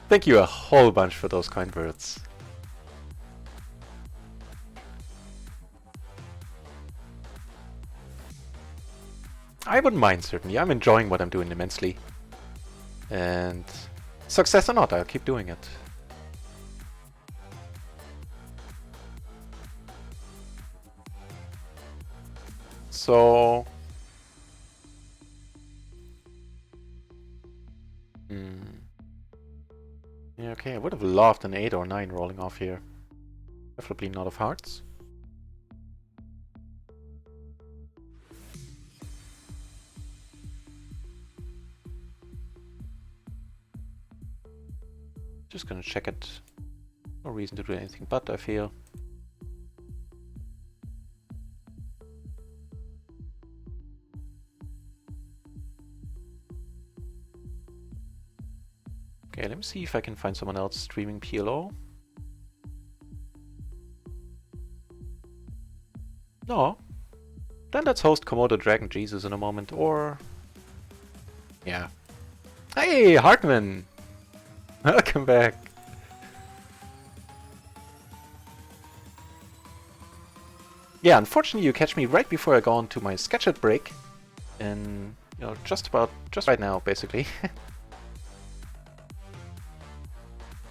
[SPEAKER 1] Thank you a whole bunch for those kind words. I wouldn't mind, certainly. I'm enjoying what I'm doing immensely. And success or not, I'll keep doing it. So... Yeah, okay, I would have loved an 8 or 9 rolling off here. Preferably not of hearts. Just gonna check it. No reason to do anything but, I feel. Okay, let me see if I can find someone else streaming PLO. No. Then let's host Komodo Dragon Jesus in a moment, or... Yeah. Hey, Hartman! Welcome back! Yeah, unfortunately you catch me right before I go on to my sketch break. And, just right now, basically.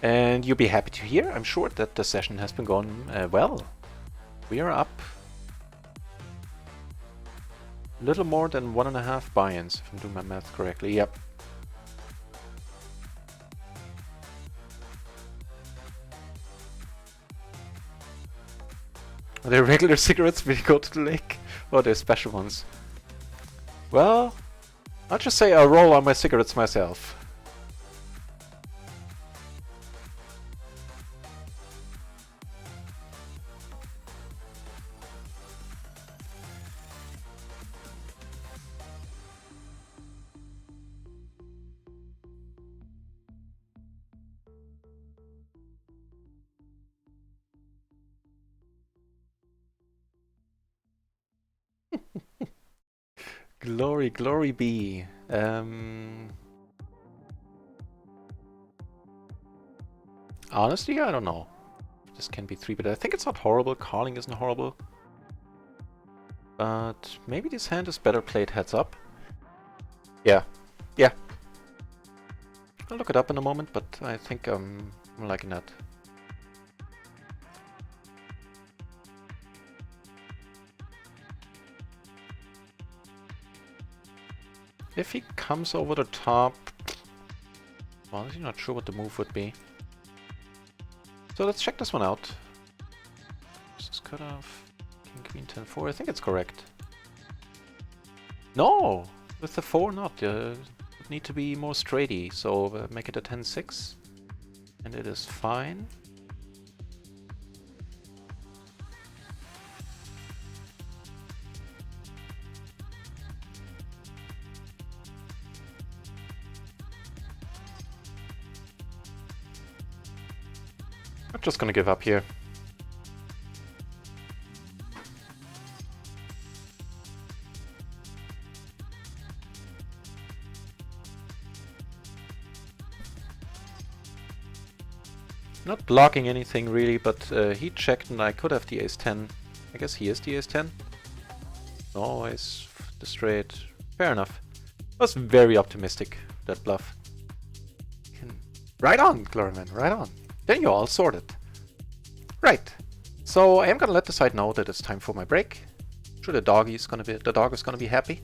[SPEAKER 1] And you'll be happy to hear, I'm sure, that the session has been going well. We are up a little more than 1.5 buy-ins, if I'm doing my math correctly. Yep. Are there regular cigarettes when you go to the lake? Or are there special ones? Well, I'll just say I roll on my cigarettes myself. Glory, glory be. Honestly, I don't know. This can be 3, but I think it's not horrible. Calling isn't horrible. But maybe this hand is better played heads up. Yeah. Yeah. I'll look it up in a moment, but I think I'm liking that. If he comes over the top... Well, honestly not sure what the move would be. So let's check this one out. This is cut off. King, queen, 10-4. I think it's correct. No! With the 4 not. It would need to be more straighty. So make it a 10-6. And it is fine. I'm just gonna give up here. Not blocking anything really, but he checked and I could have the ace-10. I guess he is the ace-10. No, ace the straight. Fair enough. Was very optimistic, that bluff. Right on, Gloryman, right on. Then you're all sorted. Right. So I am gonna let the side know that it's time for my break. I'm sure the dog is gonna be happy.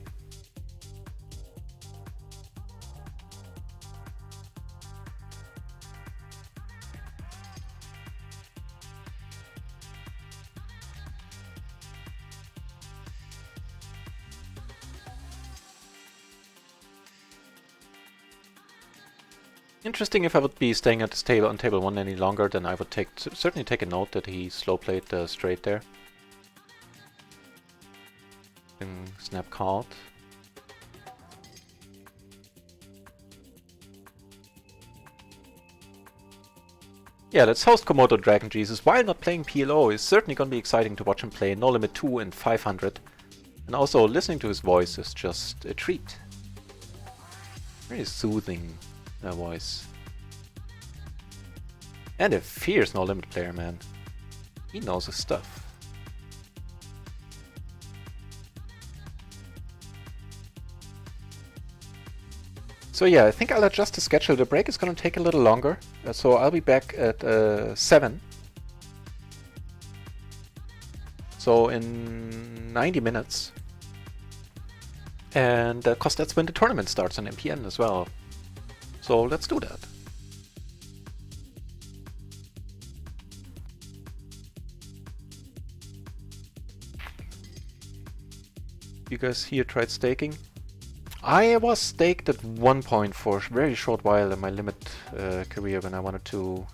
[SPEAKER 1] Interesting. If I would be staying at this table on table 1 any longer, then I would certainly take a note that he slow played the straight there. And snap called. Yeah, let's host Komodo Dragon Jesus. While not playing PLO, it's certainly going to be exciting to watch him play No Limit 2 and 500. And also listening to his voice is just a treat. Very soothing voice. And a fierce No Limit player, man. He knows his stuff. So yeah, I think I'll adjust the schedule. The break is going to take a little longer. So I'll be back at 7. So in 90 minutes. And of course that's when the tournament starts on MPN as well. So let's do that. You guys here tried staking? I was staked at one point for a very short while in my limit career when I wanted to...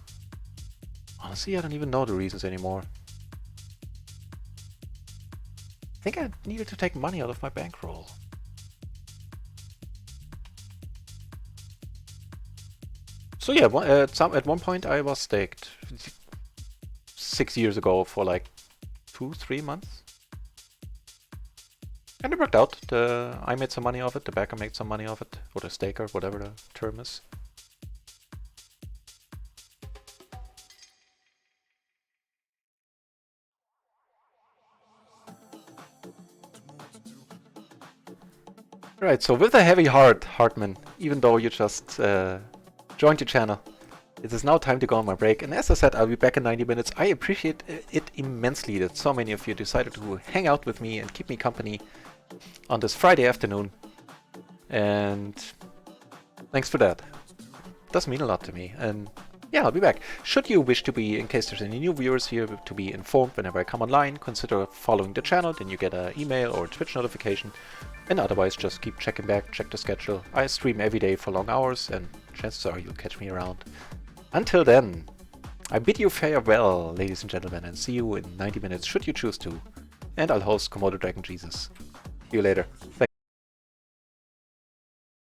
[SPEAKER 1] Honestly, I don't even know the reasons anymore. I think I needed to take money out of my bankroll. So yeah, at one point I was staked 6 years ago for like 2-3 months. And it worked out. I made some money off it, the backer made some money off it, or the staker, whatever the term is. Right, so with a heavy heart, Hartman, even though you just joined the channel, It is now time to go on my break, and as I said, I'll be back in 90 minutes. I appreciate it immensely that so many of you decided to hang out with me and keep me company on this Friday afternoon. And thanks for that. It does mean a lot to me. And yeah, I'll be back. Should you wish to be, in case there's any new viewers here, to be informed whenever I come online, consider following the channel, then you get an email or a Twitch notification. And otherwise, just keep checking back, check the schedule. I stream every day for long hours, and chances are you'll catch me around. Until then, I bid you farewell, ladies and gentlemen, and see you in 90 minutes, should you choose to. And I'll host Komodo Dragon Jesus. See you later. Thanks.